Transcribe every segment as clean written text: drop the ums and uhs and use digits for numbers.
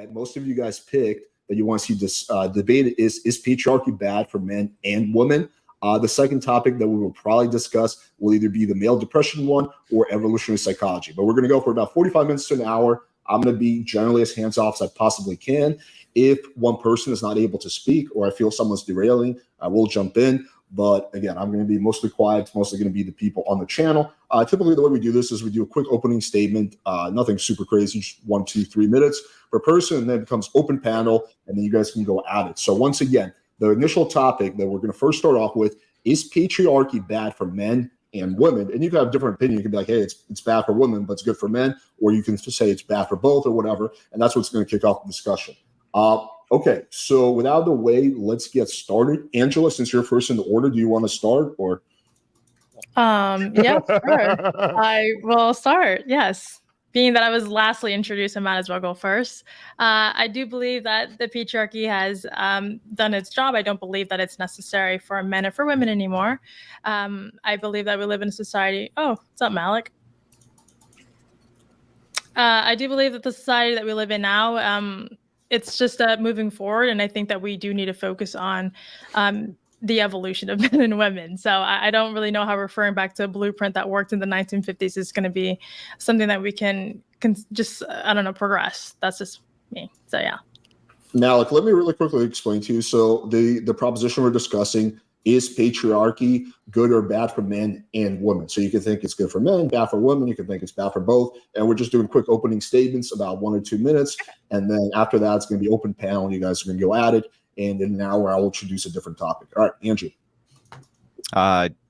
that most of you guys picked that you want to see this debate is patriarchy bad for men and women? The second topic that we will probably discuss will either be the male depression one or evolutionary psychology. But we're going to go for about 45 minutes to an hour. I'm going to be generally as hands-off as I possibly can. If one person is not able to speak or I feel someone's derailing, I will jump in. But again, I'm going to be mostly quiet. It's mostly going to be the people on the channel. Typically, the way we do this is we do a quick opening statement, nothing super crazy, just 1, 2, 3 minutes per person, and then it becomes open panel, and then you guys can go at it. So once again, the initial topic that we're going to first start off with is patriarchy bad for men and women? And you can have a different opinion. You can be like, hey, it's bad for women, but it's good for men. Or you can just say it's bad for both or whatever. And that's what's going to kick off the discussion. Okay, so without the way, let's get started. Angela, since you're first in the order, do you want to start or? Yeah, sure. I will start. Yes. Being that I was lastly introduced, I might as well go first. I do believe that the patriarchy has done its job. I don't believe that it's necessary for men or for women anymore. I believe that we live in a society. Oh, what's up, Malek? I do believe that the society that we live in now, it's just moving forward. And I think that we do need to focus on the evolution of men and women. So I don't really know how referring back to a blueprint that worked in the 1950s is going to be something that we can just, I don't know, progress. That's just me. So, yeah. Now, let me really quickly explain to you. So the proposition we're discussing is patriarchy good or bad for men and women? So you can think it's good for men, bad for women. You can think it's bad for both. And we're just doing quick opening statements, about 1 or 2 minutes. And then after that, it's going to be open panel. You guys are going to go at it. And in an hour, I will introduce a different topic. All right, Andrew.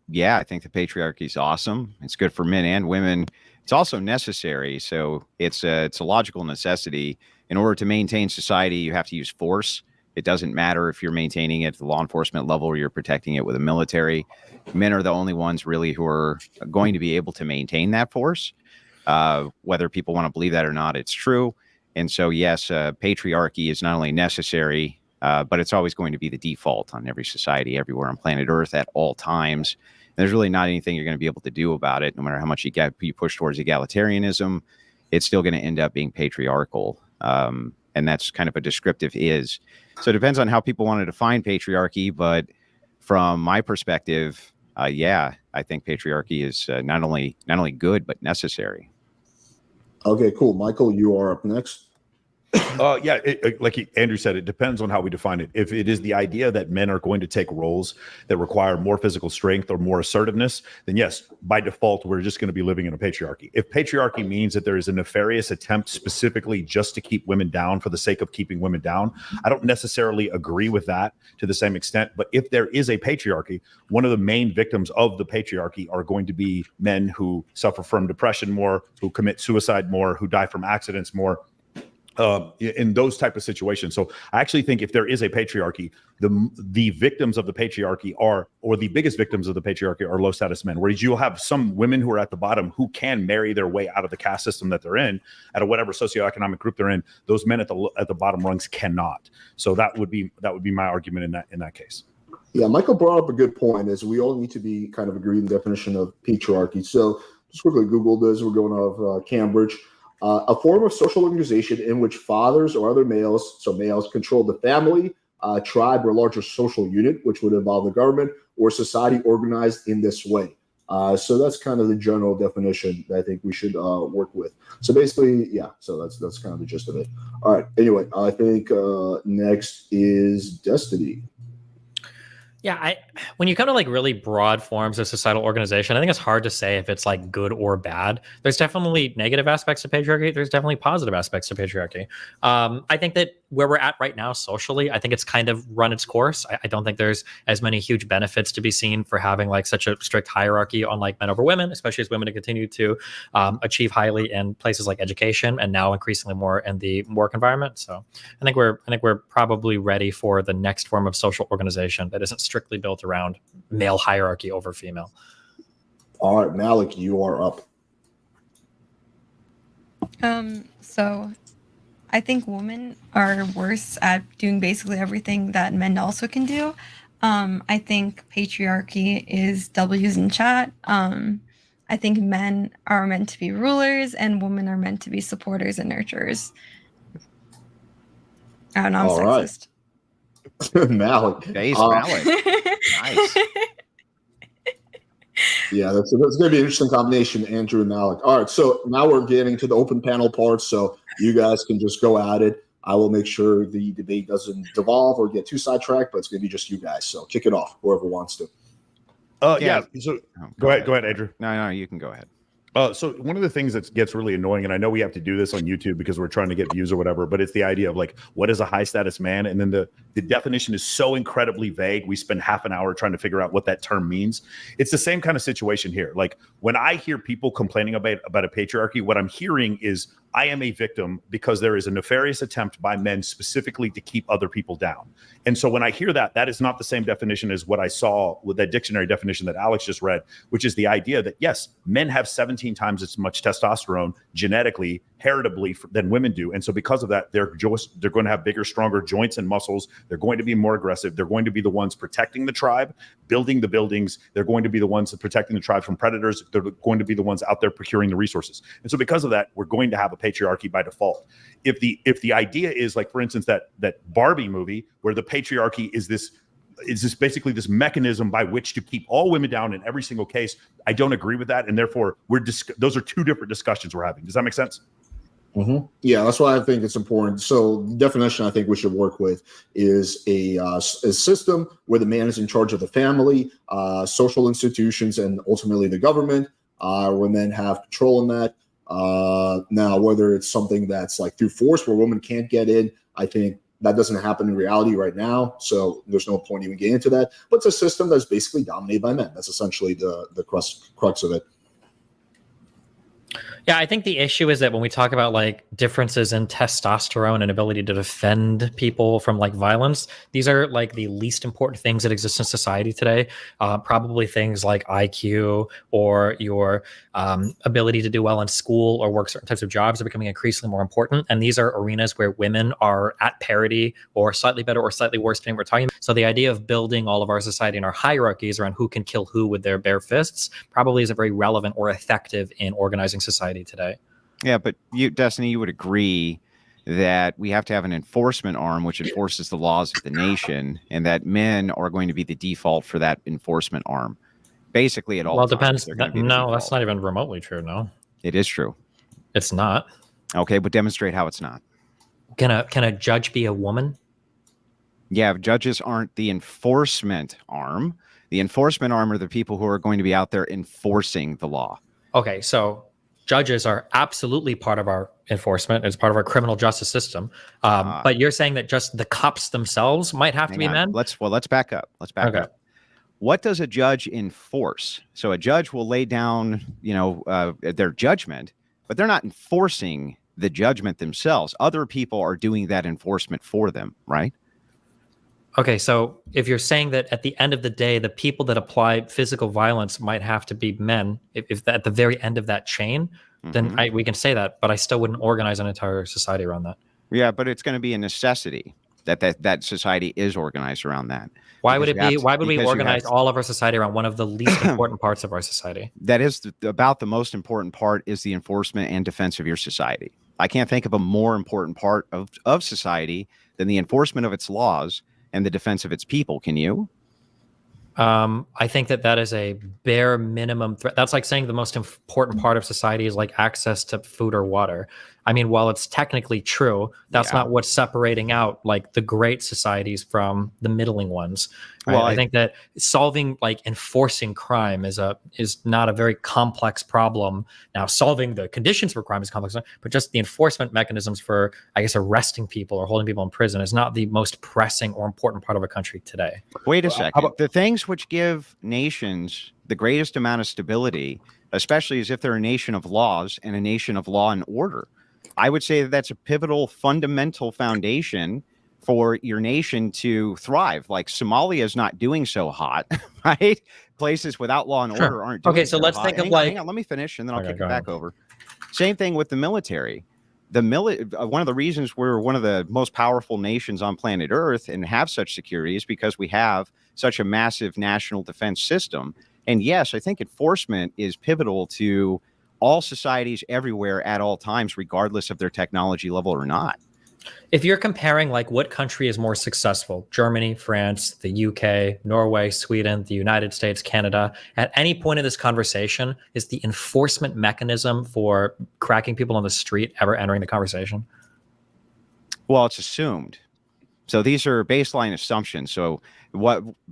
Yeah, I think the patriarchy is awesome. It's good for men and women. It's also necessary. So it's a logical necessity. In order to maintain society, you have to use force. It doesn't matter if you're maintaining it at the law enforcement level or you're protecting it with the military. Men are the only ones really who are going to be able to maintain that force. Whether people want to believe that or not, it's true. And so, yes, patriarchy is not only necessary, but it's always going to be the default on every society everywhere on planet Earth at all times. And there's really not anything you're going to be able to do about it. No matter how much you push towards egalitarianism, it's still going to end up being patriarchal. And that's kind of a descriptive is. So it depends on how people want to define patriarchy. But from my perspective, yeah, I think patriarchy is not only good, but necessary. Okay, cool. Michael, you are up next. Yeah, like Andrew said, it depends on how we define it. If it is the idea that men are going to take roles that require more physical strength or more assertiveness, then yes, by default, we're just going to be living in a patriarchy. If patriarchy means that there is a nefarious attempt specifically just to keep women down for the sake of keeping women down, I don't necessarily agree with that to the same extent. But if there is a patriarchy, one of the main victims of the patriarchy are going to be men who suffer from depression more, who commit suicide more, who die from accidents more. In those type of situations. So I actually think if there is a patriarchy, the victims of the patriarchy or the biggest victims of the patriarchy are low status men, whereas you'll have some women who are at the bottom who can marry their way out of the caste system that they're in, at whatever socioeconomic group they're in. Those men at the bottom rungs cannot. So that would be my argument in that case. Yeah, Michael brought up a good point, is we all need to be kind of agreed in the definition of patriarchy. So just quickly Google this. We're going out of Cambridge. A form of social organization in which fathers or other males, so males, control the family, tribe, or larger social unit, which would involve the government or society organized in this way. So that's kind of the general definition that I think we should work with. So basically, yeah, so that's kind of the gist of it. All right, anyway, I think next is Destiny. Yeah, when you come to like really broad forms of societal organization, I think it's hard to say if it's like good or bad. There's definitely negative aspects to patriarchy. There's definitely positive aspects to patriarchy. I think that where we're at right now socially, I think it's kind of run its course. I don't think there's as many huge benefits to be seen for having like such a strict hierarchy on like men over women, especially as women continue to achieve highly in places like education and now increasingly more in the work environment. So I think we're probably ready for the next form of social organization that isn't strictly built around male hierarchy over female. All right, Malek, you are up. So I think women are worse at doing basically everything that men also can do. I think patriarchy is W's in chat. I think men are meant to be rulers and women are meant to be supporters and nurturers. Oh, no, I'm All right. sexist. Malek. Base Malek. Nice. Yeah, that's going to be an interesting combination, Andrew and Malek. All right, so now we're getting to the open panel part, so you guys can just go at it. I will make sure the debate doesn't devolve or get too sidetracked, but it's going to be just you guys. So kick it off, whoever wants to. Yeah. So go ahead, Andrew. No, you can go ahead. So one of the things that gets really annoying, and I know we have to do this on YouTube because we're trying to get views or whatever, but it's the idea of like, what is a high status man? And then the definition is so incredibly vague. We spend half an hour trying to figure out what that term means. It's the same kind of situation here. Like when I hear people complaining about a patriarchy, what I'm hearing is I am a victim because there is a nefarious attempt by men specifically to keep other people down. And so when I hear that, that is not the same definition as what I saw with that dictionary definition that Alex just read, which is the idea that, yes, men have 17 times as much testosterone genetically, heritably than women do. And so because of that, they're going to have bigger, stronger joints and muscles. They're going to be more aggressive. They're going to be the ones protecting the tribe, building the buildings. They're going to be the ones protecting the tribe from predators. They're going to be the ones out there procuring the resources. And so because of that, we're going to have a patriarchy by default. If the idea is like, for instance, that Barbie movie where the patriarchy is this basically this mechanism by which to keep all women down in every single case, I don't agree with that. And therefore those are two different discussions we're having. Does that make sense? Mm-hmm. Yeah, that's why I think it's important. So the definition I think we should work with is a system where the man is in charge of the family, social institutions, and ultimately the government, where men have control in that. Now, whether it's something that's like through force where women can't get in, I think that doesn't happen in reality right now. So there's no point even getting into that. But it's a system that's basically dominated by men. That's essentially the crux of it. Yeah, I think the issue is that when we talk about like differences in testosterone and ability to defend people from like violence, these are like the least important things that exist in society today. Probably things like IQ or your ability to do well in school or work certain types of jobs are becoming increasingly more important. And these are arenas where women are at parity or slightly better or slightly worse depending on what we're talking about. So the idea of building all of our society and our hierarchies around who can kill who with their bare fists probably isn't very relevant or effective in organizing society today. Yeah, but Destiny, you would agree that we have to have an enforcement arm which enforces the laws of the nation, and that men are going to be the default for that enforcement arm. Basically, at all. Well, it times, depends. No, that's not even remotely true. No, it is true. It's not. Okay, but demonstrate how it's not. Can a judge be a woman? Yeah, judges aren't the enforcement arm. The enforcement arm are the people who are going to be out there enforcing the law. Okay, so judges are absolutely part of our enforcement. It's part of our criminal justice system. But you're saying that just the cops themselves might have to be men? Let's back up. Let's back up. What does a judge enforce? So a judge will lay down, their judgment, but they're not enforcing the judgment themselves. Other people are doing that enforcement for them, right? Okay, so if you're saying that at the end of the day, the people that apply physical violence might have to be men, if at the very end of that chain, then we can say that, but I still wouldn't organize an entire society around that. Yeah, but it's going to be a necessity that society is organized around that. Why would it be? Why would we organize all of our society around one of the least important parts of our society? That is about the most important part is the enforcement and defense of your society. I can't think of a more important part of society than the enforcement of its laws and the defense of its people. Can you? I think that is a bare minimum threat. That's like saying the most important part of society is like access to food or water. I mean, while it's technically true, that's not what's separating out like the great societies from the middling ones. Right? Well, I think that solving like enforcing crime is not a very complex problem. Now, solving the conditions for crime is complex, but just the enforcement mechanisms for, I guess, arresting people or holding people in prison is not the most pressing or important part of a country today. Wait a second. The things which give nations the greatest amount of stability, especially as if they're a nation of laws and a nation of law and order, I would say that that's a pivotal, fundamental foundation for your nation to thrive. Like Somalia is not doing so hot, right? Places without law and order aren't doing so let's hot. think of hang on, let me finish, and then I'll kick it back over. Same thing with the military. One of the reasons we're one of the most powerful nations on planet Earth and have such security is because we have such a massive national defense system. And yes, I think enforcement is pivotal to all societies everywhere at all times, regardless of their technology level or not. If you're comparing like what country is more successful, Germany, France, the UK, Norway, Sweden, the United States, Canada, at any point in this conversation, is the enforcement mechanism for cracking people on the street ever entering the conversation? Well, it's assumed. So these are baseline assumptions. So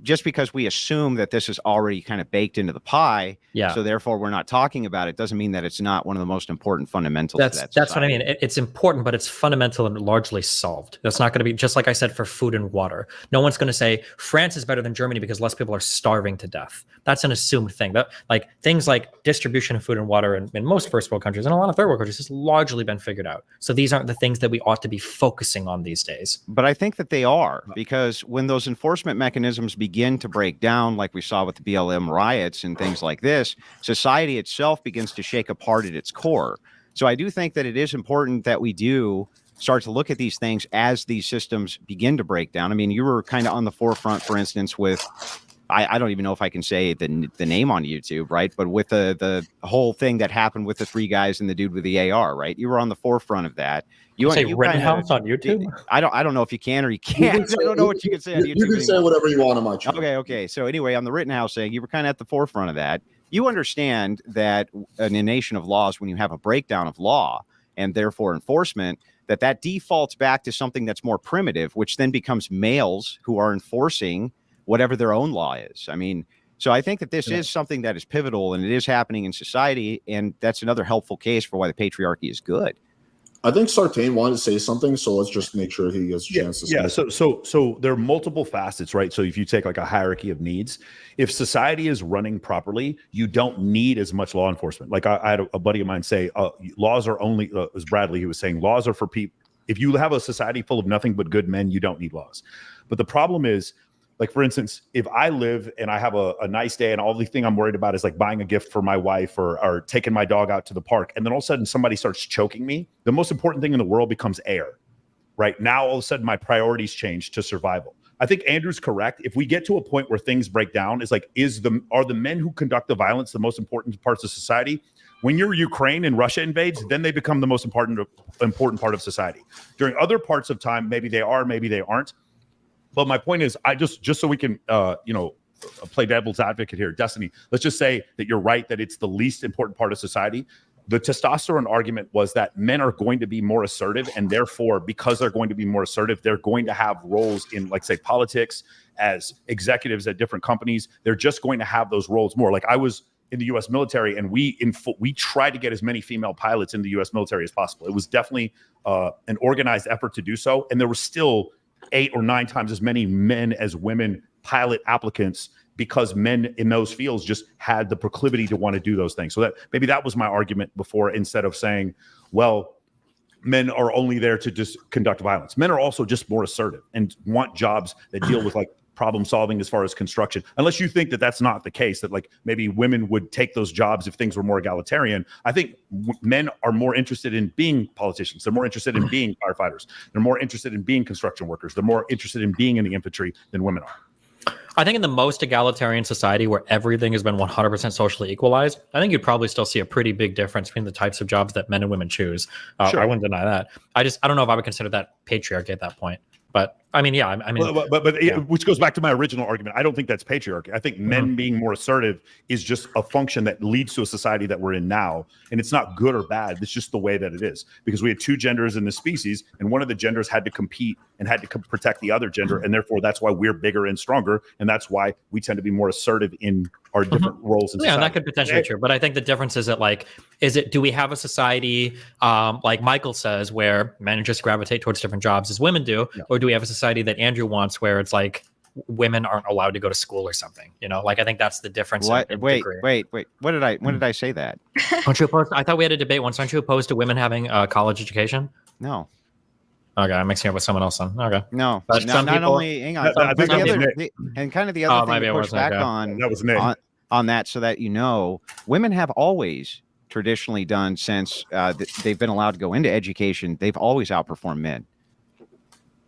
just because we assume that this is already kind of baked into the pie, so therefore we're not talking about it, doesn't mean that it's not one of the most important fundamentals. That's what I mean. It's important, but it's fundamental and largely solved. That's not going to be, just like I said, for food and water. No one's going to say France is better than Germany because less people are starving to death. That's an assumed thing. That like things like distribution of food and water in most first world countries and a lot of third world countries has largely been figured out. So these aren't the things that we ought to be focusing on these days. But I think that they are, because when those enforcement mechanisms begin to break down, like we saw with the BLM riots and things like this, society itself begins to shake apart at its core. So I do think that it is important that we do start to look at these things as these systems begin to break down. I mean, you were kind of on the forefront, for instance, with I don't even know if I can say the name on YouTube, right? But with the whole thing that happened with the 3 guys and the dude with the AR, right? You were on the forefront of that. You say Rittenhouse on YouTube? I don't know if you can or you can't. I don't know what you can say on YouTube. You can say whatever you want on my channel. Okay. So anyway, on the Rittenhouse thing, you were kind of at the forefront of that. You understand that in a nation of laws, when you have a breakdown of law and therefore enforcement, that defaults back to something that's more primitive, which then becomes males who are enforcing whatever their own law is. I mean, so I think that this is something that is pivotal and it is happening in society. And that's another helpful case for why the patriarchy is good. I think Sartain wanted to say something, so let's just make sure he gets a chance to speak. So there are multiple facets, right? So if you take like a hierarchy of needs, if society is running properly, you don't need as much law enforcement. Like I had a buddy of mine say, laws are only, as Bradley, he was saying, laws are for people. If you have a society full of nothing but good men, you don't need laws. But the problem is, like, for instance, if I live and I have a nice day and all the thing I'm worried about is like buying a gift for my wife or taking my dog out to the park, and then all of a sudden somebody starts choking me, the most important thing in the world becomes air, right? Now, all of a sudden my priorities change to survival. I think Andrew's correct. If we get to a point where things break down, it's like, are the men who conduct the violence the most important parts of society? When you're Ukraine and Russia invades, then they become the most important part of society. During other parts of time, maybe they are, maybe they aren't. But my point is, I just so we can, play devil's advocate here, Destiny, let's just say that you're right, that it's the least important part of society. The testosterone argument was that men are going to be more assertive, and therefore, because they're going to be more assertive, they're going to have roles in, like, say, politics, as executives at different companies. They're just going to have those roles more. Like, I was in the U.S. military, and we tried to get as many female pilots in the U.S. military as possible. It was definitely an organized effort to do so, and there were still 8 or 9 times as many men as women pilot applicants, because men in those fields just had the proclivity to want to do those things. So that was my argument before, instead of saying, well, men are only there to just conduct violence. Men are also just more assertive and want jobs that deal with like problem solving as far as construction. Unless you think that that's not the case, that like maybe women would take those jobs if things were more egalitarian. I think men are more interested in being politicians. They're more interested in being firefighters. They're more interested in being construction workers. They're more interested in being in the infantry than women are. I think in the most egalitarian society where everything has been 100% socially equalized, I think you'd probably still see a pretty big difference between the types of jobs that men and women choose. Sure. I wouldn't deny that. I don't know if I would consider that patriarchy at that point. But I mean, yeah, which goes back to my original argument. I don't think that's patriarchy. I think men being more assertive is just a function that leads to a society that we're in now. And it's not good or bad. It's just the way that it is, because we had 2 genders in the species, and one of the genders had to compete and had to protect the other gender. And therefore, that's why we're bigger and stronger. And that's why we tend to be more assertive in our different roles in society. Yeah, that could potentially be true. But I think the difference is that do we have a society, like Michael says, where men just gravitate towards different jobs as women do? Yeah. Or do we have a society that Andrew wants where it's like women aren't allowed to go to school or something? I think that's the difference. Wait. When did I say that? Aren't you opposed? I thought we had a debate once. Aren't you opposed to women having a college education? No. Okay, I'm mixing up with someone else then. Okay. No, but some people, only, hang on. I think and kind of the other thing to push back on that, so that women have always traditionally done, since they've been allowed to go into education, they've always outperformed men.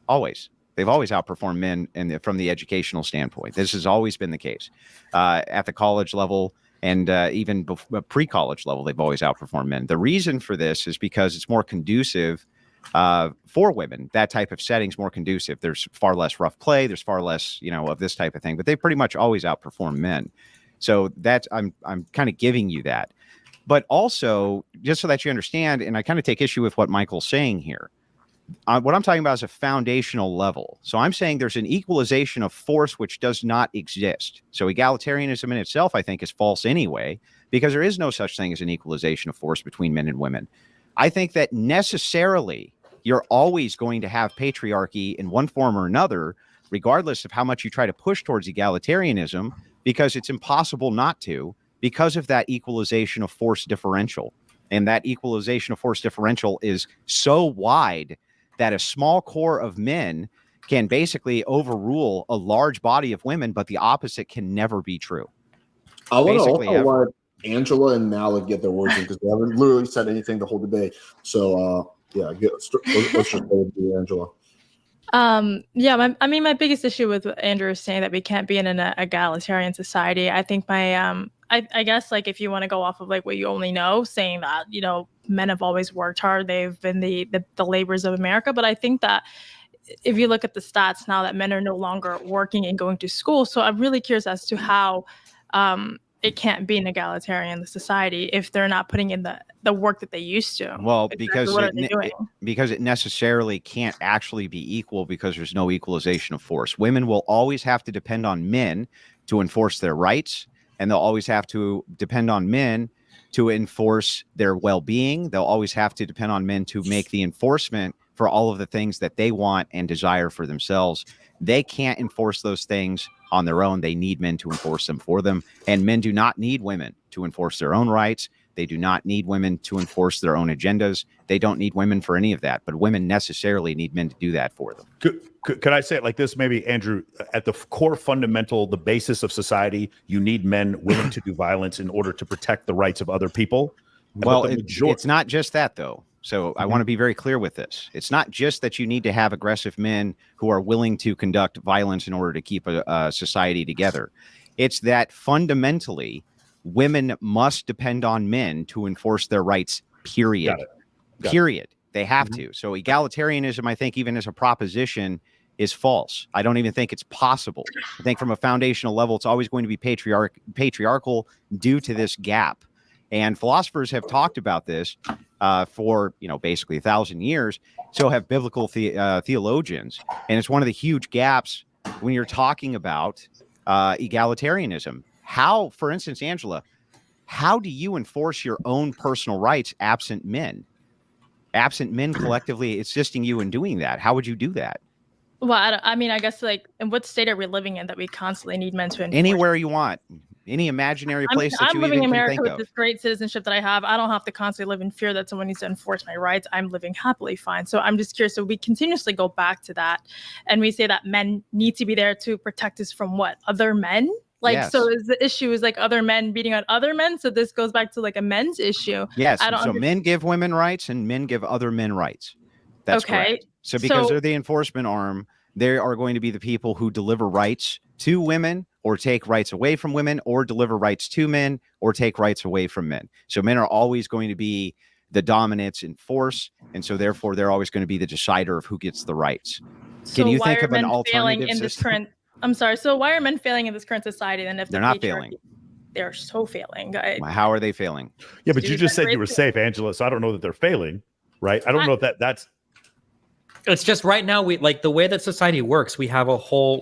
Always. They've always outperformed men from the educational standpoint. This has always been the case. At the college level and even pre-college level, they've always outperformed men. The reason for this is because it's more conducive for women. That type of setting's more conducive. There's far less rough play. There's far less, of this type of thing. But they pretty much always outperform men. So that's I'm kind of giving you that. But also, just so that you understand, and I kind of take issue with what Michael's saying here. What I'm talking about is a foundational level. So I'm saying there's an equalization of force which does not exist. So egalitarianism in itself, I think, is false anyway, because there is no such thing as an equalization of force between men and women. I think that necessarily you're always going to have patriarchy in one form or another, regardless of how much you try to push towards egalitarianism, because it's impossible not to, because of that equalization of force differential. And that equalization of force differential is so wide that a small core of men can basically overrule a large body of women, but the opposite can never be true. I want to also let Angela and Malek get their words in, because they haven't literally said anything the whole debate. So, let's just go with you, Angela. My biggest issue with what Andrew is saying, that we can't be in an egalitarian society. I think I guess, like, if you want to go off of like what you only know, saying that, men have always worked hard, they've been the laborers of America. But I think that if you look at the stats now, that men are no longer working and going to school. So I'm really curious as to how it can't be an egalitarian society if they're not putting in the work that they used to. Well, because it necessarily can't actually be equal, because there's no equalization of force. Women will always have to depend on men to enforce their rights, and they'll always have to depend on men to enforce their well-being. They'll always have to depend on men to make the enforcement for all of the things that they want and desire for themselves. They can't enforce those things on their own. They need men to enforce them for them. And men do not need women to enforce their own rights. They do not need women to enforce their own agendas. They don't need women for any of that. But women necessarily need men to do that for them. Could I say it like this, maybe, Andrew? At the core fundamental, the basis of society, you need men willing to do violence in order to protect the rights of other people. Well, it's not just that, though. So I want to be very clear with this. It's not just that you need to have aggressive men who are willing to conduct violence in order to keep a society together. It's that fundamentally women must depend on men to enforce their rights, period. Period. They have to. So egalitarianism, I think, even as a proposition, is false. I don't even think it's possible. I think from a foundational level, it's always going to be patriarchal due to this gap. And philosophers have talked about this for, basically 1,000 years. So have biblical theologians. And it's one of the huge gaps when you're talking about egalitarianism. How, for instance, Angela, how do you enforce your own personal rights absent men? Absent men collectively assisting you in doing that? How would you do that? Well, I guess, like, in what state are we living in that we constantly need men to enforce? Anywhere you want. Any imaginary place that you even can think of. I'm living in America with this great citizenship that I have. I don't have to constantly live in fear that someone needs to enforce my rights. I'm living happily fine. So I'm just curious. So we continuously go back to that, and we say that men need to be there to protect us from what? Other men? Like, yes. So is the issue is like other men beating on other men? So this goes back to like a men's issue. Yes. So men give women rights and men give other men rights. That's correct. So because they're the enforcement arm, they are going to be the people who deliver rights to women or take rights away from women, or deliver rights to men or take rights away from men. So men are always going to be the dominants in force. And so therefore they're always going to be the decider of who gets the rights. So can you think of an alternative in this current, I'm sorry. So why are men failing in this current society? Then if they're not failing, they're so failing. How are they failing? Yeah, but you just said you were safe, Angela. So I don't know that they're failing, right? I don't know if that's. It's just right now, we like the way that society works. We have a whole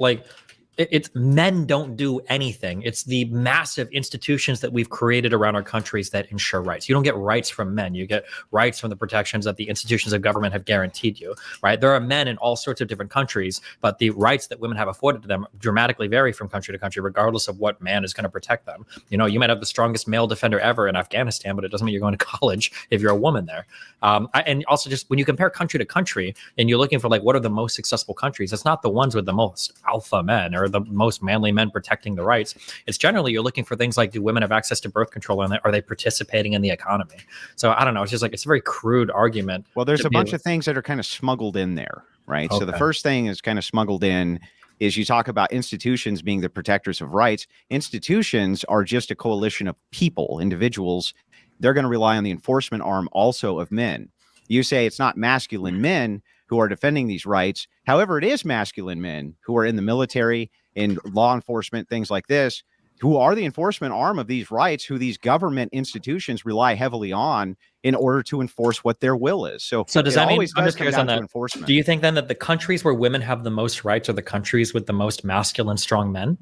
it's men don't do anything. It's the massive institutions that we've created around our countries that ensure rights. You don't get rights from men. You get rights from the protections that the institutions of government have guaranteed you, right? There are men in all sorts of different countries, but the rights that women have afforded to them dramatically vary from country to country, regardless of what man is going to protect them. You might have the strongest male defender ever in Afghanistan, but it doesn't mean you're going to college if you're a woman there. And also, just when you compare country to country and you're looking for like, what are the most successful countries? It's not the ones with the most alpha men or the most manly men protecting the rights. It's generally you're looking for things like, do women have access to birth control, and are they participating in the economy? So I don't know. It's just like, it's a very crude argument. Well, there's a bunch of things that are kind of smuggled in there, right? Okay. So the first thing is kind of smuggled in is you talk about institutions being the protectors of rights. Institutions are just a coalition of people, individuals. They're going to rely on the enforcement arm also of men. You say it's not masculine men who are defending these rights. However, it is masculine men who are in the military, in law enforcement, things like this, who are the enforcement arm of these rights, who these government institutions rely heavily on in order to enforce what their will is. So does that mean, I'm just come curious down on to that. enforcement. Do you think then that the countries where women have the most rights are the countries with the most masculine, strong men?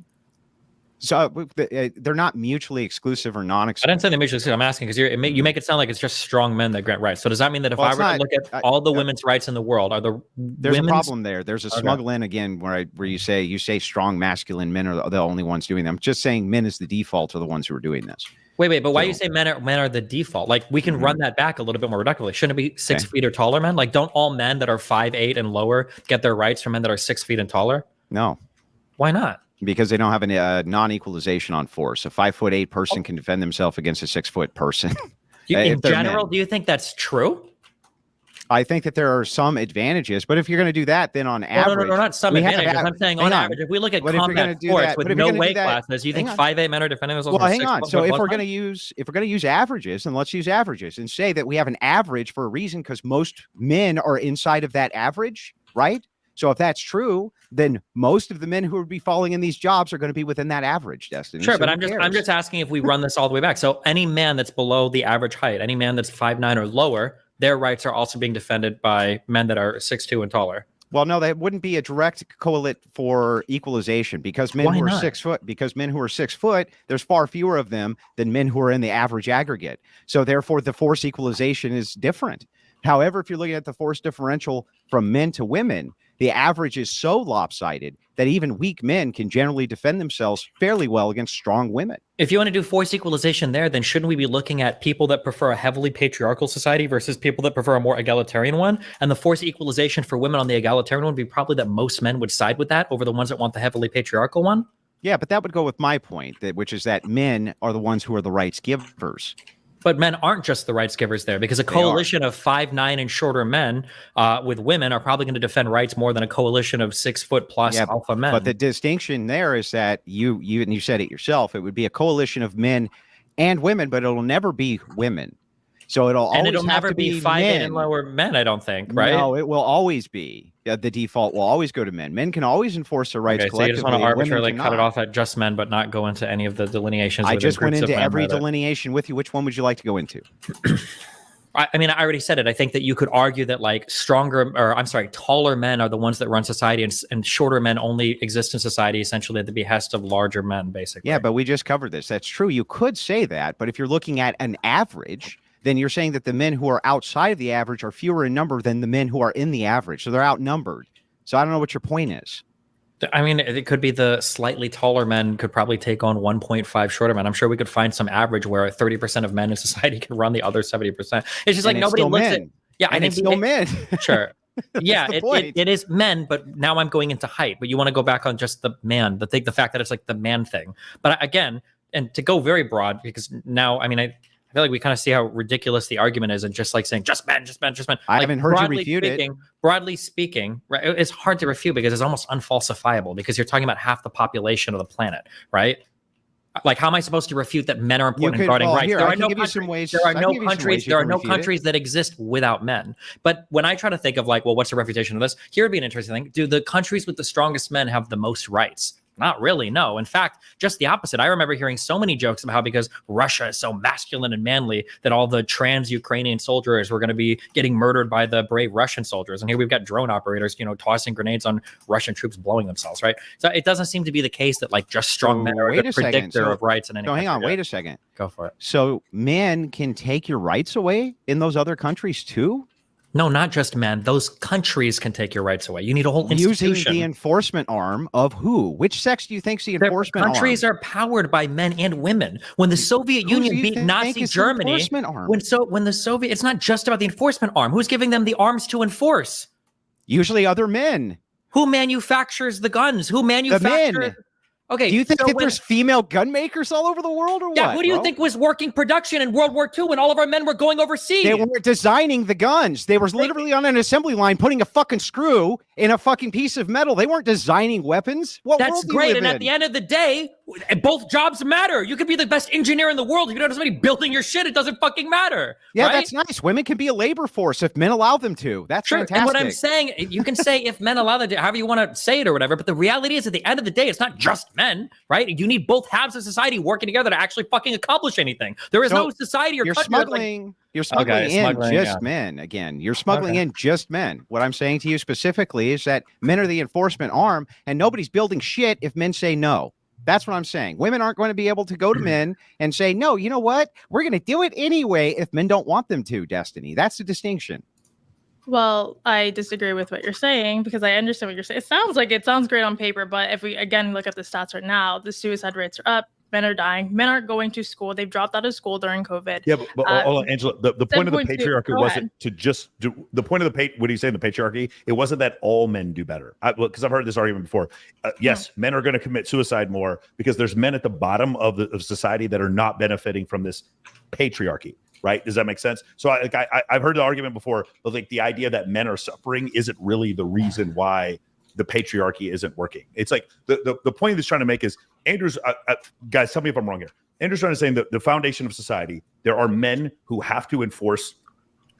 So they're not mutually exclusive or I non-exclusive. didn't say they're mutually exclusive. I'm asking because you make it sound like it's just strong men that grant rights. So does that mean that if I were to look at all the women's rights in the world, are there's a problem there? There's a smuggle in again where you say strong masculine men are the only ones doing them. Just saying men is the default are the ones who are doing this. Wait, but why do you say men are the default? Like we can run that back a little bit more reductively. Shouldn't it be 6 feet or taller men? Like don't all men that are 5'8" and lower get their rights from men that are 6 feet and taller? No. Why not? Because they don't have a non-equalization on force. A 5'8" person can defend themselves against a 6 foot person. In general, do you think that's true? I think that there are some advantages, but if you're going to do that, then on average, no, not some advantages. I'm saying on average, if we look at combat sports with no weight classes, you think 5'8" men are defending themselves? Well, hang on. So if we're going to use averages, then let's use averages and say that we have an average for a reason because most men are inside of that average, right? So if that's true, then most of the men who would be falling in these jobs are going to be within that average, Destiny. Sure, so but I'm just asking if we run this all the way back. So any man that's below the average height, any man that's 5'9" or lower, their rights are also being defended by men that are 6'2" and taller. Well, no, that wouldn't be a direct correlate for equalization because men who are 6 foot, there's far fewer of them than men who are in the average aggregate. So therefore, the force equalization is different. However, if you're looking at the force differential from men to women, the average is so lopsided that even weak men can generally defend themselves fairly well against strong women. If you want to do force equalization there, then shouldn't we be looking at people that prefer a heavily patriarchal society versus people that prefer a more egalitarian one? And the force equalization for women on the egalitarian one would be probably that most men would side with that over the ones that want the heavily patriarchal one? Yeah, but that would go with my point, which is that men are the ones who are the rights givers. But men aren't just the rights givers there because a coalition of 5'9" and shorter men with women are probably going to defend rights more than a coalition of 6 foot plus alpha men. But the distinction there is that you said it yourself. It would be a coalition of men and women, but it'll never be women. So it'll never be 5'8" and lower men, I don't think, right? No, it will always be. The default will always go to men. Men can always enforce their rights collectively. So you just want to arbitrarily cut it off at just men, but not go into any of the delineations. I just went into every delineation with you. Which one would you like to go into? I mean, I already said it. I think that you could argue that like taller men are the ones that run society and shorter men only exist in society essentially at the behest of larger men, basically. Yeah, but we just covered this. That's true. You could say that, but if you're looking at an average, then you're saying that the men who are outside of the average are fewer in number than the men who are in the average. So they're outnumbered. So I don't know what your point is. I mean, it could be the slightly taller men could probably take on 1.5 shorter men. I'm sure we could find some average where 30% of men in society can run the other 70%. It's just like nobody looks at. Yeah, I think it's still men. Sure. Yeah, it is men, but now I'm going into height. But you want to go back on just the man, the fact that it's like the man thing. But again, and to go very broad, because now, I mean, I feel like we kind of see how ridiculous the argument is, and just like saying just men. I haven't heard you refute it. Broadly speaking, right, it's hard to refute because it's almost unfalsifiable because you're talking about half the population of the planet, right? Like, how am I supposed to refute that men are important in guarding rights? There are no countries that exist without men. But when I try to think of like, well, what's the refutation of this? Here would be an interesting thing. Do the countries with the strongest men have the most rights? Not really, no. In fact, just the opposite. I remember hearing so many jokes about how because Russia is so masculine and manly that all the trans Ukrainian soldiers were going to be getting murdered by the brave Russian soldiers. And here we've got drone operators, tossing grenades on Russian troops blowing themselves, right? So it doesn't seem to be the case that like just strong men are the predictor of rights in any country. Hang on, wait a second. Go for it. So men can take your rights away in those other countries too? No, not just men. Those countries can take your rights away. You need a whole institution. Using the enforcement arm of who? Which sex do you think's the enforcement arm? Countries are powered by men and women. When the Soviet Union beat Nazi Germany, when the Soviet, it's not just about the enforcement arm. Who's giving them the arms to enforce? Usually other men. Who manufactures the guns? Who manufactures? The men. Okay. Do you think that there's female gun makers all over the world or what? Yeah, who do you think was working production in World War II when all of our men were going overseas? They weren't designing the guns. They were literally on an assembly line putting a fucking screw in a fucking piece of metal. They weren't designing weapons. What That's world do you great. live And in? at the end of the day, both jobs matter. You could be the best engineer in the world. If you don't have somebody building your shit, it doesn't fucking matter. Yeah, right? that's nice. Women can be a labor force if men allow them to. That's fantastic. And what I'm saying, you can say if men allow them to, however you want to say it or whatever, but the reality is at the end of the day, it's not just men, right? You need both halves of society working together to actually fucking accomplish anything. There is no society or country. You're smuggling in just men again. You're smuggling in just men. What I'm saying to you specifically is that men are the enforcement arm, and nobody's building shit if men say no. That's what I'm saying. Women aren't going to be able to go to men and say, no, you know what? We're going to do it anyway if men don't want them to, Destiny. That's the distinction. Well, I disagree with what you're saying because I understand what you're saying. It sounds great on paper, but if we again look at the stats right now, the suicide rates are up. Men are dying. Men aren't going to school. They've dropped out of school during COVID. Yeah, but hold on, Angela. The point of the patriarchy wasn't to just do the point of the what do you say? The patriarchy. It wasn't that all men do better. Because I've heard this argument before. Yes, men are going to commit suicide more because there's men at the bottom of society that are not benefiting from this patriarchy. Right? Does that make sense? So I've heard the argument before, but like the idea that men are suffering isn't really the reason why the patriarchy isn't working. It's like the point he's trying to make is Andrew's guys, tell me if I'm wrong here. Andrew's trying to say that the foundation of society, there are men who have to enforce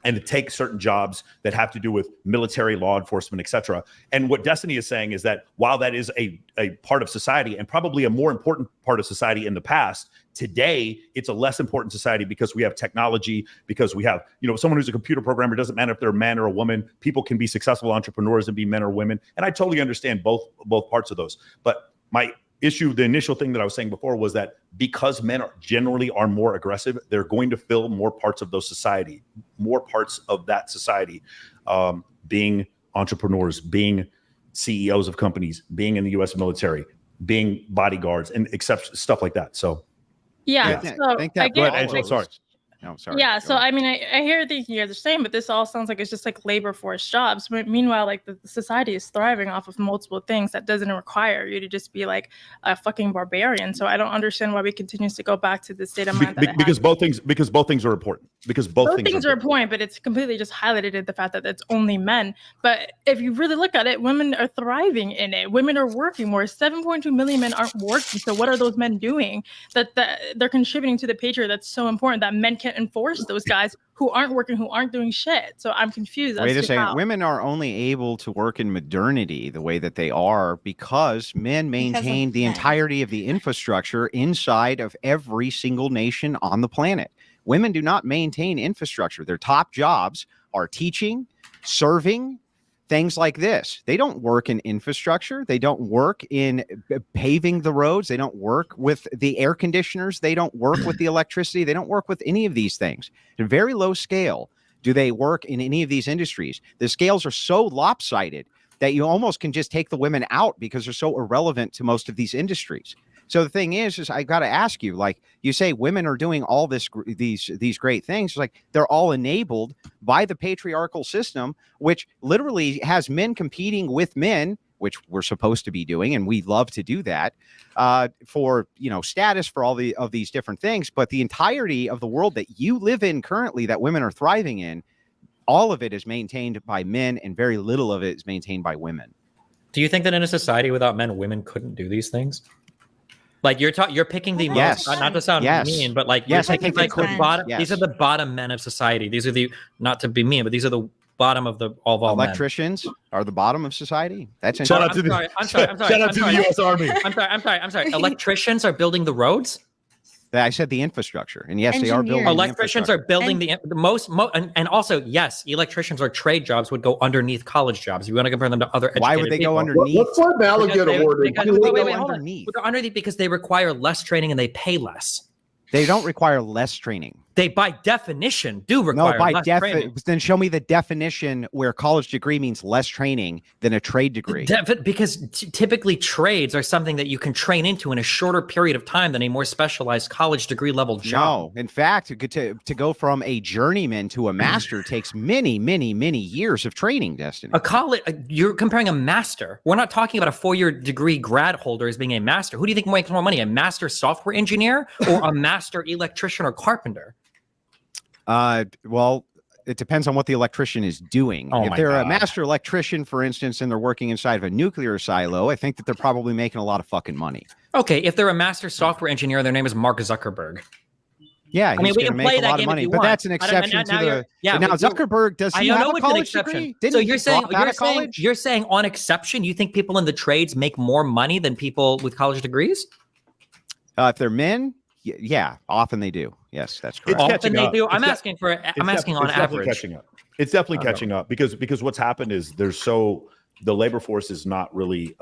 and to take certain jobs that have to do with military, law enforcement, etc. And what Destiny is saying is that while that is a part of society and probably a more important part of society in the past, today it's a less important society because we have technology, because we have, someone who's a computer programmer, doesn't matter if they're a man or a woman, people can be successful entrepreneurs and be men or women. And I totally understand both parts of those. But my issue, the initial thing that I was saying before was that because men generally are more aggressive, they're going to fill more parts of that society, being entrepreneurs, being CEOs of companies, being in the U.S. military, being bodyguards, and stuff like that. So, yeah. I think that. Go ahead, Angela. Sorry. No, sorry. Yeah, so I mean, I hear everything you guys are saying, but this all sounds like it's just like labor force jobs. But meanwhile, like the society is thriving off of multiple things that doesn't require you to just be like a fucking barbarian. So I don't understand why we continue to go back to the state of mind because both things are important. Because both things are important, but it's completely just highlighted the fact that it's only men. But if you really look at it, women are thriving in it. Women are working more. 7.2 million men aren't working. So what are those men doing that they're contributing to the patriarchy that's so important that men can't enforce those guys who aren't working, who aren't doing shit? So I'm confused. Wait a second. Women are only able to work in modernity the way that they are because men maintain the entirety of the infrastructure inside of every single nation on the planet. Women do not maintain infrastructure. Their top jobs are teaching, serving, things like this. They don't work in infrastructure. They don't work in paving the roads. They don't work with the air conditioners. They don't work with the electricity. They don't work with any of these things. At a very low scale, do they work in any of these industries? The scales are so lopsided that you almost can just take the women out because they're so irrelevant to most of these industries. So the thing is I got to ask you, like you say, women are doing all these great things. It's like they're all enabled by the patriarchal system, which literally has men competing with men, which we're supposed to be doing. And we love to do that for, status, for all of these different things. But the entirety of the world that you live in currently, that women are thriving in, all of it is maintained by men and very little of it is maintained by women. Do you think that in a society without men, women couldn't do these things? Like you're picking the most, not to sound mean, but like you're picking like the bottom. These are the bottom men of society. These are the, not to be mean, but these are the bottom of all electricians men. Are the bottom of society. That's shout out to the U.S. Army. I'm sorry. Electricians are building the roads. I said the infrastructure, and yes, they are building. Electricians are building the most, and also yes, electricians are trade jobs would go underneath college jobs. If you want to compare them to other, why would they go underneath? What's why Malek get awarded? Wait, underneath. They're underneath because they require less training and they pay less. They don't require less training. They, by definition, do require less training. Then show me the definition where college degree means less training than a trade degree. Because typically trades are something that you can train into in a shorter period of time than a more specialized college degree level job. No, in fact, to go from a journeyman to a master takes many, many, many years of training, Destiny. You're comparing a master. We're not talking about a 4-year degree grad holder as being a master. Who do you think makes more money, a master software engineer or a master electrician or carpenter? Well, it depends on what the electrician is doing. Oh If my they're a God. master electrician, for instance, and they're working inside of a nuclear silo, I think that they're probably making a lot of fucking money. Okay, if they're a master software engineer, their name is Mark Zuckerberg. Yeah, I mean, he's we going to can play make a that lot of game if money, you but want. that's an I don't- exception now to you're- the. yeah, Now we- Zuckerberg, does I he know have a it's an college exception. degree? Didn't So he you're saying drop out of college? you're saying on exception, you think people in the trades make more money than people with college degrees? If they're men, yeah, often they do. Yes, that's correct. It's Often catching they up. do. It's I'm de- asking for. I'm asking on it's definitely average. catching up. It's definitely Okay. catching up because what's happened is the labor force is not really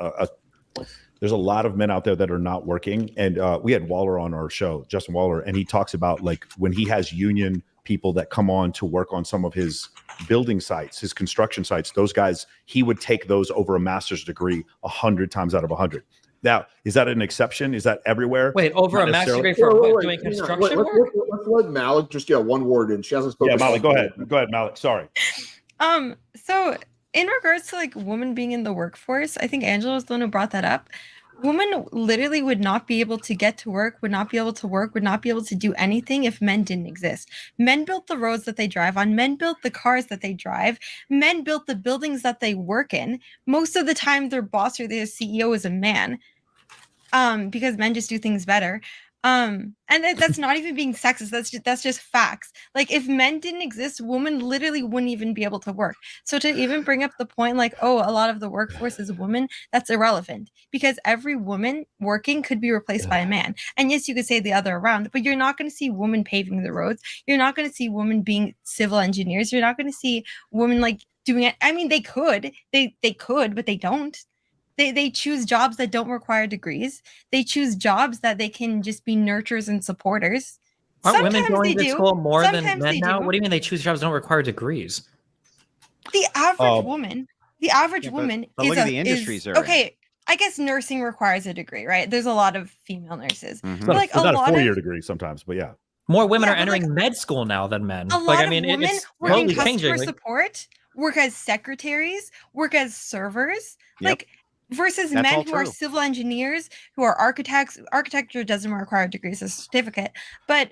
there's a lot of men out there that are not working. And we had Waller on our show, Justin Waller, and he talks about like when he has union people that come on to work on some of his building sites, his construction sites, those guys, he would take those over a master's degree 100 times out of 100. Now, is that an exception? Is that everywhere? Wait, over Not a master's necessarily. degree for Wait, what, doing hang on. construction Let's work? let Malek just get one word in. She hasn't spoken. Yeah, Malek, go ahead. Go ahead, Malek. Sorry. So in regards to like women being in the workforce, I think Angela was the one who brought that up. Women literally would not be able to get to work, would not be able to work, would not be able to do anything if men didn't exist. Men built the roads that they drive on, men built the cars that they drive, men built the buildings that they work in. Most of the time their boss or their CEO is a man. Because men just do things better. And that's not even being sexist. That's just facts. Like if men didn't exist, women literally wouldn't even be able to work. So to even bring up the point like, oh, a lot of the workforce is women, that's irrelevant because every woman working could be replaced by a man. And yes, you could say the other around, but you're not going to see women paving the roads. You're not going to see women being civil engineers. You're not going to see women like doing it. I mean, they could, but they don't. They choose jobs that don't require degrees. They choose jobs that they can just be nurturers and supporters. Aren't women Sometimes going they to do. school more than Sometimes men they now? do. What do you mean they choose jobs that don't require degrees? The average woman, but look at the industries they're in. okay. I guess nursing requires a degree, right? There's a lot of female nurses. Mhm. But like It's not a lot 4-year of degree sometimes, but yeah. More women Yeah, are but, entering med school now than men. a Like lot I mean, of women it's work in totally customer changing. Like, support, work as secretaries, work as servers, Yep. like versus That's all men who are true. civil engineers, who are architects. Architecture doesn't require degrees, a certificate, but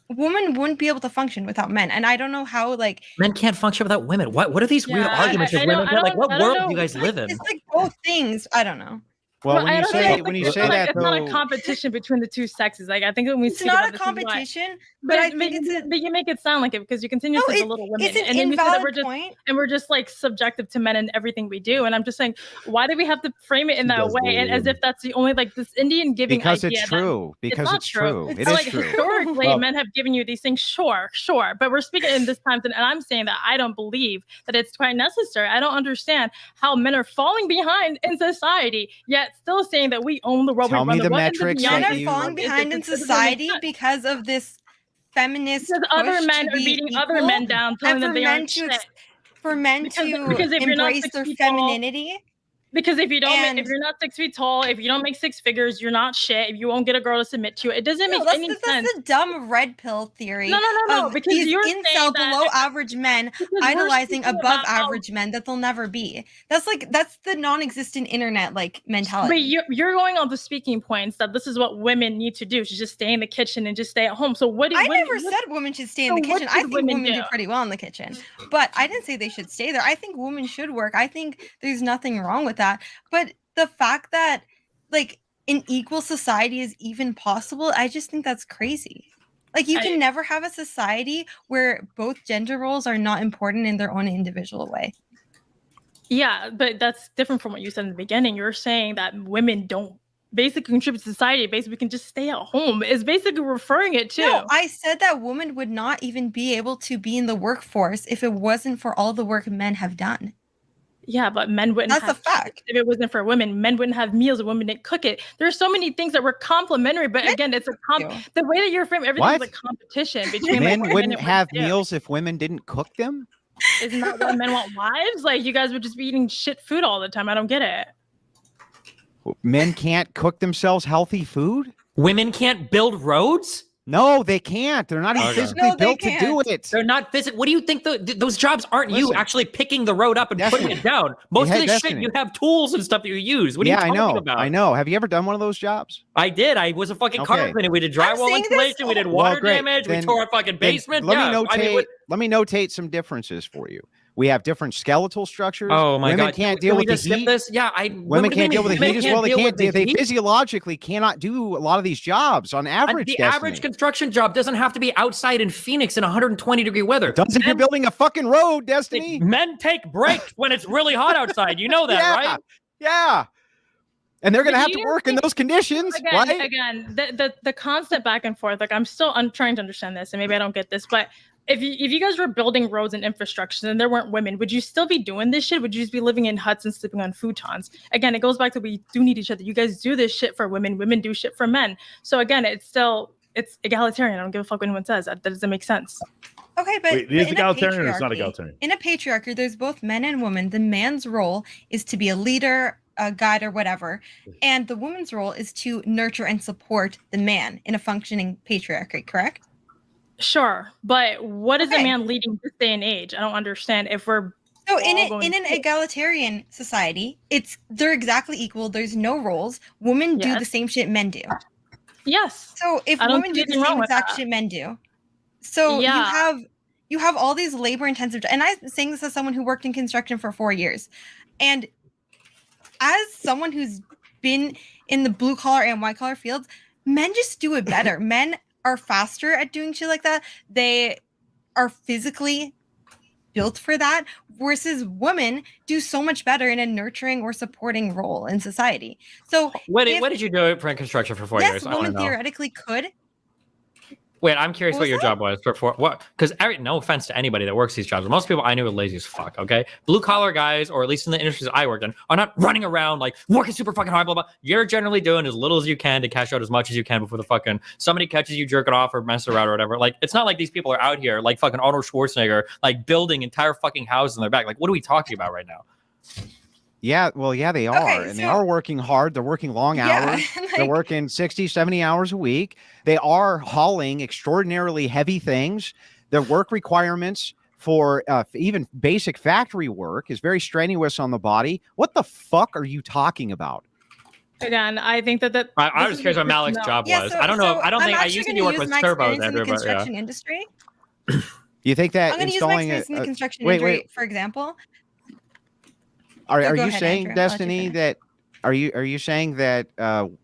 women wouldn't be able to function without men. And I don't know how like men can't function without women. What are these weird Yeah, arguments I of don't- women? I Like, don't- what I don't world know. do you guys live in? it's like both things. I don't know. Well, I when you don't say think when you it's say not, that it's not a though, competition between the two sexes. Like I think when we It's speak not about a this is why- competition, but I think but you make it sound like it because you continue No, to belittle women, it's an and then you say that invalid we're just point. and we're just like subjective to men in everything we do. And I'm just saying, why do we have to frame it in She that does way? bully And as women. if that's the only like this Indian giving because idea it's that true. Because not it's true. It It's is like true. historically, Well- men have given you these things. Sure. But we're speaking in this time, and I'm saying that I don't believe that it's quite necessary. I don't understand how men are falling behind in society, yet still saying that we own the world. Tell we run me the world, and metrics beyond Men that are is you- falling different. behind in It doesn't make society sense. because of this feminist Because other push men to are be beating equal, other men down, telling and them for they men aren't to shit. for men Because to if you're not embrace 6 their feet tall, femininity. Because if you don't, And- if you're not 6 feet tall, if you don't make six figures, you're not shit. You won't get a girl to submit to you. It doesn't No, make that's any the, sense. that's the dumb red pill theory. No, of because these you're saying incel that- below average men Because we're idolizing speaking above about how- average men that they'll never be. That's the non-existent internet like mentality. But you're going on the speaking points that this is what women need to do, to just stay in the kitchen and just stay at home. So what do I women- never said women should stay in So the what kitchen. should I think women women do do? pretty well in the kitchen, but I didn't say they should stay there. I think women should work. I think there's nothing wrong with that. But the fact that like an equal society is even possible, I just think that's crazy. Like you can never have a society where both gender roles are not important in their own individual way. Yeah, but that's different from what you said in the beginning. You're saying that women don't basically contribute to society. Basically, we can just stay at home. Is basically referring it to. No, I said that women would not even be able to be in the workforce if it wasn't for all the work men have done. Yeah, but men wouldn't. That's have a fact. If it wasn't for women, men wouldn't have meals. If women didn't cook it. There's so many things that were complementary. But again, it's a you. the way that you're framing everything is What? a competition between men like, women wouldn't and have women. meals if women didn't cook them. Isn't that why men want wives? Like you guys would just be eating shit food all the time. I don't get it. Men can't cook themselves healthy food. Women can't build roads? No, they can't. They're not even Okay. physically No, they built to do it. They're not physical. What do you think? Those jobs aren't you Listen. actually picking the road up and Destiny. putting it down. Most Yeah, of this Destiny. shit, you have tools and stuff that you use. What are Yeah, you I talking know. about? I know. Have you ever done one of those jobs? I did. I was a fucking Okay. carpenter. We did I'm drywall saying this- insulation. We did Well, water great. damage. Then- We tore a fucking then basement. let me Yeah. I mean, notate- let me notate some differences for you. We have different skeletal structures. Oh my women God! can't deal with the heat. This? Yeah, women can't deal with the heat as well. They heat? physiologically cannot do a lot of these jobs on average. The average construction job doesn't have to be outside in Phoenix in 120-degree weather. Doesn't you're building a fucking road, Destiny? Men take breaks when it's really hot outside. You know that, right? Yeah. And they're going to have to work in those conditions, right? Again, the constant back and forth. Like I'm trying to understand this, and maybe I don't get this, but if you guys were building roads and infrastructure and there weren't women, would you still be doing this shit? Would you just be living in huts and sleeping on futons? Again, it goes back to we do need each other. You guys do this shit for women. Women do shit for men. So again, it's egalitarian. I don't give a fuck what anyone says. That doesn't make sense. Okay, but Wait, it is egalitarian or it's not egalitarian? In a patriarchy, there's both men and women. The man's role is to be a leader, a guide, or whatever. And the woman's role is to nurture and support the man in a functioning patriarchy, correct? Sure, but what is a man leading this day and age? I don't understand. If we're in an egalitarian society, they're exactly equal. There's no roles. Women do the same shit men do. Yes. So if women do the same exact shit men do, so you have all these labor intensive. And I'm saying this as someone who worked in construction for 4 years, and as someone who's been in the blue collar and white collar fields, men just do it better. Men are faster at doing shit like that. They are physically built for that, versus women do so much better in a nurturing or supporting role in society. So what did you do for construction for 4 years? Yes, women theoretically could. Wait, I'm curious what your job was for what? Because no offense to anybody that works these jobs, most people I knew were lazy as fuck. Okay, blue collar guys, or at least in the industries I worked in, are not running around like working super fucking hard. Blah blah. You're generally doing as little as you can to cash out as much as you can before the fucking somebody catches you jerking off or messing around or whatever. Like it's not like these people are out here like fucking Arnold Schwarzenegger, like building entire fucking houses in their back. Like what are we talking about right now? Yeah, well, yeah, they are. And they are working hard. They're working long hours. They're working 60, 70 hours a week. They are hauling extraordinarily heavy things. Their work requirements for even basic factory work is very strenuous on the body. What the fuck are you talking about? Again, I think that I was curious what Malek's job was. So, I don't know. I don't think I used to work with turbos. In the construction industry. You think that I'm going to use my experience in the construction industry, for example. Are you saying, Andrew, Destiny, that are you saying that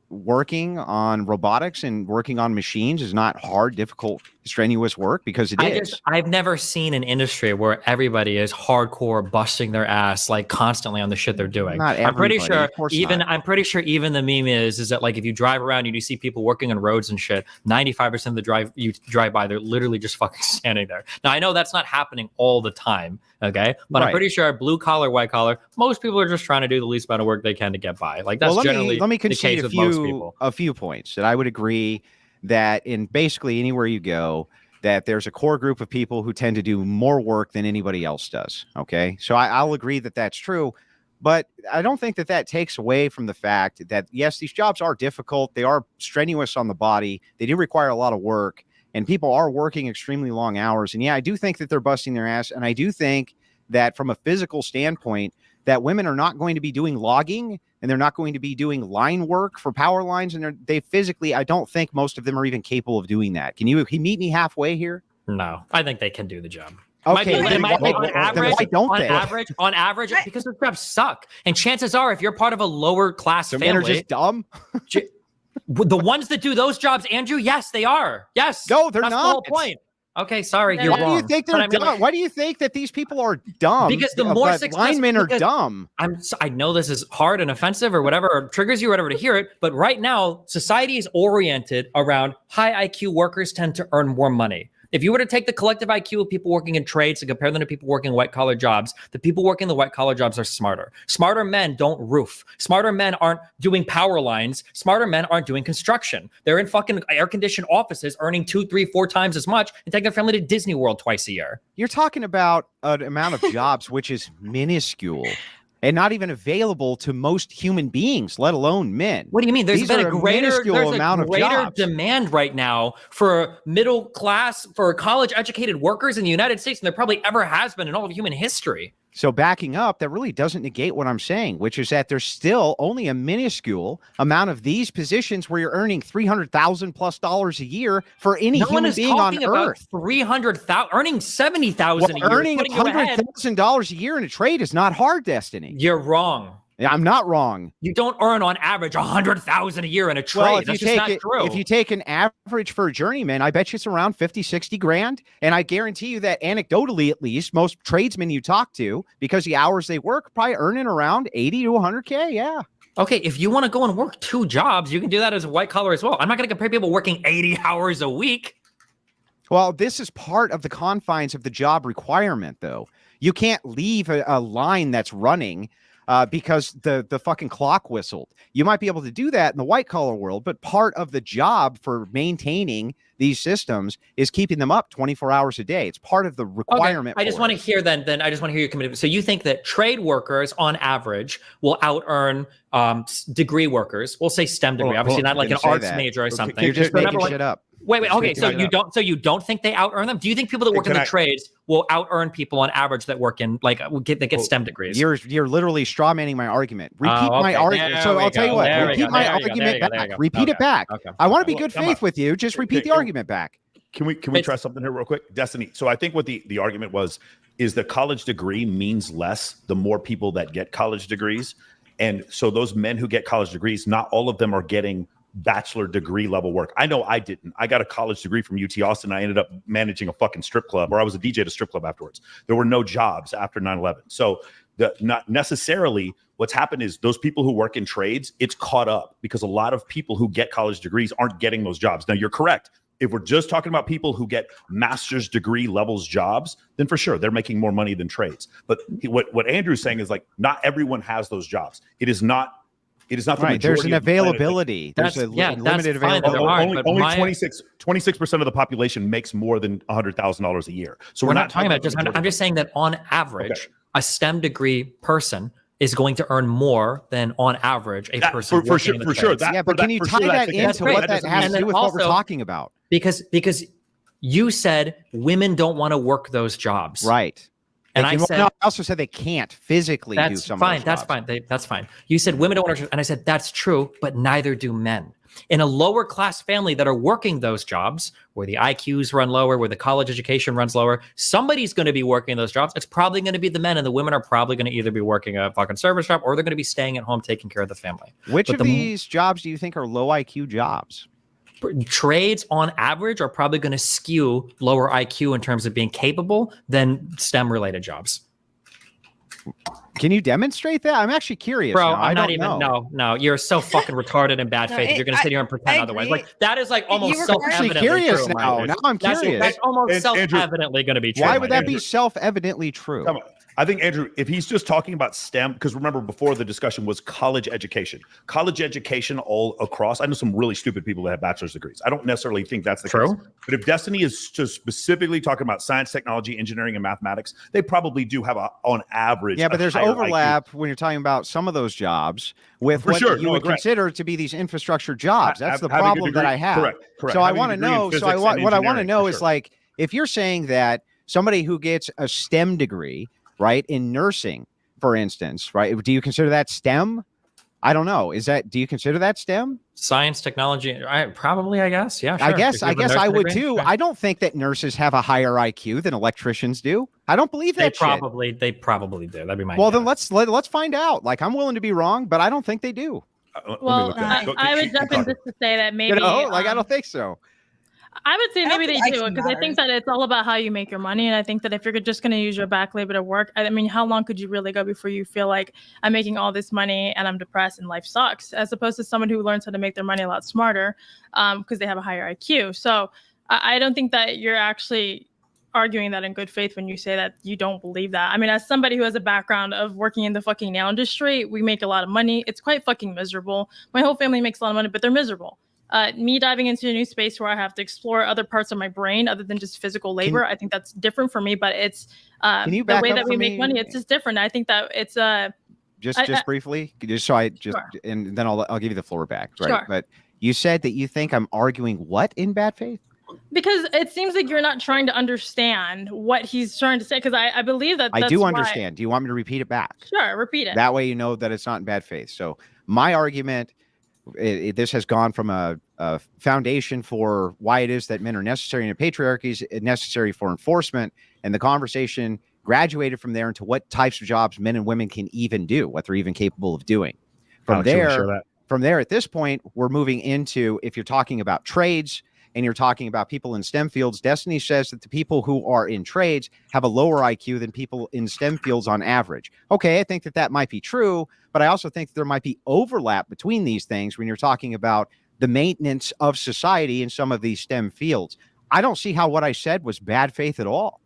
working on robotics and working on machines is not hard, difficult, strenuous work? Because it is. I've never seen an industry where everybody is hardcore busting their ass like constantly on the shit they're doing. Not I'm pretty everybody, sure even the meme is that like if you drive around and you see people working on roads and shit, 95% of the drive you drive by, they're literally just fucking standing there. Now I know that's not happening all the time, okay? But I'm pretty sure blue collar, white collar, most people are just trying to do the least amount of work they can to get by. Like that's generally let me the case of most people. A few points that I would agree that in basically anywhere you go, that there's a core group of people who tend to do more work than anybody else does. Okay. So I'll agree that that's true, but I don't think that takes away from the fact that yes, these jobs are difficult. They are strenuous on the body. They do require a lot of work, and people are working extremely long hours. And yeah, I do think that they're busting their ass. And I do think that from a physical standpoint, that women are not going to be doing logging, and they're not going to be doing line work for power lines. And they physically, I don't think most of them are even capable of doing that. Can you meet me halfway here? No, I think they can do the job. Okay, on average, because the jobs suck. And chances are, if you're part of a lower class family, men are just dumb. The ones that do those jobs, Andrew, yes, they are. Yes, no, they're not. That's the whole point. Okay, sorry, you're wrong. Why do you think they're dumb? Why do you think that these people are dumb? Because the more successful linemen are dumb. I know this is hard and offensive or whatever, or triggers you or whatever to hear it, but right now, society is oriented around high IQ workers tend to earn more money. If you were to take the collective IQ of people working in trades and compare them to people working white collar jobs, the people working the white collar jobs are smarter. Smarter men don't roof. Smarter men aren't doing power lines. Smarter men aren't doing construction. They're in fucking air conditioned offices earning 2, 3, 4 times as much and take their family to Disney World twice a year. You're talking about an amount of jobs which is minuscule and not even available to most human beings, let alone men. What do you mean? There's been a greater jobs. Demand right now for middle class, for college educated workers in the United States than there probably ever has been in all of human history. So backing up, that really doesn't negate what I'm saying, which is that there's still only a minuscule amount of these positions where you're earning $300,000+ a year for any human being on Earth. 300,000, earning 70,000 a year. Earning $100,000 a year in a trade is not hard, Destiny. You're wrong. Yeah, I'm not wrong. You don't earn on average 100,000 a year in a trade. Well, if That's you just take not true. if you take an average for a journeyman, I bet you it's around 50, 60 grand. And I guarantee you that anecdotally, at least, most tradesmen you talk to, because the hours they work, probably earning around 80 to 100K. Yeah. Okay, if you want to go and work 2 jobs, you can do that as a white collar as well. I'm not going to compare people working 80 hours a week. Well, this is part of the confines of the job requirement, though. You can't leave a line that's running because the fucking clock whistled. You might be able to do that in the white collar world, but part of the job for maintaining these systems is keeping them up 24 hours a day. It's part of the requirement. Okay. I just want to hear then I just want to hear your commitment. So you think that trade workers on average will out earn degree workers? We'll say STEM degree, obviously not like an arts major or something. You're just making shit up. Wait. Okay, so you don't think they out earn them? Do you think people that work in the trades will out earn people on average that work in that get STEM degrees? You're literally straw manning my argument. Repeat my argument. So I'll tell you what. Repeat my argument back. Repeat it back. I want to be good faith with you. Just repeat the argument back. Can we try something here real quick, Destiny? So I think what the argument is the college degree means less the more people that get college degrees, and so those men who get college degrees, not all of them are getting bachelor degree level work. I know I didn't. I got a college degree from UT Austin. I ended up managing a fucking strip club, or I was a DJ at a strip club afterwards. There were no jobs after 9/11. So not necessarily what's happened is those people who work in trades, it's caught up because a lot of people who get college degrees aren't getting those jobs. Now you're correct. If we're just talking about people who get master's degree levels jobs, then for sure they're making more money than trades. But what Andrew's saying is like not everyone has those jobs. It is not the right. There's an availability. There's a limited availability. Only 26% of the population makes more than $100,000 a year. So we're not talking about just. I'm just saying that on average, a STEM degree person is going to earn more than on average a person for sure. But can you tie that into what that has to do with what we're talking about? Because you said women don't want to work those jobs, right? And I also said they can't physically do some of those jobs. That's fine. You said women don't want to, and I said that's true, but neither do men. In a lower class family that are working those jobs, where the IQs run lower, where the college education runs lower, somebody's going to be working those jobs. It's probably going to be the men, and the women are probably going to either be working a fucking service job or they're going to be staying at home taking care of the family. Which of these jobs do you think are low IQ jobs? Trades on average are probably going to skew lower IQ in terms of being capable than STEM related jobs. Can you demonstrate that? I'm actually curious. Bro, now. I'm not even. No, you're so fucking retarded and bad faith. You're going to sit here and pretend otherwise. Like that is like almost self-evidently curious true. Now I'm curious. That's almost self-evidently going to be true. Why would that be self-evidently true? I think, Andrew, if he's just talking about STEM, because remember before the discussion was college education all across. I know some really stupid people that have bachelor's degrees. I don't necessarily think that's the case. But if Destiny is just specifically talking about science, technology, engineering, and mathematics, they probably do have on average. Yeah, but there's overlap IQ. When you're talking about some of those jobs with what you would consider to be these infrastructure jobs. That's the problem that I have. Correct. So I want to know. What I want to know is like, if you're saying that somebody who gets a STEM degree, right, in nursing, for instance, right? Do you consider that STEM? I don't know. Do you consider that STEM? Science, technology, I guess. Yeah, sure. I guess I would too. Sure. I don't think that nurses have a higher IQ than electricians do. I don't believe that. They probably do. That'd be my guess. Then let's find out. Like, I'm willing to be wrong, but I don't think they do. Well, I would jump in just to say that maybe I don't think so. I would say maybe they do, because I think that it's all about how you make your money. And I think that if you're just going to use your back labor to work, I mean, how long could you really go before you feel like I'm making all this money and I'm depressed and life sucks, as opposed to someone who learns how to make their money a lot smarter because they have a higher IQ. So I don't think that you're actually arguing that in good faith when you say that you don't believe that. I mean, as somebody who has a background of working in the fucking nail industry, we make a lot of money. It's quite fucking miserable. My whole family makes a lot of money, but they're miserable. Me diving into a new space where I have to explore other parts of my brain other than just physical labor, I think that's different for me, but it's the way that we make money. It's just different. I think that it's just briefly, just so I just, sure. And then I'll give you the floor back. Right. Sure. But you said that you think I'm arguing what in bad faith? Because it seems like you're not trying to understand what he's trying to say. Because I believe that I do understand. Do you want me to repeat it back? Sure, repeat it. That way you know that it's not in bad faith. So my argument, this has gone from a foundation for why it is that men are necessary in a patriarchy, is necessary for enforcement, and the conversation graduated from there into what types of jobs men and women can even do, what they're even capable of doing. From there, at this point, we're moving into, if you're talking about trades and you're talking about people in STEM fields, Destiny says that the people who are in trades have a lower IQ than people in STEM fields on average. Okay, I think that might be true, but I also think that there might be overlap between these things when you're talking about the maintenance of society in some of these STEM fields. I don't see how what I said was bad faith at all.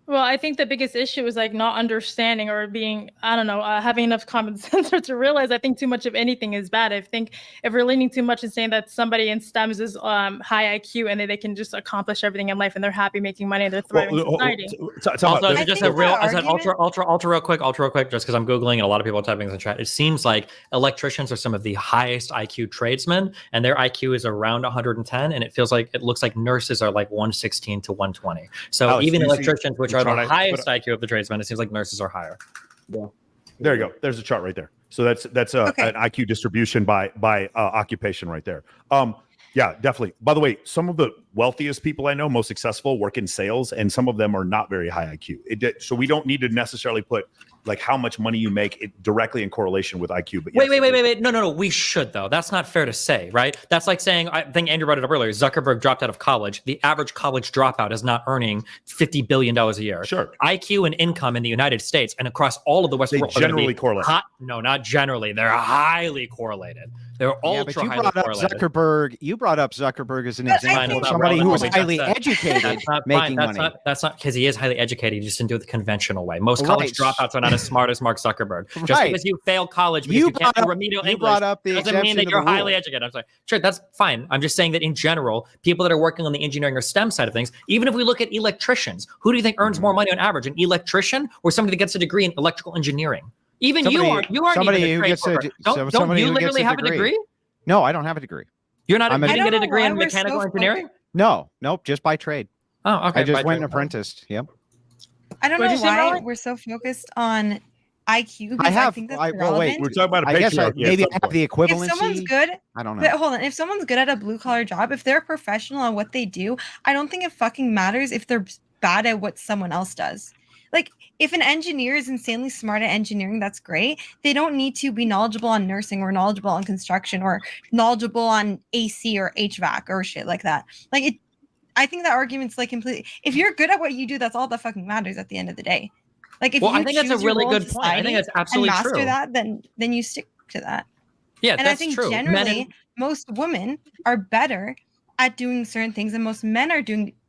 Well, I think the biggest issue is like not understanding or being, I don't know, having enough common sense or to realize I think too much of anything is bad. I think if we're leaning too much and saying that somebody in STEMs is high IQ and they can just accomplish everything in life and they're happy making money and they're thriving in society. Also, just a real, as an ultra real quick, just because I'm Googling and a lot of people are typing in the chat, it seems like electricians are some of the highest IQ tradesmen and their IQ is around 110. And it looks like nurses are like 116 to 120. So even electricians, which are the highest IQ of the tradesmen, it seems like nurses are higher. Yeah. There you go. There's a chart right there. So that's an IQ distribution by occupation right there. Yeah, definitely. By the way, some of the wealthiest people I know, most successful, work in sales, and some of them are not very high IQ. So we don't need to necessarily put like how much money you make directly in correlation with IQ. But yes, wait. No. We should, though. That's not fair to say, right? That's like saying, I think Andrew brought it up earlier, Zuckerberg dropped out of college. The average college dropout is not earning $50 billion a year. Sure. IQ and income in the United States and across all of the Western world generally correlate. No, not generally. They're highly correlated. They're ultra highly correlated. You brought up Zuckerberg as an example of somebody who was highly educated making money. That's not because he is highly educated. He just didn't do it the conventional way. Most college dropouts are not as smart as Mark Zuckerberg. Just because you failed college because you can't do remedial English doesn't mean that you're highly educated. I'm sorry. Sure, that's fine. I'm just saying that in general, people that are working on the engineering or STEM side of things, even if we look at electricians, who do you think earns more money on average, an electrician or somebody that gets a degree in electrical engineering? Even you aren't even a trade worker. Don't you literally have a degree? No, I don't have a degree. You're not going to get a degree in mechanical engineering? Nope, just by trade. Oh, okay. I just went and apprenticed. Yep. I don't know why we're so focused on IQ. I think that's relevant. We're talking about a patriarchy. Maybe I have the equivalency. If someone's good, I don't know. But hold on. If someone's good at a blue collar job, if they're a professional at what they do, I don't think it fucking matters if they're bad at what someone else does. Like, if an engineer is insanely smart at engineering, that's great. They don't need to be knowledgeable on nursing or knowledgeable on construction or knowledgeable on AC or HVAC or shit like that. I think that argument's like completely. If you're good at what you do, that's all that fucking matters at the end of the day. Like, if I think that's a really good point. I think that's absolutely true. Master that, then you stick to that. Yeah, and that's I think true. Generally, most women are better at doing certain things, and most men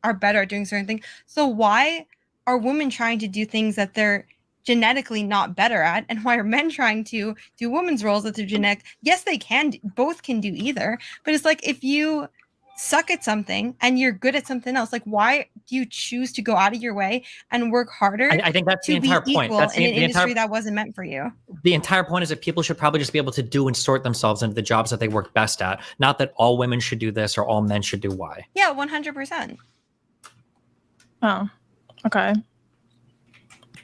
are better at doing certain things. So why are women trying to do things that they're genetically not better at, and why are men trying to do women's roles that they're genetic? Yes, they can. Both can do either. But it's like, if you suck at something and you're good at something else, like, why do you choose to go out of your way and work harder? I think that's the entire point. That's in an industry that wasn't meant for you. The entire point is that people should probably just be able to do and sort themselves into the jobs that they work best at. Not that all women should do this or all men should do Y. Yeah, 100%. Oh, okay.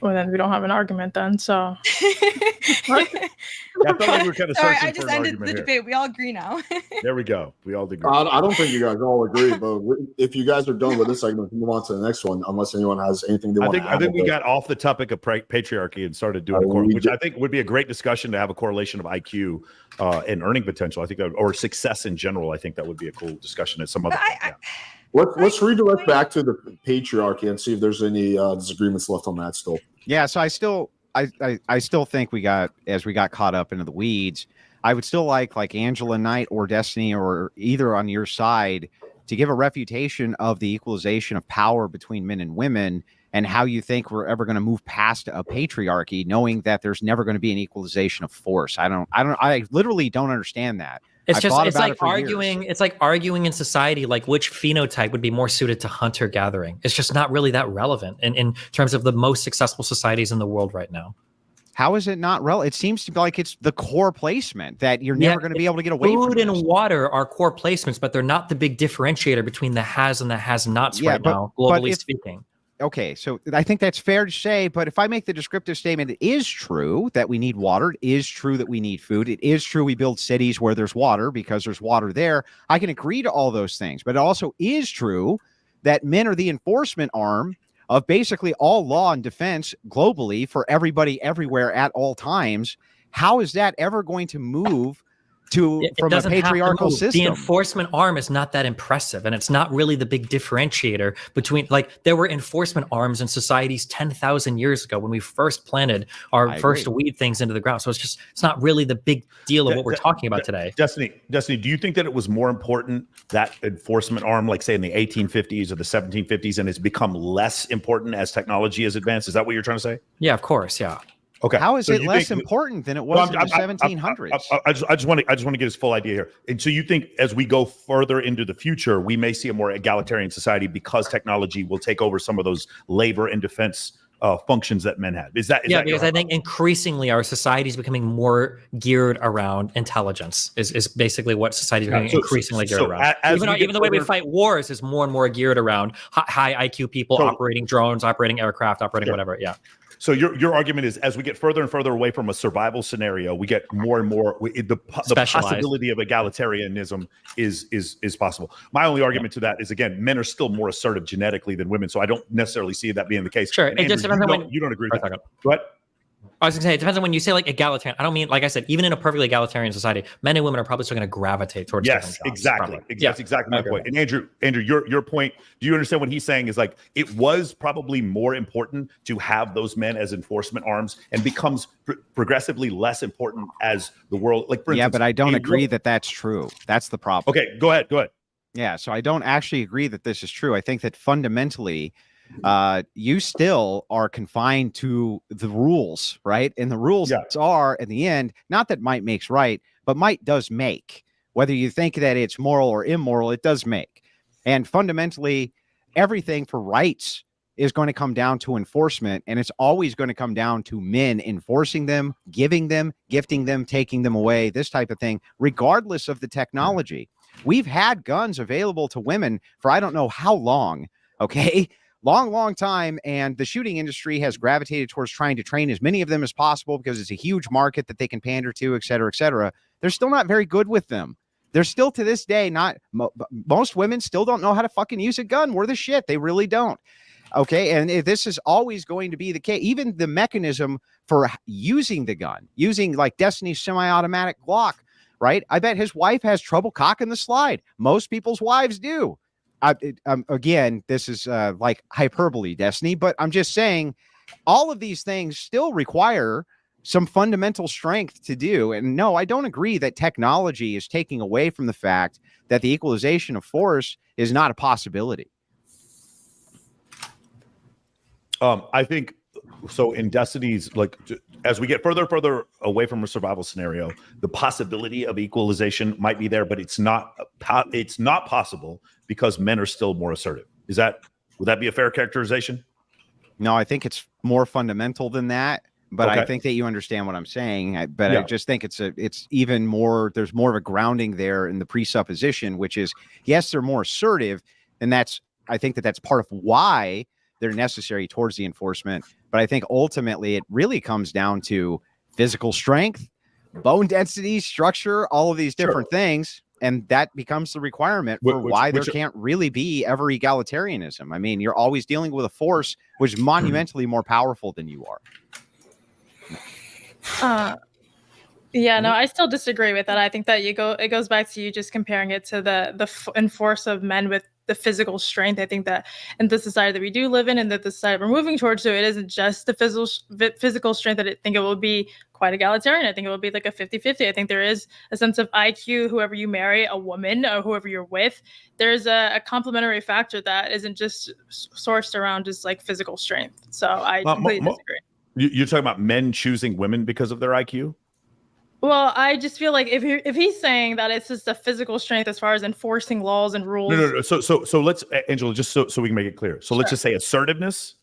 Well, then we don't have an argument then, so. I felt like we were kind of Sorry, searching I just for an ended the argument debate. We all agree now. There we go. We all agree. I don't think you guys all agree, but if you guys are done with this segment, move on to the next one, unless anyone has anything they want to add. I think we got off the topic of patriarchy and started doing which I think would be a great discussion to have a correlation of IQ and earning potential. I think or success in general. I think that would be a cool discussion at some other point. Let's redirect back to the patriarchy and see if there's any disagreements left on that still. Yeah, so I still think we got caught up into the weeds. I would still like Angela Knight or Destiny or either on your side to give a refutation of the equalization of power between men and women and how you think we're ever going to move past a patriarchy, knowing that there's never going to be an equalization of force. I literally don't understand that. It's like arguing in society, like which phenotype would be more suited to hunter gathering. It's just not really that relevant in terms of the most successful societies in the world right now. How is it not relevant? It seems to be like it's the core placement that you're never going to be able to get away from. Food and water are core placements, but they're not the big differentiator between the has and the has-nots right now, globally speaking. Okay, so I think that's fair to say, but if I make the descriptive statement, it is true that we need water. It is true that we need food. It is true we build cities where there's water because there's water there. I can agree to all those things, but it also is true that men are the enforcement arm of basically all law and defense globally for everybody everywhere at all times. How is that ever going to move from a patriarchal system? The enforcement arm is not that impressive, and it's not really the big differentiator between, like, there were enforcement arms in societies 10,000 years ago when we first planted our first weed things into the ground. So it's not really the big deal of what we're talking about today. Destiny, do you think that it was more important, that enforcement arm, like say in the 1850s or the 1750s, and it's become less important as technology has advanced? Is that what you're trying to say? Yeah, of course. Yeah. Okay. How is it less important than it was in the 1700s? I just want to get his full idea here. And so you think as we go further into the future, we may see a more egalitarian society because technology will take over some of those labor and defense functions that men had? Because I think increasingly our society is becoming more geared around intelligence. Is basically what society is becoming increasingly geared around. Even the way we fight wars is more and more geared around high IQ people operating drones, operating aircraft, operating whatever. Yeah. So your argument is, as we get further and further away from a survival scenario, we get more and more the possibility of egalitarianism is possible. My only argument to that is, again, men are still more assertive genetically than women, so I don't necessarily see that being the case. Sure, Andrew, just depends on you don't agree with that. What? I was going to say, it depends on when you say like egalitarian. I don't mean, like I said, even in a perfectly egalitarian society, men and women are probably still going to gravitate towards different jobs. Exactly. That's exactly my point. And Andrew, your point, do you understand what he's saying is, like, it was probably more important to have those men as enforcement arms and becomes progressively less important as the world, like, for instance, but I don't agree that that's true. That's the problem. Okay, go ahead. Yeah, so I don't actually agree that this is true. I think that fundamentally, you still are confined to the rules, right? And the rules are, in the end, not that might makes right, but might does make. Whether you think that it's moral or immoral, it does make. And fundamentally, everything for rights is going to come down to enforcement, and it's always going to come down to men enforcing them, giving them, gifting them, taking them away, this type of thing, regardless of the technology. We've had guns available to women for I don't know how long, okay? Long time, and the shooting industry has gravitated towards trying to train as many of them as possible because it's a huge market that they can pander to, et cetera, et cetera. They're still not very good with them. They're still, to this day, most women still don't know how to fucking use a gun. We're the shit. They really don't. Okay, and this is always going to be the case. Even the mechanism for using the gun, using like Destiny's semi-automatic Glock, right? I bet his wife has trouble cocking the slide. Most people's wives do. Again, this is like hyperbole, Destiny, but I'm just saying all of these things still require some fundamental strength to do. And no, I don't agree that technology is taking away from the fact that the equalization of force is not a possibility. I think so. In Destiny's, like, as we get further and further away from a survival scenario, the possibility of equalization might be there, but it's not possible because men are still more assertive. Would that be a fair characterization? No, I think it's more fundamental than that, but I think that you understand what I'm saying. I just think it's even more, there's more of a grounding there in the presupposition, which is, yes, they're more assertive. And I think that's part of why they're necessary towards the enforcement. But I think ultimately it really comes down to physical strength, bone density, structure, all of these different things. And that becomes the requirement for why there can't really be ever egalitarianism. I mean, you're always dealing with a force which is monumentally more powerful than you are. No, I still disagree with that. I think that it goes back to you just comparing it to the enforce of men with the physical strength. I think that in the society that we do live in and that the society we're moving towards, so it isn't just the physical strength. I think it will be quite egalitarian. I think it will be like a 50-50. I think there is a sense of IQ, whoever you marry, a woman or whoever you're with, there's a complementary factor that isn't just sourced around just like physical strength. So I completely disagree. You're talking about men choosing women because of their IQ? Well, I just feel like if he's saying that it's just a physical strength as far as enforcing laws and rules. No. So let's, Angela, just so we can make it clear. So let's just say assertiveness,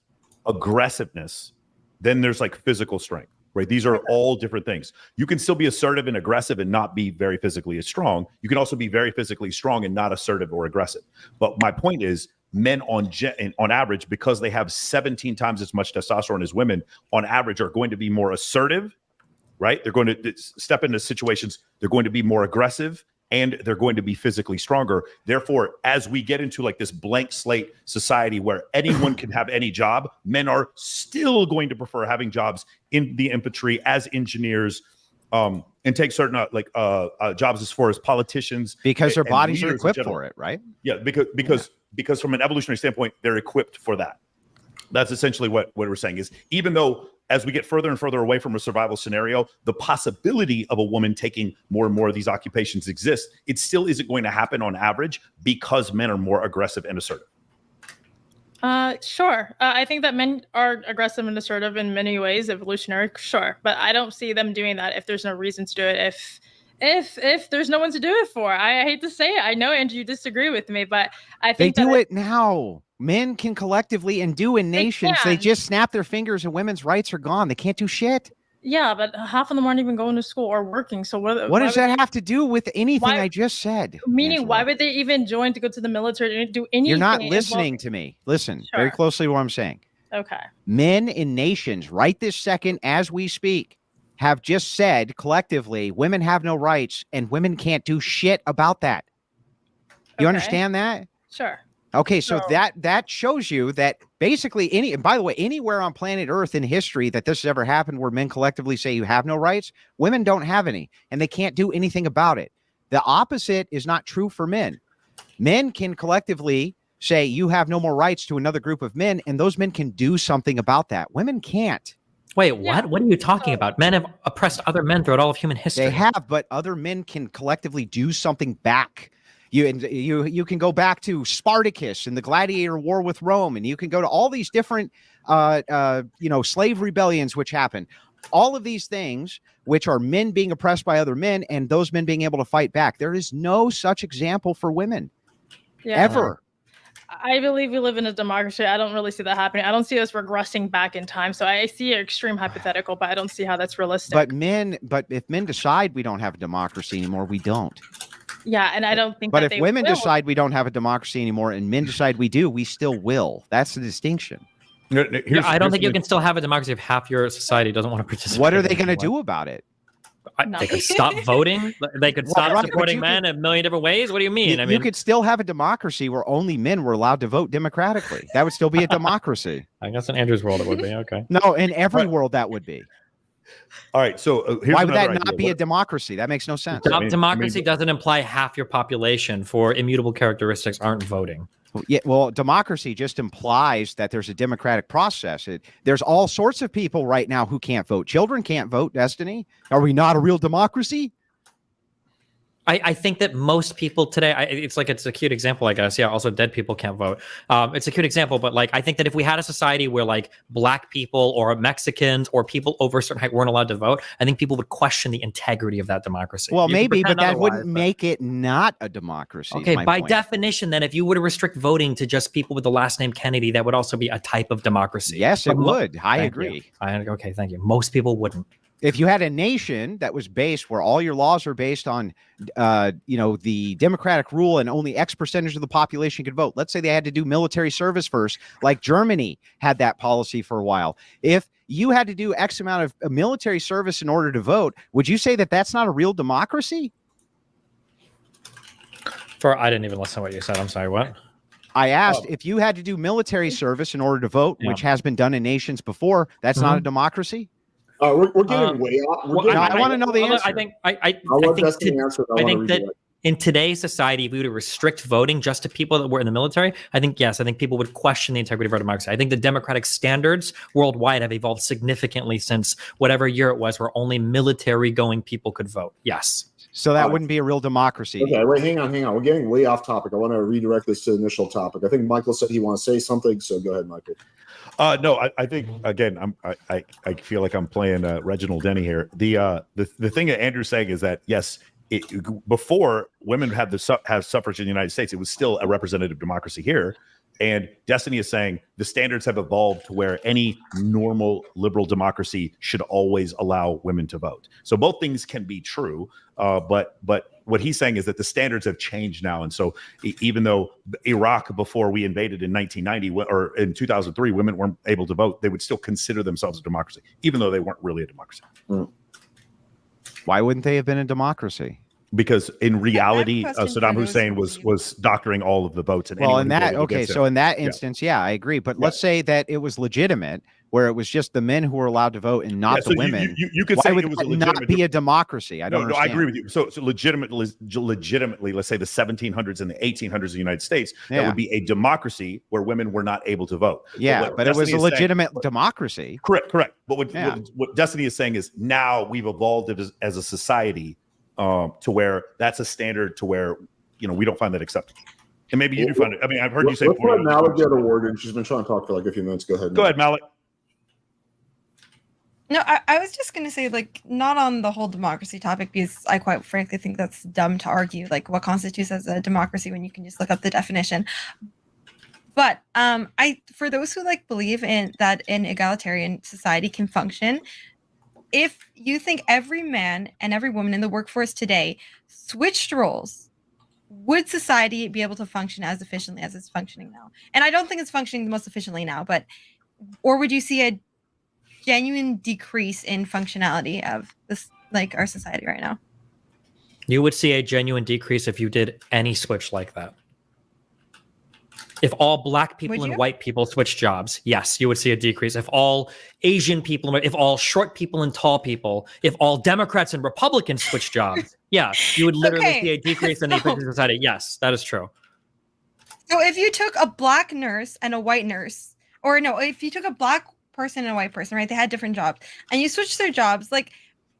aggressiveness, then there's like physical strength, right? These are all different things. You can still be assertive and aggressive and not be very physically strong. You can also be very physically strong and not assertive or aggressive. But my point is, men on average, because they have 17 times as much testosterone as women, on average are going to be more assertive, right? They're going to step into situations. They're going to be more aggressive, and they're going to be physically stronger. Therefore, as we get into like this blank slate society where anyone can have any job, men are still going to prefer having jobs in the infantry as engineers, and take certain jobs as far as politicians, because their and bodies are leaders in equipped general. for it, right? Yeah, because from an evolutionary standpoint, they're equipped for that. That's essentially what we're saying is, even though as we get further and further away from a survival scenario, the possibility of a woman taking more and more of these occupations exists. It still isn't going to happen on average because men are more aggressive and assertive. Sure. I think that men are aggressive and assertive in many ways, evolutionary, sure. But I don't see them doing that if there's no reason to do it. If there's no one to do it for. I hate to say it. I know, Andrew, you disagree with me, but I think they do it now. Men can collectively and do in nations. They just snap their fingers and women's rights are gone. They can't do shit. Yeah, but half of them aren't even going to school or working. So what does that have to do with anything I just said? Meaning, Angela? why would they even join to go to the military and do anything? You're not listening to me. Listen very closely to what I'm saying. Okay. Men in nations right this second as we speak have just said collectively women have no rights and women can't do shit about that. You understand that? Sure. Okay, so that shows you that basically and by the way, anywhere on planet Earth in history that this has ever happened where men collectively say you have no rights, women don't have any, and they can't do anything about it. The opposite is not true for men. Men can collectively say you have no more rights to another group of men, and those men can do something about that. Women can't. Wait, what? Yeah. What are you talking about? Men have oppressed other men throughout all of human history. They have, but other men can collectively do something back. You can go back to Spartacus and the gladiator war with Rome, and you can go to all these different slave rebellions which happen. All of these things which are men being oppressed by other men and those men being able to fight back. There is no such example for women ever. I believe we live in a democracy. I don't really see that happening. I don't see us regressing back in time. So I see an extreme hypothetical, but I don't see how that's realistic. But if men decide we don't have a democracy anymore, we don't. Yeah, and I don't think. But if women decide we don't have a democracy anymore, and men decide we do, we still will. That's the distinction. I don't think you can still have a democracy if half your society doesn't want to participate. What are they going to do about it? They could stop voting. They could stop supporting men in a million different ways. What do you mean? You could still have a democracy where only men were allowed to vote democratically. That would still be a democracy. I guess in Andrew's world it would be okay. No, in every world that would be. All right, so why would that not be a democracy? That makes no sense. Democracy doesn't imply half your population for immutable characteristics aren't voting. Yeah, well, democracy just implies that there's a democratic process. There's all sorts of people right now who can't vote. Children can't vote, Destiny. Are we not a real democracy? I think that most people today, it's a cute example, I guess. Yeah, also dead people can't vote. It's a cute example, but I think that if we had a society where black people or Mexicans or people over a certain height weren't allowed to vote, I think people would question the integrity of that democracy. Well, maybe, but that wouldn't make it not a democracy. Okay, by definition, then, if you were to restrict voting to just people with the last name Kennedy, that would also be a type of democracy. Yes, it would. I agree. Okay, thank you. Most people wouldn't. If you had a nation that was based where all your laws are based on, the democratic rule and only X percentage of the population could vote. Let's say they had to do military service first, like Germany had that policy for a while. If you had to do X amount of military service in order to vote, would you say that that's not a real democracy? I didn't even listen to what you said. I'm sorry, what? I asked if you had to do military service in order to vote, which has been done in nations before, that's not a democracy? We're getting way off. I want to know the answer. I think that in today's society, if we were to restrict voting just to people that were in the military, I think people would question the integrity of our democracy. I think the democratic standards worldwide have evolved significantly since whatever year it was where only military-going people could vote. Yes. So that wouldn't be a real democracy. Okay, wait, hang on. We're getting way off topic. I want to redirect this to the initial topic. I think Michael said he wants to say something, so go ahead, Michael. No, I think again, I feel like I'm playing Reginald Denny here. The thing that Andrew's saying is that yes, before women have suffrage in the United States, it was still a representative democracy here. And Destiny is saying the standards have evolved to where any normal liberal democracy should always allow women to vote. So both things can be true, but what he's saying is that the standards have changed now. And so even though Iraq, before we invaded in 1990 or in 2003, women weren't able to vote, they would still consider themselves a democracy, even though they weren't really a democracy. Why wouldn't they have been a democracy? Because in reality, Saddam Hussein was doctoring all of the votes. And well, in that, okay, so in that instance, yeah, I agree. But let's say that it was legitimate, where it was just the men who were allowed to vote and not the women. You could say it was not be a democracy. I don't. No, I agree with you. So legitimately, let's say the 1700s and the 1800s of the United States, that would be a democracy where women were not able to vote. Yeah, but it was a legitimate democracy. Correct. But what Destiny is saying is now we've evolved as a society. To where that's a standard to where, we don't find that acceptable. And maybe you do find it. I mean, I've heard you say. Let's let Malek get a word in. She's been trying to talk for like a few minutes. Go ahead. Go ahead, Malek. No, I was just going to say, like, not on the whole democracy topic, because I quite frankly think that's dumb to argue, like, what constitutes as a democracy when you can just look up the definition. But for those who believe in that an egalitarian society can function, if you think every man and every woman in the workforce today switched roles, would society be able to function as efficiently as it's functioning now? And I don't think it's functioning the most efficiently now, or would you see a genuine decrease in functionality of this, our society right now? You would see a genuine decrease if you did any switch like that. If all black people and white people switch jobs, yes, you would see a decrease. If all Asian people, if all short people and tall people, if all Democrats and Republicans switch jobs, yeah, you would literally see a decrease in the efficient society. Yes, that is true. So if you took a black nurse and a white nurse, or no, if you took a black person and a white person, right, they had different jobs, and you switched their jobs,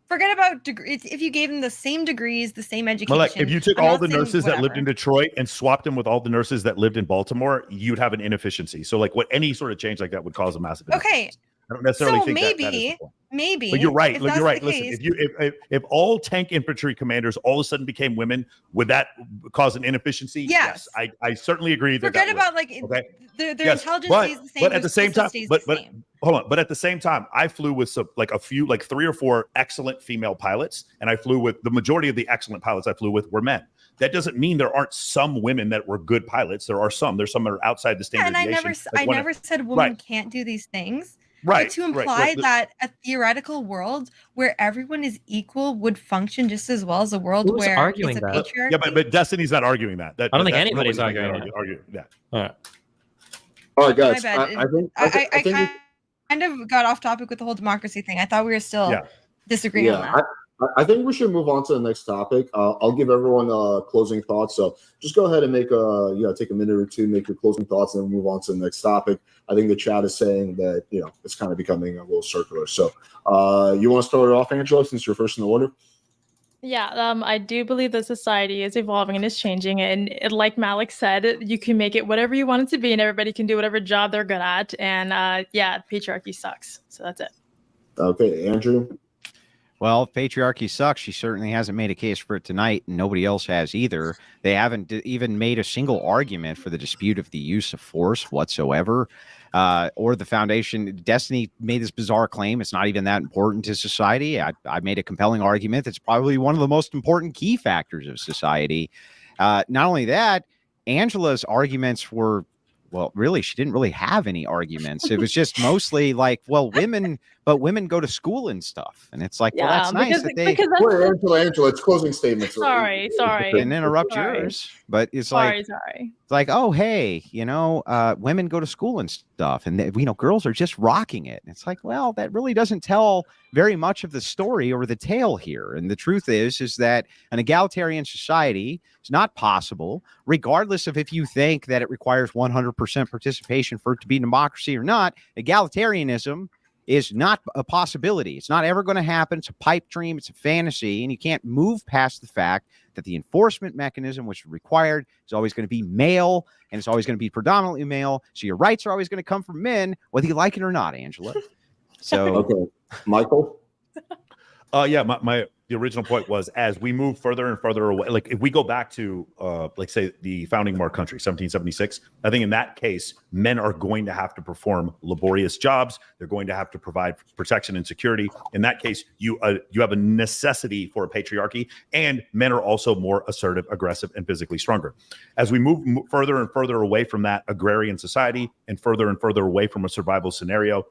forget about degrees. If you gave them the same degrees, the same education. Malek, if you took all the nurses that lived in Detroit and swapped them with all the nurses that lived in Baltimore, you'd have an inefficiency. So, any sort of change like that would cause a massive inefficiency. Okay. I don't necessarily think maybe, that is maybe. But you're right. You're right. Listen, if all tank infantry commanders all of a sudden became women, would that cause an inefficiency? Yes. I certainly agree. Forget about their intelligence stays the same. But at the same time, hold on. But at the same time, I flew with a few, 3 or 4 excellent female pilots, and I flew with the majority of the excellent pilots I flew with were men. That doesn't mean there aren't some women that were good pilots. There are some. There's some that are outside the standard. And I never said women can't do these things. Right. But to imply that a theoretical world where everyone is equal would function just as well as a world where it's a patriarchy. Yeah, but Destiny's not arguing that. I don't think anybody's arguing that. All right. All right, guys. I kind of got off topic with the whole democracy thing. I thought we were still disagreeing on that. I think we should move on to the next topic. I'll give everyone closing thoughts. So just go ahead and take a minute or two, make your closing thoughts, and then move on to the next topic. I think the chat is saying that, it's kind of becoming a little circular. So you want to start it off, Angela, since you're first in the order? Yeah, I do believe that society is evolving and is changing. And like Malek said, you can make it whatever you want it to be, and everybody can do whatever job they're good at. And patriarchy sucks. So that's it. Okay, Andrew? Well, if patriarchy sucks, she certainly hasn't made a case for it tonight, and nobody else has either. They haven't even made a single argument for the dispute of the use of force whatsoever, or the foundation. Destiny made this bizarre claim. It's not even that important to society. I made a compelling argument that's probably one of the most important key factors of society. Not only that, Angela's arguments were, well, really, she didn't really have any arguments. It was just mostly women go to school and stuff. And it's well, that's nice that they... Angela, it's closing statements. Sorry. And interrupt yours. But it's sorry. It's oh, hey, women go to school and stuff. And, girls are just rocking it. And it's well, that really doesn't tell very much of the story or the tale here. And the truth is that an egalitarian society is not possible, regardless of if you think that it requires 100% participation for it to be democracy or not. Egalitarianism is not a possibility. It's not ever going to happen. It's a pipe dream. It's a fantasy. And you can't move past the fact that the enforcement mechanism which is required is always going to be male, and it's always going to be predominantly male. So your rights are always going to come from men, whether you like it or not, Angela. So, okay. Michael? My the original point was, as we move further and further away, like if we go back to like say the founding of our country, 1776, I think in that case men are going to have to perform laborious jobs. They're going to have to provide protection and security. In that case, you have a necessity for a patriarchy, and men are also more assertive, aggressive, and physically stronger. As we move further and further away from that agrarian society and further away from a survival scenario,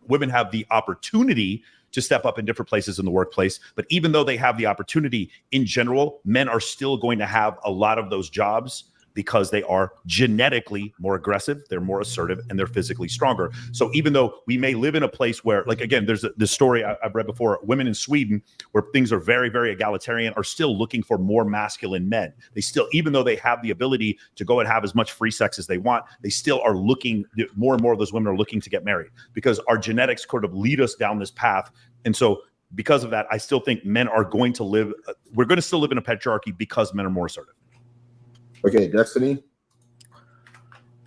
women have the opportunity to step up in different places in the workplace. But even though they have the opportunity, in general, men are still going to have a lot of those jobs because they are genetically more aggressive, they're more assertive, and they're physically stronger. So even though we may live in a place where, like, again, there's this story I've read before, women in Sweden, where things are very, very egalitarian, are still looking for more masculine men. They still, even though they have the ability to go and have as much free sex as they want, they still are looking, more and more of those women are looking to get married because our genetics sort of lead us down this path. And so because of that, I still think men are going to live, we're going to still live in a patriarchy because men are more assertive. Okay, Destiny.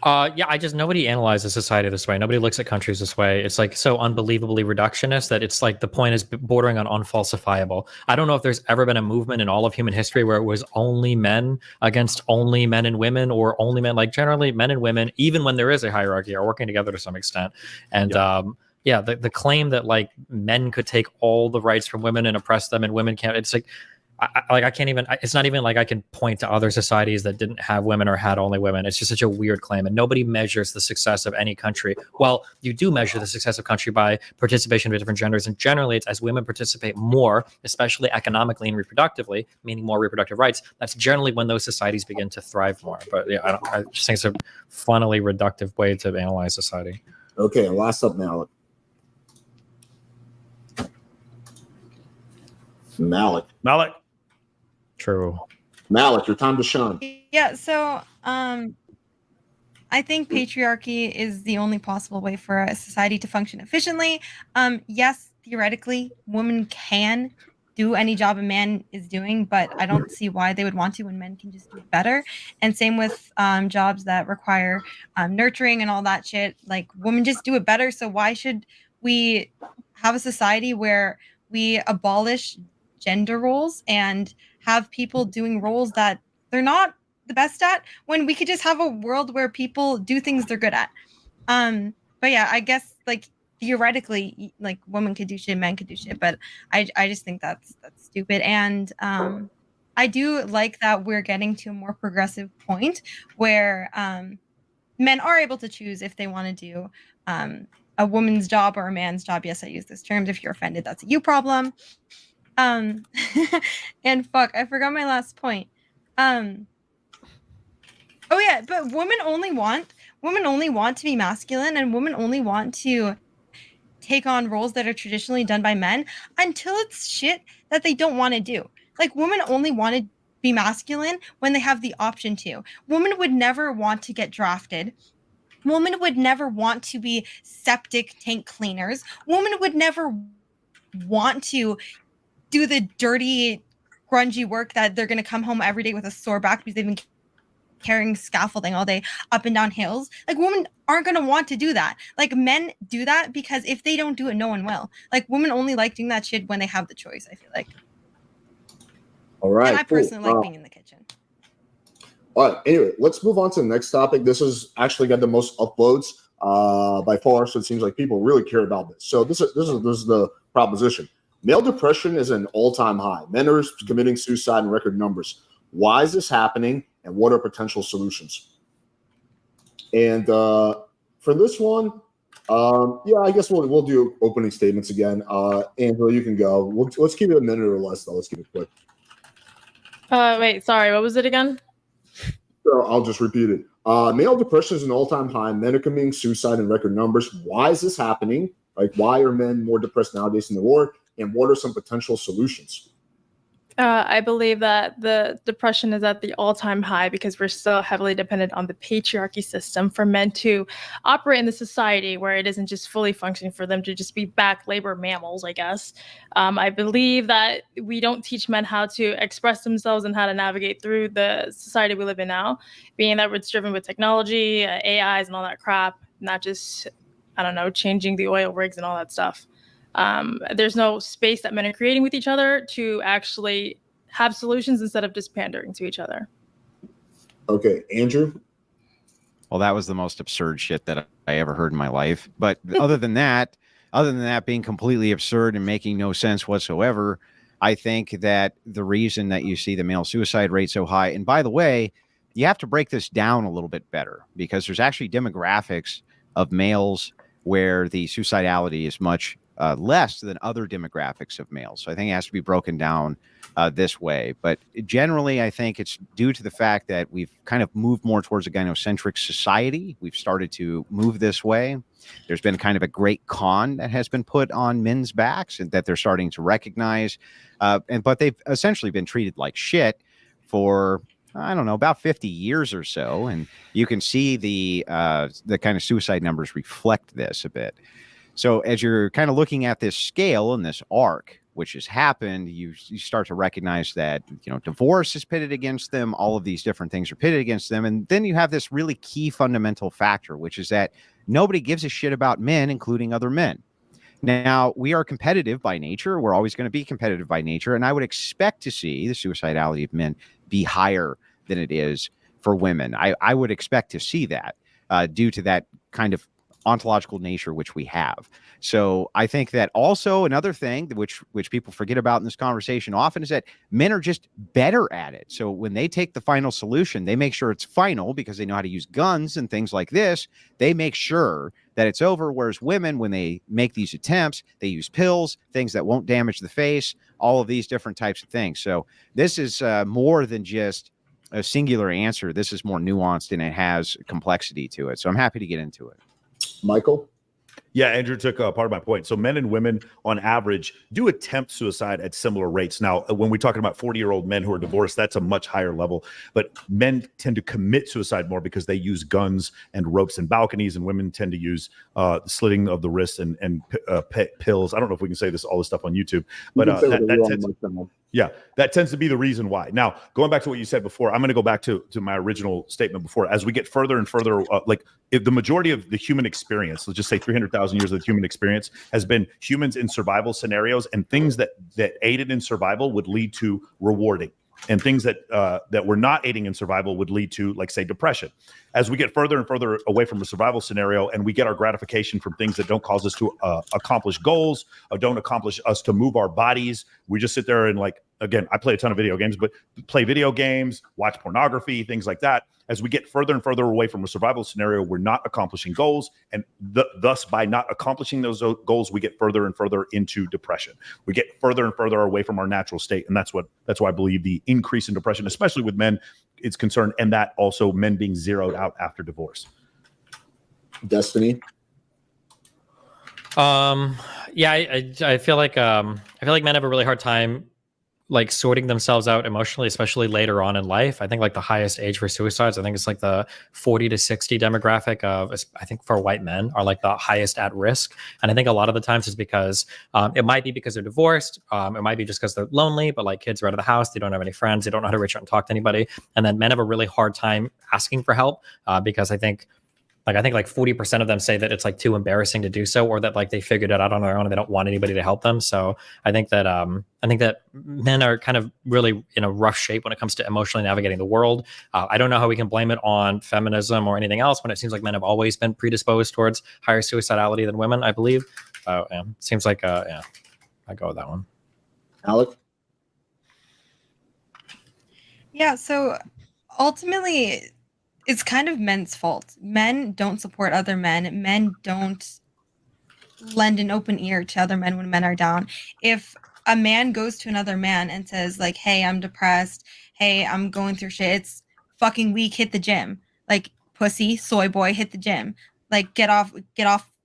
Yeah, nobody analyzes society this way. Nobody looks at countries this way. It's like so unbelievably reductionist that it's like the point is bordering on unfalsifiable. I don't know if there's ever been a movement in all of human history where it was only men against only men and women, or only men. Like generally men and women, even when there is a hierarchy, are working together to some extent. And the claim that like men could take all the rights from women and oppress them and women can't, it's like, I can't even, it's not even like I can point to other societies that didn't have women or had only women. It's just such a weird claim, and nobody measures the success of any country. Well, you do measure the success of country by participation of different genders, and generally it's as women participate more, especially economically and reproductively, meaning more reproductive rights, that's generally when those societies begin to thrive more. But yeah, I just think it's a funnily reductive way to analyze society. Okay, and last up, Malek. Malek. True. Malek, your time to shine. Yeah, so I think patriarchy is the only possible way for a society to function efficiently. Yes, theoretically, women can do any job a man is doing, but I don't see why they would want to when men can just do it better. And same with jobs that require nurturing and all that shit. Like, women just do it better. So why should we have a society where we abolish gender roles and have people doing roles that they're not the best at, when we could just have a world where people do things they're good at? But yeah, I guess like theoretically, like women could do shit, men could do shit, but I just think that's stupid. And I do like that we're getting to a more progressive point where men are able to choose if they want to do a woman's job or a man's job. Yes, I use this term. If you're offended, that's a you problem. And fuck, I forgot my last point. Oh yeah, but women only want to be masculine, and women only want to take on roles that are traditionally done by men until it's shit that they don't want to do. Like, women only want to be masculine when they have the option to. Women would never want to get drafted. Women would never want to be septic tank cleaners. Women would never want to do the dirty, grungy work that they're going to come home every day with a sore back because they've been carrying scaffolding all day up and down hills. Like, women aren't going to want to do that. Like, men do that because if they don't do it, no one will. Like, women only like doing that shit when they have the choice, I feel like. All right. And I personally like being in the kitchen. All right. Anyway, let's move on to the next topic. This has actually got the most upvotes by far, so it seems like people really care about this. So this is the proposition. Male depression is an all-time high. Men are committing suicide in record numbers. Why is this happening, and what are potential solutions? And for this one, I guess we'll do opening statements again. Angela, you can go. Let's keep it a minute or less, though. Let's keep it quick. Wait, sorry, what was it again? So I'll just repeat it. Male depression is an all-time high. Men are committing suicide in record numbers. Why is this happening? Like, why are men more depressed nowadays than they were? And what are some potential solutions? I believe that the depression is at the all-time high because we're so heavily dependent on the patriarchy system for men to operate in the society where it isn't just fully functioning for them to just be back labor mammals, I guess. I believe that we don't teach men how to express themselves and how to navigate through the society we live in now, being that it's driven with technology, AIs and all that crap, not just, I don't know, changing the oil rigs and all that stuff. There's no space that men are creating with each other to actually have solutions instead of just pandering to each other. Okay, Andrew. Well, that was the most absurd shit that I ever heard in my life. But other than that being completely absurd and making no sense whatsoever, I think that the reason that you see the male suicide rate so high, and by the way, you have to break this down a little bit better, because there's actually demographics of males where the suicidality is much less than other demographics of males. So I think it has to be broken down this way. But generally, I think it's due to the fact that we've kind of moved more towards a gynocentric society. We've started to move this way. There's been kind of a great con that has been put on men's backs, and that they're starting to recognize. But they've essentially been treated like shit for, I don't know, about 50 years or so. And you can see the kind of suicide numbers reflect this a bit. So as you're kind of looking at this scale and this arc, which has happened, you start to recognize that, divorce is pitted against them. All of these different things are pitted against them. And then you have this really key fundamental factor, which is that nobody gives a shit about men, including other men. Now, we are competitive by nature. We're always going to be competitive by nature. And I would expect to see the suicidality of men be higher than it is for women. I would expect to see that due to that kind of ontological nature which we have. So I think that also another thing which people forget about in this conversation often is that men are just better at it. So when they take the final solution, they make sure it's final because they know how to use guns and things like this. They make sure that it's over. Whereas women, when they make these attempts, they use pills, things that won't damage the face, all of these different types of things. So this is more than just a singular answer. This is more nuanced and it has complexity to it. So I'm happy to get into it. Michael? Yeah, Andrew took part of my point. So men and women on average do attempt suicide at similar rates. Now, when we're talking about 40-year-old men who are divorced, that's a much higher level. But men tend to commit suicide more because they use guns and ropes and balconies, and women tend to use slitting of the wrists and pills. I don't know if we can say all this stuff on YouTube, but that tends to be the reason why. Now, going back to what you said before, I'm going to go back to my original statement before. As we get further and further, if the majority of the human experience, let's just say 300,000 years of the human experience, has been humans in survival scenarios, and things that aided in survival would lead to rewarding, and things that were not aiding in survival would lead to, like, say, depression. As we get further and further away from a survival scenario, and we get our gratification from things that don't cause us to accomplish goals, or don't accomplish us to move our bodies, we just sit there and, like, again, I play a ton of video games, but play video games, watch pornography, things like that. As we get further and further away from a survival scenario, we're not accomplishing goals. And thus, by not accomplishing those goals, we get further and further into depression. We get further and further away from our natural state. And that's why I believe the increase in depression, especially with men, is concerned. And that also men being zeroed out after divorce. Destiny? I feel like men have a really hard time, like, sorting themselves out emotionally, especially later on in life. I think, like, the highest age for suicides, I think it's like the 40 to 60 demographic of, I think, for white men are like the highest at risk. And I think a lot of the times it's because it might be because they're divorced. It might be just because they're lonely, but, like, kids are out of the house. They don't have any friends. They don't know how to reach out and talk to anybody. And then men have a really hard time asking for help because I think like 40% of them say that it's, like, too embarrassing to do so, or that, like, they figured it out on their own and they don't want anybody to help them. So I think that men are kind of really in a rough shape when it comes to emotionally navigating the world. I don't know how we can blame it on feminism or anything else when it seems like men have always been predisposed towards higher suicidality than women, I believe. Seems like, I go with that one. Malek? Yeah, so ultimately, it's kind of men's fault. Men don't support other men. Men don't lend an open ear to other men when men are down. If a man goes to another man and says, like, hey, I'm depressed. Hey, I'm going through shit. It's fucking weak. Hit the gym. Like, pussy, soy boy, hit the gym. Like, get off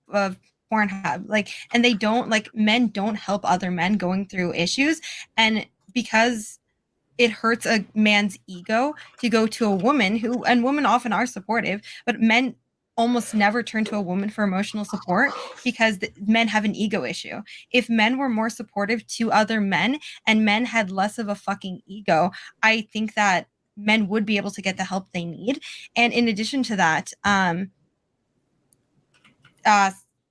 of Pornhub. Like, and they don't, like, men don't help other men going through issues. And because it hurts a man's ego to go to a woman and women often are supportive, but men almost never turn to a woman for emotional support because men have an ego issue. If men were more supportive to other men and men had less of a fucking ego, I think that men would be able to get the help they need. And in addition to that,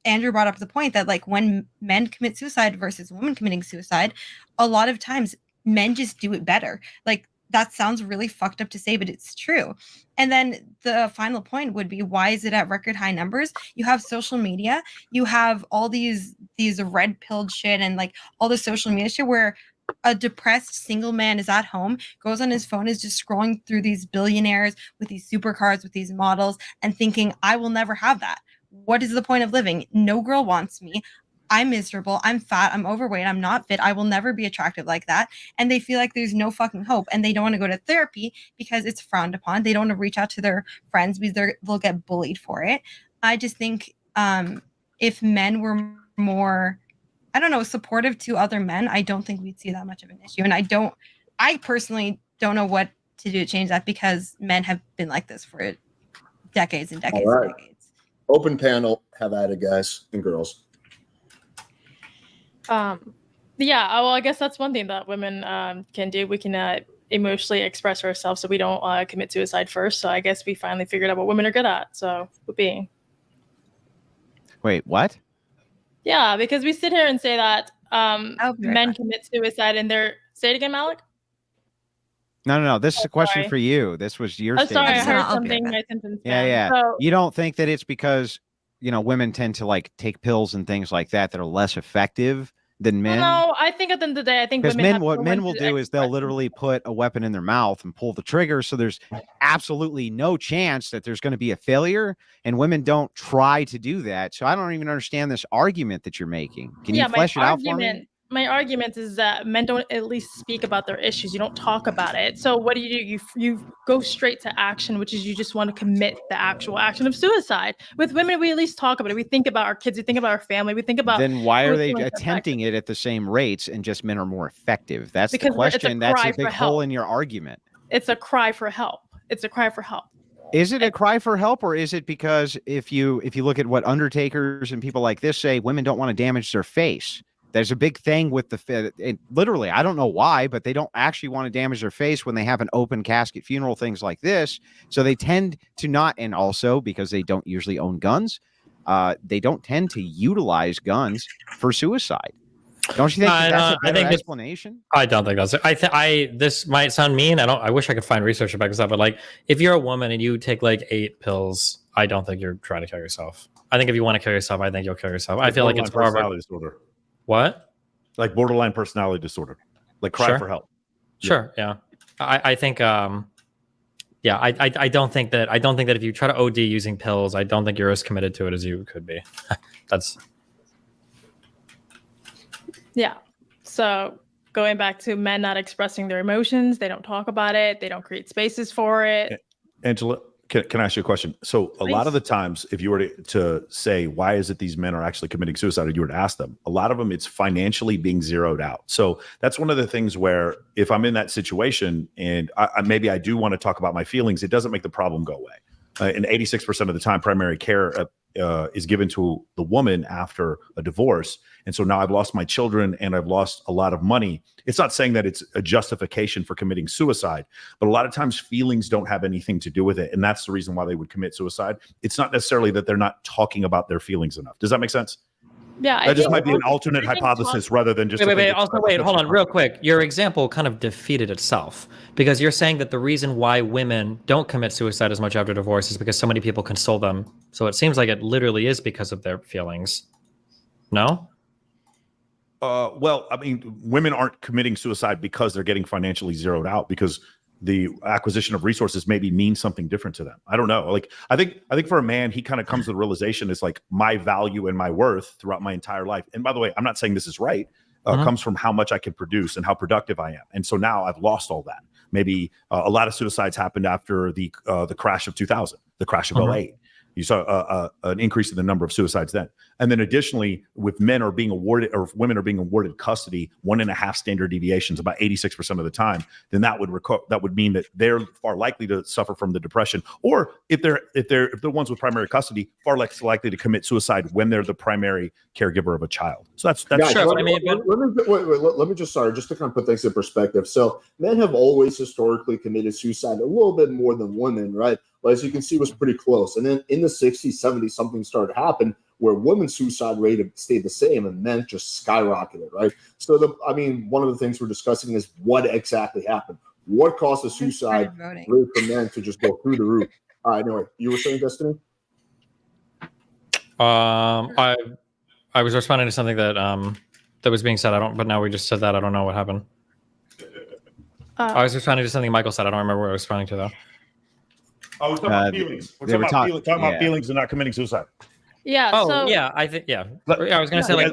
Andrew brought up the point that like when men commit suicide versus women committing suicide, a lot of times men just do it better. Like that sounds really fucked up to say, but it's true. And then the final point would be, why is it at record high numbers? You have social media, you have all these red pilled shit and like all the social media shit where a depressed single man is at home, goes on his phone, is just scrolling through these billionaires with these supercars, with these models, and thinking, I will never have that. What is the point of living? No girl wants me. I'm miserable. I'm fat. I'm overweight. I'm not fit. I will never be attractive like that. And they feel like there's no fucking hope. And they don't want to go to therapy because it's frowned upon. They don't want to reach out to their friends because they'll get bullied for it. I just think if men were more, I don't know, supportive to other men, I don't think we'd see that much of an issue. And I personally don't know what to do to change that because men have been like this for decades and decades and decades. Open panel, have at it, guys and girls. Yeah, well, I guess that's one thing that women can do. We can emotionally express ourselves so we don't commit suicide first. So I guess we finally figured out what women are good at. So being. Wait, what? Yeah, because we sit here and say that men back. commit suicide and they're... Say it again, Malek? No. This is a question sorry. for you. This was your Oh, sorry, I statement. heard I'll be something. right My sentence. Yeah. So, You don't think that it's because, women tend to like take pills and things like that are less effective than men? no, I think at the end of the day, I think Because women what have men more will to do is they'll express. literally put a weapon in their mouth and pull the trigger. So there's absolutely no chance that there's going to be a failure. And women don't try to do that. So I don't even understand this argument that you're making. Can you flesh it out for me? My argument is that men don't at least speak about their issues. You don't talk about it. So what do? You go straight to action, which is you just want to commit the actual action of suicide. With women, we at least talk about it. We think about our kids. We think about our family. We think about. Then why are they who's attempting it at the same rates and just men are more effective? That's Because the question. it's a That's cry a big for hole help. in your argument. It's a cry for help. It's a cry for help. Is it a cry for help, or is it because if you look at what undertakers and people like this say, women don't want to damage their face? There's a big thing with literally, I don't know why, but they don't actually want to damage their face when they have an open casket funeral, things like this. So they tend to not, and also because they don't usually own guns, they don't tend to utilize guns for suicide. Don't you think that's a better explanation? I don't think that's it. This might sound mean. I wish I could find research to back this up, but like if you're a woman and you take like 8 pills, I don't think you're trying to kill yourself. I think if you want to kill yourself, I think you'll kill yourself. I feel like it's personality disorder. What? Like borderline personality disorder. Like cry for help. Sure. Yeah. I think I don't think that if you try to OD using pills, I don't think you're as committed to it as you could be. That's Yeah. So going back to men not expressing their emotions, they don't talk about it. They don't create spaces for it. Angela, can I ask you a question? So a lot of the times, if you were to say, why is it these men are actually committing suicide, or you were to ask them, a lot of them, it's financially being zeroed out. So that's one of the things where if I'm in that situation and maybe I do want to talk about my feelings, it doesn't make the problem go away. And 86% of the time, primary care is given to the woman after a divorce. And so now I've lost my children and I've lost a lot of money. It's not saying that it's a justification for committing suicide, but a lot of times feelings don't have anything to do with it. And that's the reason why they would commit suicide. It's not necessarily that they're not talking about their feelings enough. Does that make sense? Yeah, that just might be an alternate hypothesis rather than just. Wait. Also, hold on, real quick. Your example kind of defeated itself because you're saying that the reason why women don't commit suicide as much after divorce is because so many people console them. So it seems like it literally is because of their feelings. No. Well, I mean, women aren't committing suicide because they're getting financially zeroed out, because the acquisition of resources maybe means something different to them. I don't know. Like, I think for a man, he kind of comes to the realization it's like my value and my worth throughout my entire life. And by the way, I'm not saying this is right. Comes from how much I can produce and how productive I am. And so now I've lost all that. Maybe a lot of suicides happened after the crash of 2000, the crash of 08. You saw an increase in the number of suicides then. And then additionally, with men are being awarded, or if women are being awarded custody, 1.5 standard deviations, about 86% of the time, then that would mean that they're far likely to suffer from the depression. Or if they're the ones with primary custody, far less likely to commit suicide when they're the primary caregiver of a child. So that's Guys, sure. let me just to kind of put things in perspective. So men have always historically committed suicide a little bit more than women, right? But as you can see, it was pretty close. And then in the 60s, 70s, something started to happen where women's suicide rate stayed the same and men just skyrocketed, right? So, one of the things we're discussing is what exactly happened. What caused the suicide rate for men to just go through the roof? Anyway, you were saying, Destiny? I was responding to something that that was being said. But now we just said that. I don't know what happened. I was responding to something Michael said. I don't remember what I was responding to though. Oh, we're talking about feelings. We're talking about feelings and not committing suicide. Yeah. Oh, so, yeah. I think, yeah. I was going to say, like,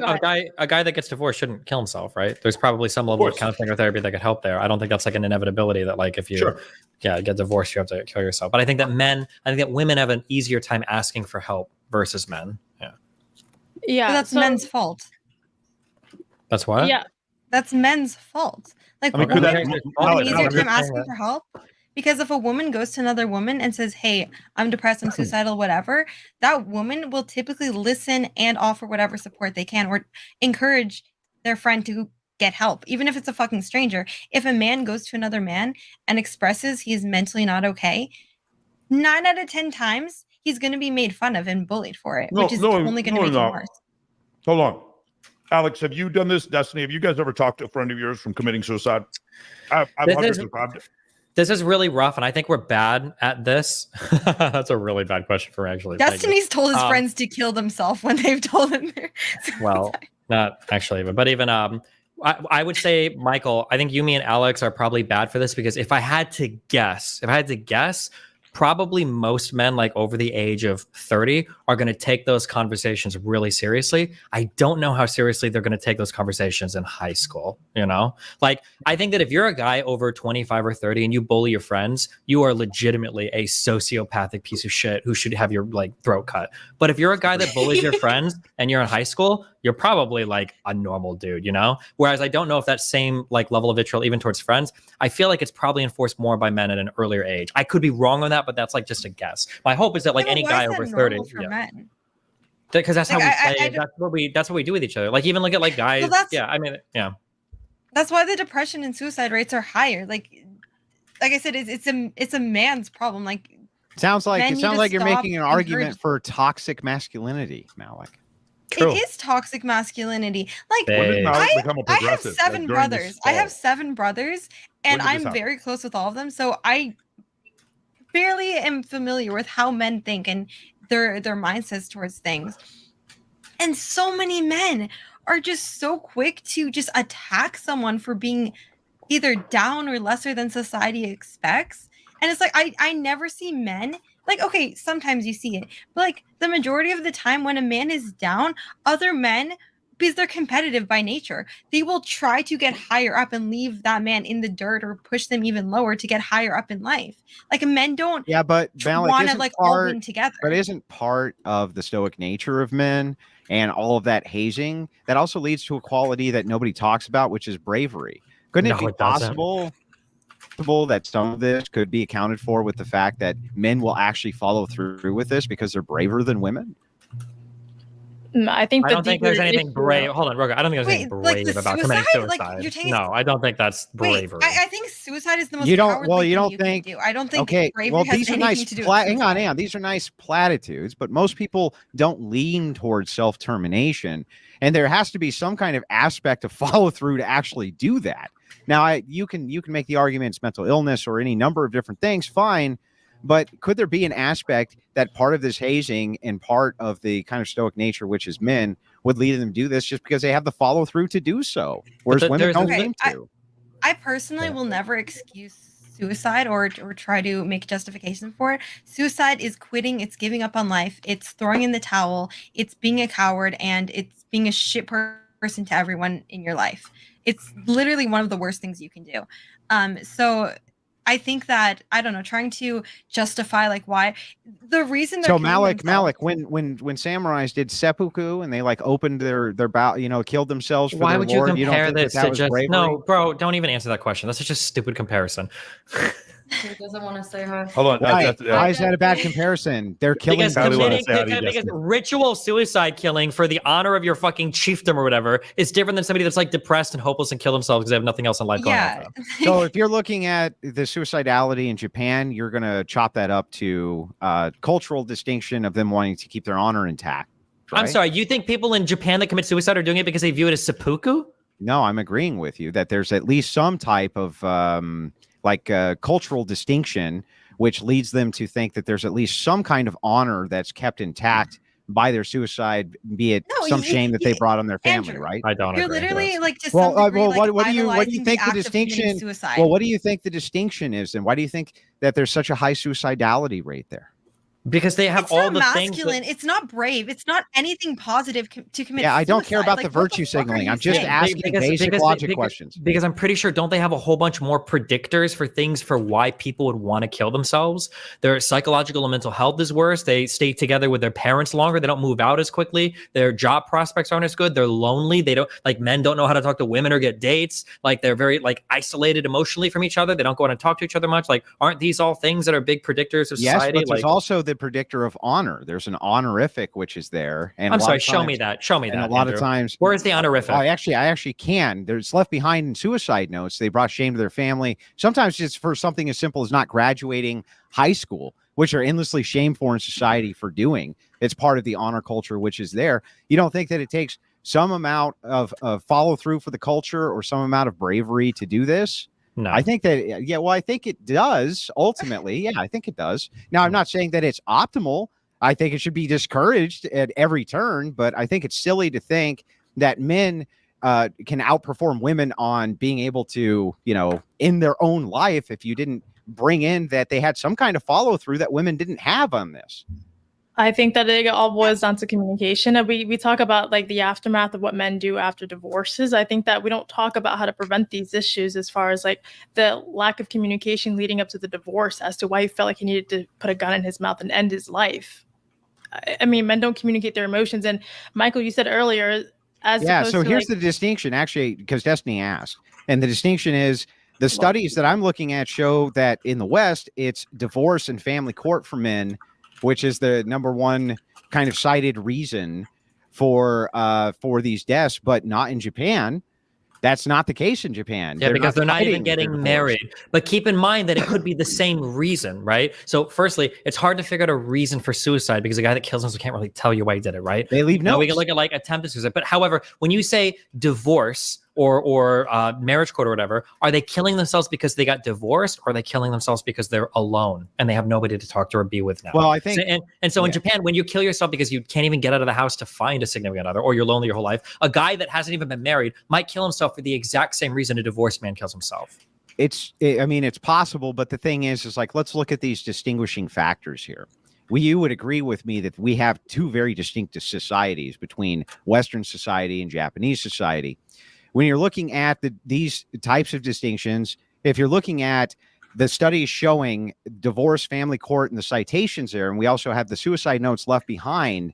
a guy that gets divorced shouldn't kill himself, right? There's probably some level of counseling or therapy that could help there. I don't think that's like an inevitability that, like, if you get divorced, you have to kill yourself. But I think that women have an easier time asking for help versus men. Yeah. Yeah. But that's men's fault. That's what? Yeah. That's men's fault. Like, women have an easier time asking for help. Because if a woman goes to another woman and says, hey, I'm depressed, I'm suicidal, whatever, that woman will typically listen and offer whatever support they can or encourage their friend to get help, even if it's a fucking stranger. If a man goes to another man and expresses he is mentally not okay, 9 out of 10 times, he's going to be made fun of and bullied for it, which is only going to make it worse. Hold on. Alex, have you done this? Destiny, have you guys ever talked to a friend of yours from committing suicide? I've hundreds of times. This is really rough, and I think we're bad at this. That's a really bad question for actually. Destiny's told his friends to kill themselves when they've told him. Well, not actually, but even I would say, Michael, I think you, me, and Alex are probably bad for this because if I had to guess, probably most men like over the age of 30 are going to take those conversations really seriously. I don't know how seriously they're going to take those conversations in high school, you know? Like, I think that if you're a guy over 25 or 30 and you bully your friends, you are legitimately a sociopathic piece of shit who should have your like throat cut. But if you're a guy that bullies your friends and you're in high school, you're probably like a normal dude, you know? Whereas I don't know if that same like level of vitriol, even towards friends, I feel like it's probably enforced more by men at an earlier age. I could be wrong on that, but that's like just a guess. My hope is that like any guy over 30, because that's how we play. That's what we do with each other. Like even look at like guys. That's why the depression and suicide rates are higher. Like I said, it's a man's problem. Like sounds like you're making an argument for toxic masculinity, Malek. True. It is toxic masculinity. Like I have 7 brothers. I have 7 brothers, and I'm very close with all of them. So I barely am familiar with how men think and their mindsets towards things. And so many men are just so quick to just attack someone for being either down or lesser than society expects. And it's like I never see men. Like, okay, sometimes you see it, but like the majority of the time when a man is down, other men, because they're competitive by nature, they will try to get higher up and leave that man in the dirt or push them even lower to get higher up in life. Like men don't want to like all win together. But isn't part of the stoic nature of men and all of that hazing that also leads to a quality that nobody talks about, which is bravery? Couldn't it be possible that some of this could be accounted for with the fact that men will actually follow through with this because they're braver than women? I don't think there's anything brave. Hold on, Roger. I don't think there's anything brave about committing suicide. I don't think that's bravery. I think suicide is the most cowardly thing you can do. I don't think bravery has anything to do with suicide. Hang on. These are nice platitudes, but most people don't lean towards self-termination, and there has to be some kind of aspect of follow-through to actually do that. Now, you can make the argument it's mental illness or any number of different things, fine, but could there be an aspect that part of this hazing and part of the kind of stoic nature, which is men, would lead them to do this just because they have the follow through to do so, whereas women don't seem to? I personally will never excuse suicide or try to make justification for it. Suicide is quitting. It's giving up on life. It's throwing in the towel. It's being a coward, and it's being a shit person to everyone in your life. It's literally one of the worst things you can do. So I think that, I don't know, trying to justify like why the reason. So Malek, when samurais did seppuku and they like opened their bow, killed themselves. Why would you compare this to just bravery? No, bro? Don't even answer that question. That's such a stupid comparison. He doesn't want to say hi. Hold on. Why is that a bad comparison? They're killing because ritual suicide killing for the honor of your fucking chiefdom or whatever is different than somebody that's like depressed and hopeless and kill themselves because they have nothing else in life going on for them. So if you're looking at the suicidality in Japan, you're going to chop that up to cultural distinction of them wanting to keep their honor intact. right? I'm sorry. You think people in Japan that commit suicide are doing it because they view it as seppuku? No, I'm agreeing with you that there's at least some type of cultural distinction, which leads them to think that there's at least some kind of honor that's kept intact by their suicide, be it some shame that they brought on their family, Andrew, right? I don't You're agree. literally like just Well, some degree, what do you idolizing think the act of committing distinction? suicide. Well, what do you think the distinction is, and why do you think that there's such a high suicidality rate there? Because they have It's all not the masculine. things. It's not brave. It's not anything positive to commit. Yeah, I don't care suicide. about Like, the what virtue fuck are signaling. you I'm just saying? asking basic logic questions. Because I'm pretty sure, don't they have a whole bunch more predictors for things for why people would want to kill themselves? Their psychological and mental health is worse. They stay together with their parents longer. They don't move out as quickly. Their job prospects aren't as good. They're lonely. They don't like men don't know how to talk to women or get dates. Like they're very like isolated emotionally from each other. They don't go out and talk to each other much. Like, aren't these all things that are big predictors of society? Yes, but there's also the predictor of honor. There's an honorific which is there, and I'm sorry. Show me that. Show me that. And a lot Andrew. of times, Where is the honorific? I actually can. There's left behind in suicide notes. They brought shame to their family. Sometimes it's for something as simple as not graduating high school, which are endlessly shamed for in society for doing. It's part of the honor culture, which is there. You don't think that it takes some amount of follow through for the culture or some amount of bravery to do this? No. I think that, yeah, well, I think it does ultimately. Yeah, I think it does. Now, I'm not saying that it's optimal. I think it should be discouraged at every turn, but I think it's silly to think that men can outperform women on being able to, in their own life, if you didn't bring in that they had some kind of follow through that women didn't have on this. I think that it all boils down to communication. And we talk about like the aftermath of what men do after divorces. I think that we don't talk about how to prevent these issues as far as like the lack of communication leading up to the divorce as to why he felt like he needed to put a gun in his mouth and end his life. I mean, men don't communicate their emotions. And Michael, you said earlier, so here's the distinction, actually, because Destiny asked. And the distinction is the studies that I'm looking at show that in the West, it's divorce and family court for men, which is the number one kind of cited reason for these deaths, but not in Japan. That's not the case in Japan. Yeah, because they're not even fighting their getting divorce. married. But keep in mind that it could be the same reason, right? So firstly, it's hard to figure out a reason for suicide because a guy that kills himself can't really tell you why he did it, right? They leave notes. Now we can look at like attempted suicide. But however, when you say divorce or marriage court or whatever, are they killing themselves because they got divorced, or are they killing themselves because they're alone and they have nobody to talk to or be with now? Well, I think, so in Japan, when you kill yourself because you can't even get out of the house to find a significant other, or you're lonely your whole life, a guy that hasn't even been married might kill himself for the exact same reason a divorced man kills himself. It's possible, but the thing is like, let's look at these distinguishing factors here. You would agree with me that we have two very distinct societies between Western society and Japanese society. When you're looking at these types of distinctions, if you're looking at the studies showing divorce, family court, and the citations there, and we also have the suicide notes left behind,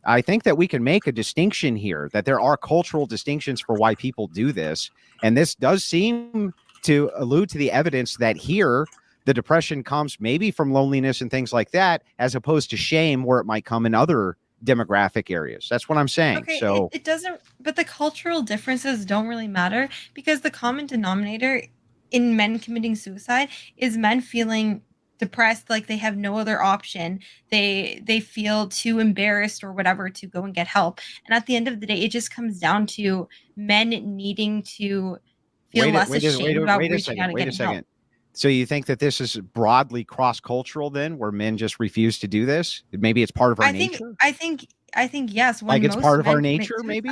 I think that we can make a distinction here, that there are cultural distinctions for why people do this. And this does seem to allude to the evidence that here, the depression comes maybe from loneliness and things like that, as opposed to shame, where it might come in other demographic areas. That's what I'm saying. Okay, so it doesn't, but the cultural differences don't really matter, because the common denominator in men committing suicide is men feeling depressed, like they have no other option. They feel too embarrassed or whatever to go and get help. And at the end of the day, it just comes down to men needing to feel less ashamed about reaching out and getting help. So you think that this is broadly cross-cultural then, where men just refuse to do this? Maybe it's part of our nature? I think yes. Like it's part of our nature, maybe?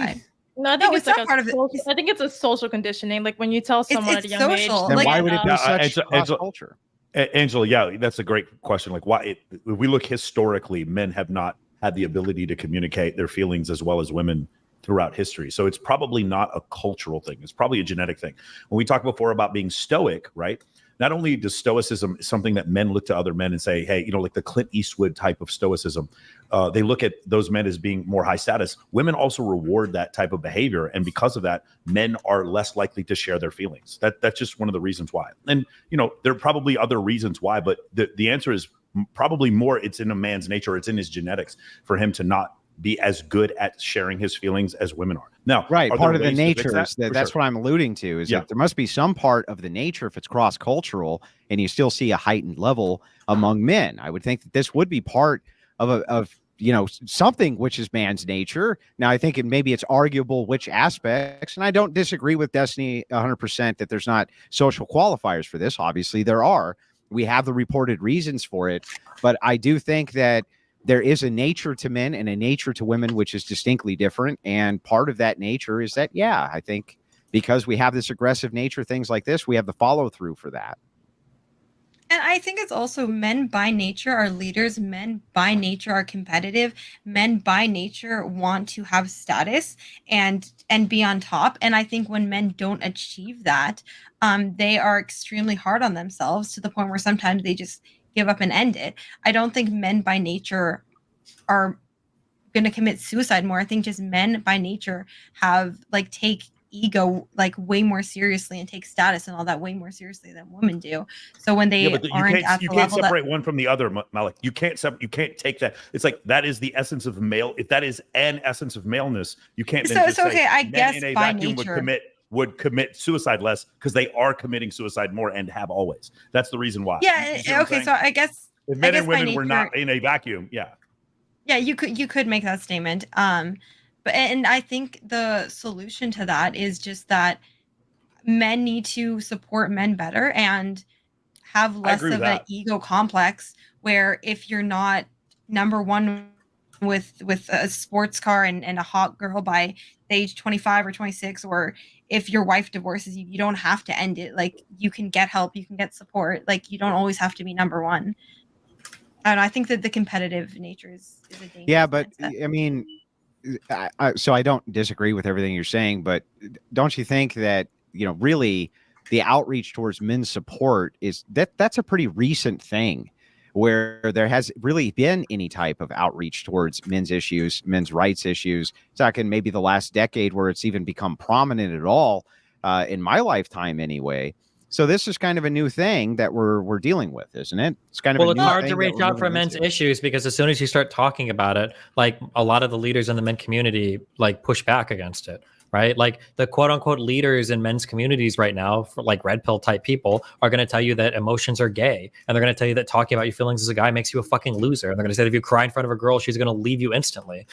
No, I think it's like not part of it. I think it's a social conditioning. Like when you tell someone at a young age. social. Then Like, why would it be such cross-culture? Angela, yeah, that's a great question. Like, why? If we look historically, men have not had the ability to communicate their feelings as well as women throughout history. So it's probably not a cultural thing. It's probably a genetic thing. When we talked before about being stoic, right? Not only does stoicism something that men look to other men and say, hey, like the Clint Eastwood type of stoicism, they look at those men as being more high status. Women also reward that type of behavior. And because of that, men are less likely to share their feelings. That's just one of the reasons why. And, there are probably other reasons why, but the answer is probably more, it's in a man's nature, it's in his genetics for him to not be as good at sharing his feelings as women are. Now, right, part of the nature is that's what I'm alluding to, is that there must be some part of the nature, if it's cross-cultural and you still see a heightened level among men. I would think that this would be part of something which is man's nature. Now, I think maybe it's arguable which aspects, and I don't disagree with Destiny 100% that there's not social qualifiers for this. Obviously, there are. We have the reported reasons for it, but I do think that there is a nature to men and a nature to women which is distinctly different, and part of that nature is that, I think because we have this aggressive nature, things like this, we have the follow through for that. And I think it's also men by nature are leaders. Men by nature are competitive. Men by nature want to have status and be on top. And I think when men don't achieve that, they are extremely hard on themselves to the point where sometimes they just give up and end it. I don't think men by nature are going to commit suicide more. I think just men by nature have take ego way more seriously and take status and all that way more seriously than women do. So when they aren't at the level, you can't separate one from the other, Malek. You can't take that. It's like that is the essence of male. If that is an essence of maleness, you can't. Then just okay. Say I guess in a by vacuum nature would commit suicide less because they are committing suicide more and have always. That's the reason why. Yeah. Okay. So I guess if men and women were not in a vacuum, yeah, you could make that statement. And I think the solution to that is just that men need to support men better and have less of an ego complex where if you're not number one with a sports car and a hot girl by age 25 or 26, or if your wife divorces you, you don't have to end it. You can get help, you can get support. You don't always have to be number one. And I think that the competitive nature is a dangerous mindset. I mean, so I don't disagree with everything you're saying, but don't you think that, really the outreach towards men's support that's a pretty recent thing where there has really been any type of outreach towards men's issues, men's rights issues. Talking maybe the last decade where it's even become prominent at all in my lifetime anyway. So this is kind of a new thing that we're dealing with, isn't it? It's kind of it's hard to reach out for men's issues because as soon as you start talking about it, a lot of the leaders in the men community push back against it, right? The quote unquote leaders in men's communities right now, for red pill type people, are going to tell you that emotions are gay, and they're going to tell you that talking about your feelings as a guy makes you a fucking loser, and they're going to say that if you cry in front of a girl, she's going to leave you instantly.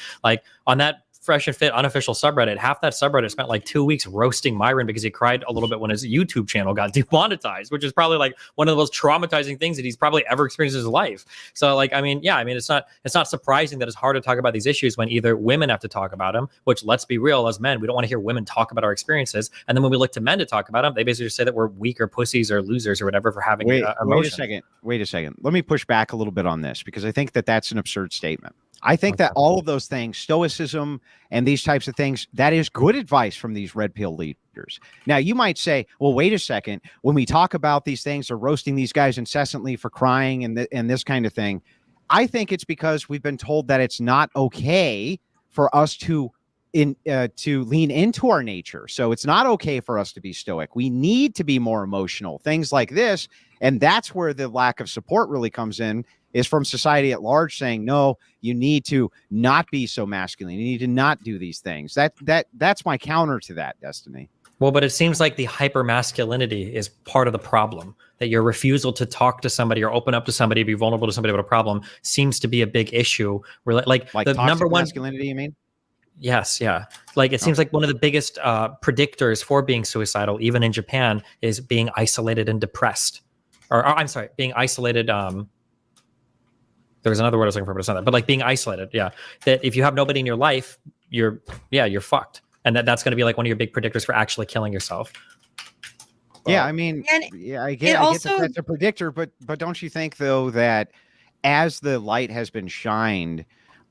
On that Fresh and Fit unofficial subreddit, half that subreddit spent 2 weeks roasting Myron because he cried a little bit when his YouTube channel got demonetized, which is probably one of the most traumatizing things that he's probably ever experienced in his life. So it's not surprising that it's hard to talk about these issues when either women have to talk about them, which, let's be real, as men, we don't want to hear women talk about our experiences, and then when we look to men to talk about them, they basically just say that we're weak or pussies or losers or whatever for having emotion. Wait a second. Let me push back a little bit on this because I think that that's an absurd statement. I think that all of those things, stoicism and these types of things, that is good advice from these red pill leaders. Now, you might say, well, wait a second. When we talk about these things or roasting these guys incessantly for crying and this kind of thing, I think it's because we've been told that it's not okay for us to lean into our nature. So it's not okay for us to be stoic. We need to be more emotional, things like this. And that's where the lack of support really comes in, is from society at large saying, no, you need to not be so masculine. You need to not do these things. That's my counter to that, Destiny. Well, but it seems like the hyper masculinity is part of the problem, that your refusal to talk to somebody or open up to somebody, be vulnerable to somebody about a problem seems to be a big issue. Where the number one masculinity, you mean? Yes. Yeah. It seems like one of the biggest predictors for being suicidal, even in Japan, is being isolated and depressed. Or I'm sorry, being isolated. There was another word I was looking for, but it's not that. But being isolated, yeah. That if you have nobody in your life, you're fucked, and that's going to be one of your big predictors for actually killing yourself. Yeah, I mean, I get that's a predictor, but don't you think though that as the light has been shined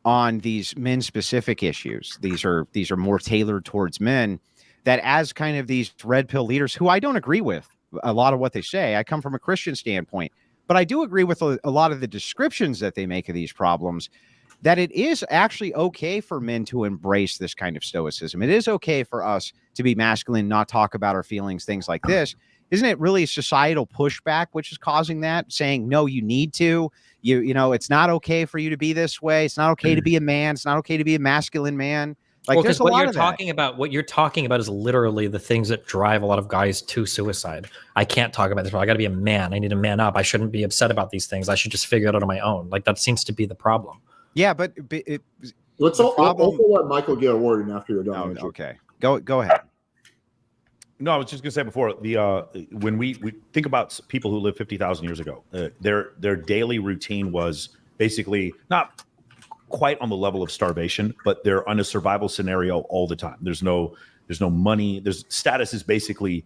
on these men-specific issues, these are more tailored towards men, that as kind of these red pill leaders, who I don't agree with a lot of what they say, I come from a Christian standpoint. But I do agree with a lot of the descriptions that they make of these problems, that it is actually okay for men to embrace this kind of stoicism. It is okay for us to be masculine, not talk about our feelings, things like this. Isn't it really societal pushback which is causing that, saying, no, you need to, it's not okay for you to be this way. It's not okay to be a man. It's not okay to be a masculine man. Because what you're talking about is literally the things that drive a lot of guys to suicide. I can't talk about this. I got to be a man. I need to man up. I shouldn't be upset about these things. I should just figure it out on my own. That seems to be the problem. Yeah, but Let's also let Michael get a word in after you're done. Oh, Andrew. okay. Go ahead. No, I was just gonna say before when we think about people who lived 50,000 years ago, their daily routine was basically not quite on the level of starvation, but they're on a survival scenario all the time. There's no money. There's status is basically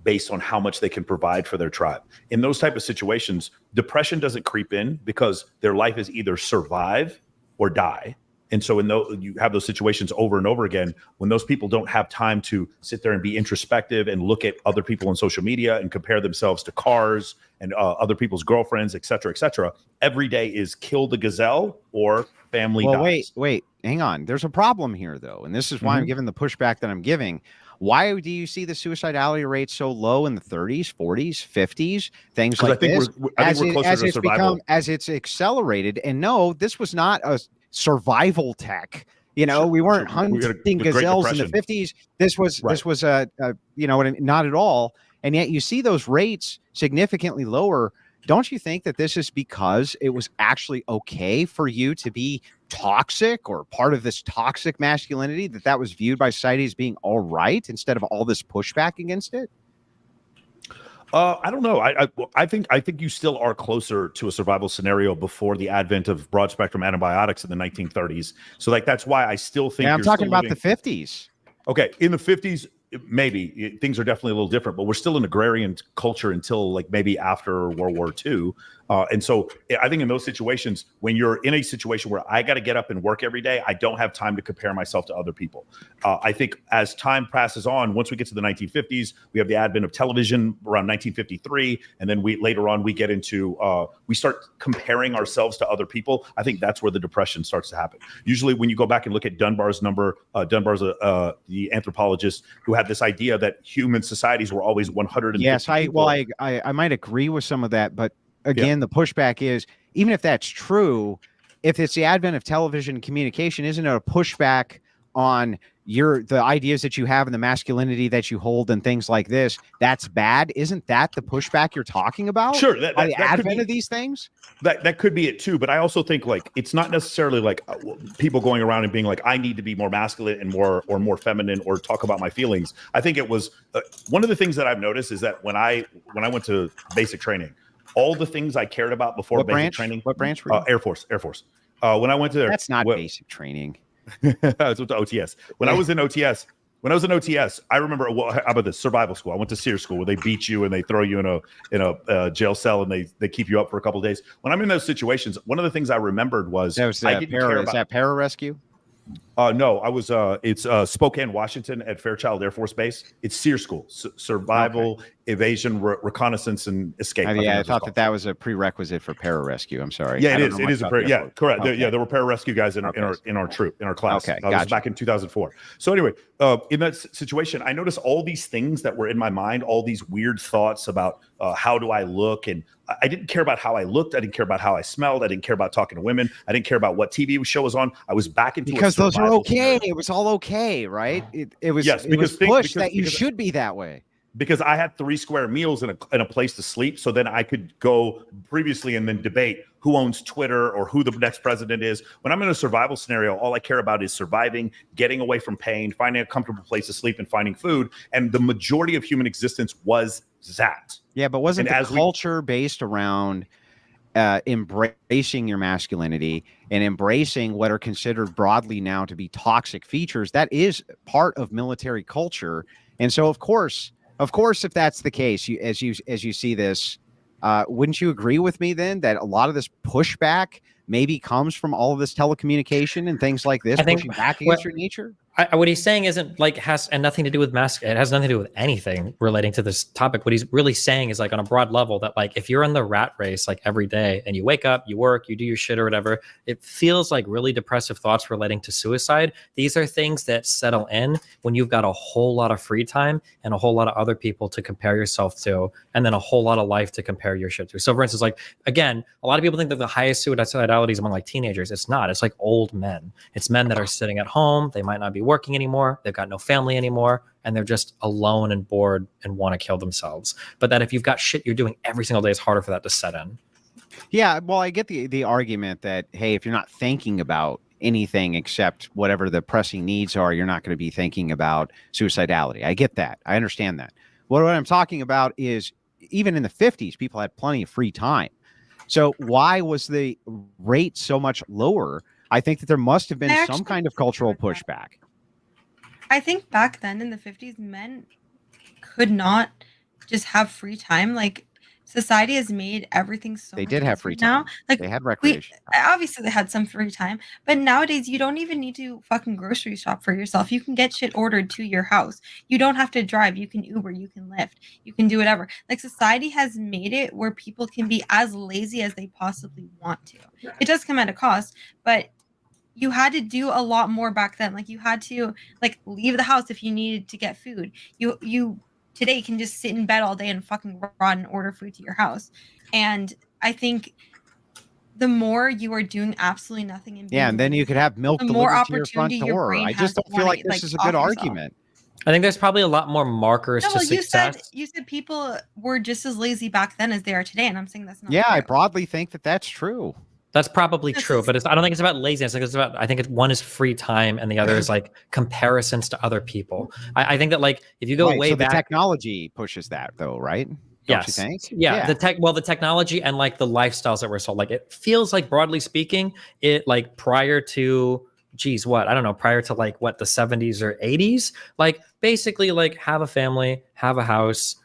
based on how much they can provide for their tribe. In those type of situations, depression doesn't creep in because their life is either survive or die. And so you have those situations over and over again when those people don't have time to sit there and be introspective and look at other people on social media and compare themselves to cars and other people's girlfriends, et cetera, et cetera. Every day is kill the gazelle or family dies. Wait, hang on. There's a problem here, though. And this is why I'm giving the pushback that I'm giving. Why do you see the suicidality rate so low in the 30s, 40s, 50s, things like this? As it's accelerated. And no, this was not a survival tech. We weren't hunting gazelles in the 50s. This was not at all. And yet you see those rates significantly lower. Don't you think that this is because it was actually okay for you to be toxic or part of this toxic masculinity, that was viewed by society as being all right instead of all this pushback against it? I don't know. I think you still are closer to a survival scenario before the advent of broad spectrum antibiotics in the 1930s. So that's why I still think. Yeah, I'm talking about the 50s. Okay, in the 50s, maybe things are definitely a little different, but we're still an agrarian culture until maybe after World War II. And so I think in those situations, when you're in a situation where I got to get up and work every day, I don't have time to compare myself to other people. I think as time passes on, once we get to the 1950s, we have the advent of television around 1953. And then later on, we get into, we start comparing ourselves to other people. I think that's where the depression starts to happen. Usually when you go back and look at Dunbar's number, Dunbar's the anthropologist who had this idea that human societies were always 150 Yes, people. I might agree with some of that, but again, the pushback is, even if that's true, if it's the advent of television and communication, isn't it a pushback on the ideas that you have and the masculinity that you hold and things like this? That's bad. Isn't that the pushback you're talking about? Sure. The advent of these things? That could be it too. But I also think it's not necessarily people going around and being I need to be more masculine and more feminine or talk about my feelings. I think it was one of the things that I've noticed is that when I went to basic training, all the things I cared about before basic training. What branch were you? Air Force. When I went to there, that's not basic training. It's OTS. When I was in OTS, I remember. How about this? Survival school. I went to Sears school where they beat you and they throw you in a jail cell and they keep you up for a couple of days. When I'm in those situations, one of the things I remembered was I didn't care about. Is that pararescue? No, I was. It's Spokane, Washington, at Fairchild Air Force Base. It's Sears School, survival, evasion, reconnaissance, and escape. I thought that was a prerequisite for pararescue. I'm sorry. Yeah, it is. It is correct. Okay. There were pararescue guys in our troop, in our class. Okay, was back in 2004. So anyway, in that situation, I noticed all these things that were in my mind, all these weird thoughts about how do I look, and I didn't care about how I looked. I didn't care about how I smelled. I didn't care about talking to women. I didn't care about what TV show was on. I was back into because those are okay. It was all okay, right? It was pushed that you should be that way. Because I had 3 square meals and a place to sleep, so then I could go previously and then debate who owns Twitter or who the next president is. When I'm in a survival scenario, all I care about is surviving, getting away from pain, finding a comfortable place to sleep, and finding food. And the majority of human existence was that. Yeah, but wasn't the culture based around embracing your masculinity and embracing what are considered broadly now to be toxic features? That is part of military culture. And so, of course, if that's the case, as you see this, wouldn't you agree with me then that a lot of this pushback maybe comes from all of this telecommunication and things like this, pushing back against your nature? What he's saying isn't has nothing to do with it has nothing to do with anything relating to this topic. What he's really saying is on a broad level that if you're in the rat race every day and you wake up, you work, you do your shit or whatever, it feels like really depressive thoughts relating to suicide. These are things that settle in when you've got a whole lot of free time and a whole lot of other people to compare yourself to, and then a whole lot of life to compare your shit to. So for instance, again, a lot of people think that the highest suicidality is among teenagers. It's not. It's old men. It's men that are sitting at home. They might not be working anymore. They've got no family anymore, and they're just alone and bored and want to kill themselves. But that if you've got shit you're doing every single day, it's harder for that to set in. Yeah, well, I get the argument that, hey, if you're not thinking about anything except whatever the pressing needs are, you're not going to be thinking about suicidality. I get that. I understand that. What I'm talking about is even in the 50s, people had plenty of free time. So why was the rate so much lower? I think that there must have been some kind of cultural pushback. I think back then in the 50s, men could not just have free time. Like, society has made everything so They much did have easier free time. now. Like, They had recreation. obviously they had some free time, but nowadays you don't even need to fucking grocery shop for yourself. You can get shit ordered to your house. You don't have to drive. You can Uber, you can Lyft, you can do whatever. Like, society has made it where people can be as lazy as they possibly want to. It does come at a cost, but you had to do a lot more back then. Like, you had to leave the house if you needed to get food. You today can just sit in bed all day and fucking run and order food to your house. And I think the more you are doing absolutely nothing and and then you could have milk the more delivered to your front opportunity your door. brain I just has don't to feel wanna, like this is a off good yourself. argument. I think there's probably a lot more markers to success. You said people were just as lazy back then as they are today, and I'm saying that's not Yeah, true. I broadly think that that's true. That's probably true, but I don't think it's about laziness. I think one is free time and the other is like comparisons to other people. I think that if you go way so back, the technology pushes that though, right? Don't yes. you think? Yeah. The technology and the lifestyles that were sold. It feels like, broadly speaking, it prior to prior to the 70s or 80s, basically have a family, have a house,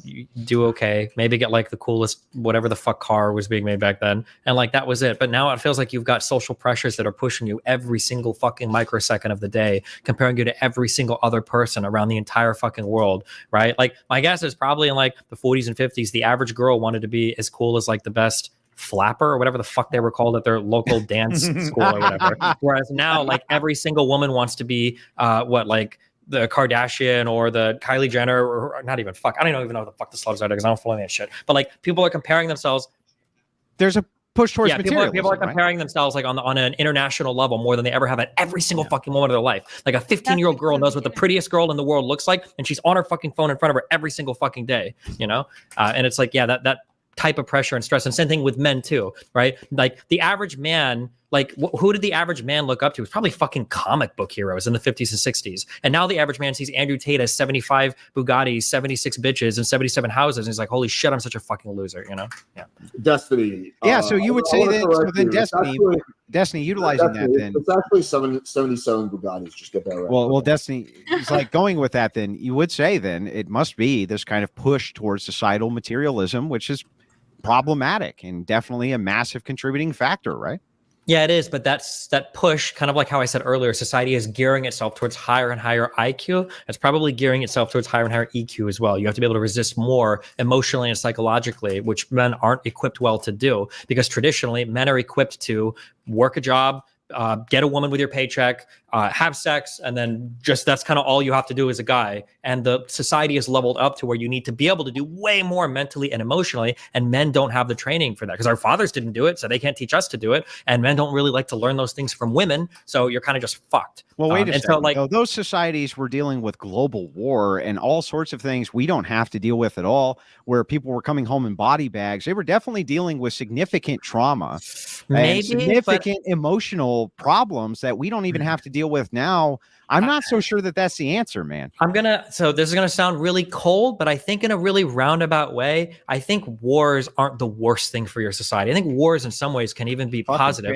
you do okay, maybe get the coolest whatever the fuck car was being made back then, and that was it. But now it feels like you've got social pressures that are pushing you every single fucking microsecond of the day, comparing you to every single other person around the entire fucking world, right? My guess is probably in the 40s and 50s, the average girl wanted to be as cool as the best flapper or whatever the fuck they were called at their local dance school or whatever. Whereas now, every single woman wants to be the Kardashian or the Kylie Jenner, or not even fuck. I don't even know what the fuck the sluts are because I don't follow that shit. But people are comparing themselves. There's a push towards materialism. People are comparing themselves on an international level more than they ever have at every single fucking moment of their life. A 15-year-old girl knows what the prettiest girl in the world looks like, and she's on her fucking phone in front of her every single fucking day. And it's that type of pressure and stress. And same thing with men too, right? The average man, who did the average man look up to? It was probably fucking comic book heroes in the 50s and 60s. And now the average man sees Andrew Tate as 75 Bugattis, 76 bitches, and 77 houses. And he's like, holy shit, I'm such a fucking loser, Yeah. Destiny. Yeah, so you would say that, Destiny utilizing that then. It's actually 77 Bugattis, just get that right. Well, Destiny, it's going with that then, you would say then it must be this kind of push towards societal materialism, which is problematic and definitely a massive contributing factor, right? Yeah, it is. But that push, kind of like how I said earlier, society is gearing itself towards higher and higher IQ. It's probably gearing itself towards higher and higher EQ as well. You have to be able to resist more emotionally and psychologically, which men aren't equipped well to do, because traditionally men are equipped to work a job, get a woman with your paycheck, have sex, and then just that's kind of all you have to do as a guy. And the society is leveled up to where you need to be able to do way more mentally and emotionally, and men don't have the training for that because our fathers didn't do it, so they can't teach us to do it, and men don't really like to learn those things from women, so you're kind of just fucked. Well, wait a second. So those societies were dealing with global war and all sorts of things we don't have to deal with at all, where people were coming home in body bags. They were definitely dealing with significant trauma and significant emotional problems that we don't even have to deal with now. I'm not so sure that that's the answer, man. So this is going to sound really cold, but I think in a really roundabout way, I think wars aren't the worst thing for your society. I think wars in some ways can even be positive.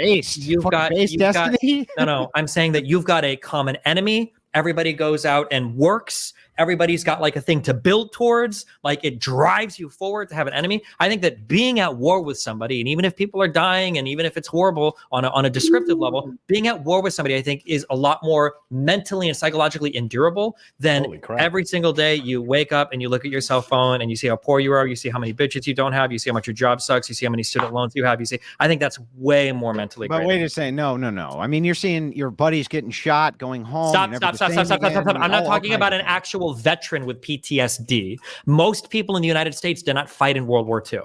No, I'm saying that you've got a common enemy. Everybody goes out and works. Everybody's got a thing to build towards. It drives you forward to have an enemy. I think that being at war with somebody, and even if people are dying, and even if it's horrible on a descriptive level, being at war with somebody, I think, is a lot more mentally and psychologically endurable than every single day you wake up and you look at your cell phone and you see how poor you are. You see how many bitches you don't have. You see how much your job sucks. You see how many student loans you have. I think that's way more mentally. But wait a second. No. I mean, you're seeing your buddies getting shot, going home. Stop. I'm not talking about an actual veteran with PTSD. Most people in the United States did not fight in World War II.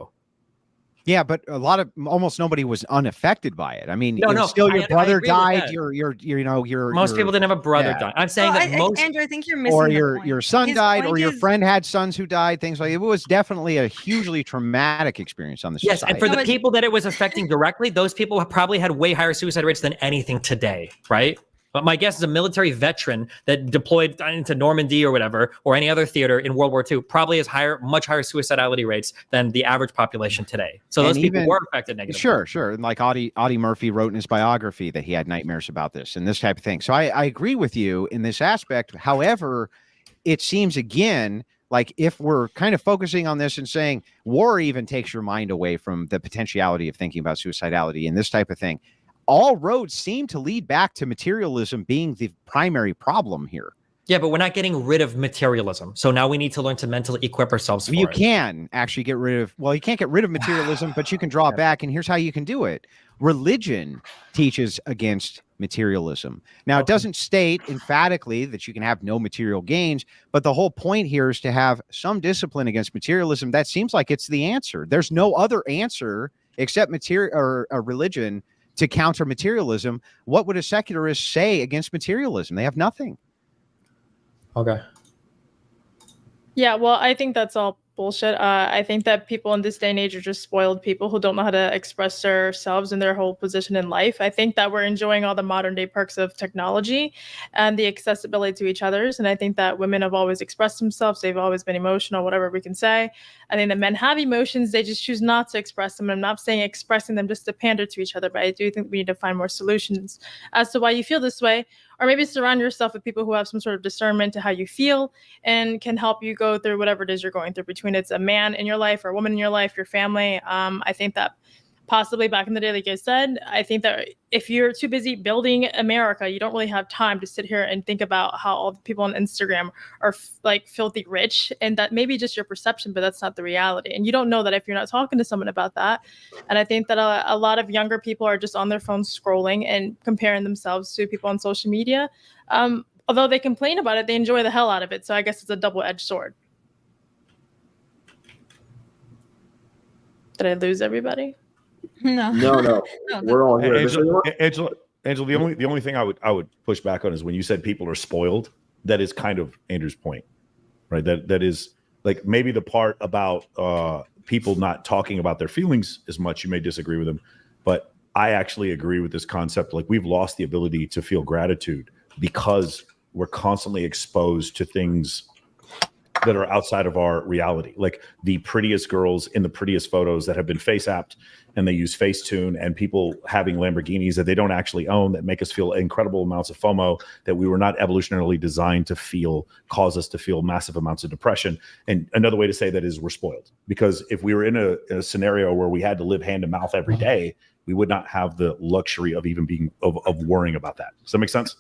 Yeah, but almost nobody was unaffected by it. I mean, No, still your brother died. Most people didn't have a brother die. I'm saying that most Andrew, I think you're missing or the point. your son His died, point or your is- friend had sons who died. Things like it was definitely a hugely traumatic experience on the society. Yes, and for the people that it was affecting directly, those people probably had way higher suicide rates than anything today, right? But my guess is a military veteran that deployed into Normandy or whatever, or any other theater in World War II, probably has much higher suicidality rates than the average population today. So those people were affected negatively. Sure. And like Audie Murphy wrote in his biography that he had nightmares about this and this type of thing. So I agree with you in this aspect. However, it seems again like if we're kind of focusing on this and saying war even takes your mind away from the potentiality of thinking about suicidality and this type of thing, all roads seem to lead back to materialism being the primary problem here. Yeah, but we're not getting rid of materialism. So now we need to learn to mentally equip ourselves for You it. can actually get rid of, you can't get rid of materialism, but you can draw it back. And here's how you can do it. Religion teaches against materialism. Now, it doesn't state emphatically that you can have no material gains, but the whole point here is to have some discipline against materialism. That seems like it's the answer. There's no other answer except a religion to counter materialism. What would a secularist say against materialism? They have nothing. Okay. Yeah, well, I think that's all bullshit. I think that people in this day and age are just spoiled people who don't know how to express themselves and their whole position in life. I think that we're enjoying all the modern day perks of technology and the accessibility to each other's. And I think that women have always expressed themselves. They've always been emotional, whatever we can say. I think that men have emotions. They just choose not to express them. I'm not saying expressing them just to pander to each other, but I do think we need to find more solutions as to why you feel this way. Or maybe surround yourself with people who have some sort of discernment to how you feel and can help you go through whatever it is you're going through, between it's a man in your life or a woman in your life, your family. I think that possibly back in the day, like I said, I think that if you're too busy building America, you don't really have time to sit here and think about how all the people on Instagram are like filthy rich, and that may be just your perception, but that's not the reality. And you don't know that if you're not talking to someone about that. And I think that a lot of younger people are just on their phones scrolling and comparing themselves to people on social media. Although they complain about it, they enjoy the hell out of it. So I guess it's a double-edged sword. Did I lose everybody? No. We're all here. Angela, the only thing I would push back on is when you said people are spoiled. That is kind of Andrew's point, right? That is like maybe the part about people not talking about their feelings as much. You may disagree with him, but I actually agree with this concept. Like, we've lost the ability to feel gratitude because we're constantly exposed to things that are outside of our reality, like the prettiest girls in the prettiest photos that have been face apped and they use Facetune, and people having Lamborghinis that they don't actually own that make us feel incredible amounts of FOMO that we were not evolutionarily designed to feel, cause us to feel massive amounts of depression. And another way to say that is we're spoiled, because if we were in a scenario where we had to live hand to mouth every day, we would not have the luxury of even being of worrying about that. Does that make sense?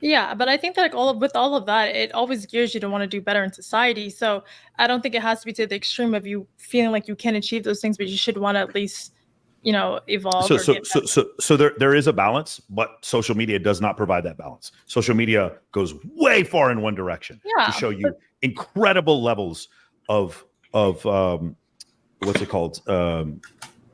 Yeah, but I think that with all of that, it always gears you to want to do better in society. So I don't think it has to be to the extreme of you feeling like you can achieve those things, but you should want to at least, evolve. So there is a balance, but social media does not provide that balance. Social media goes way far in one direction to show you incredible levels of what's it called,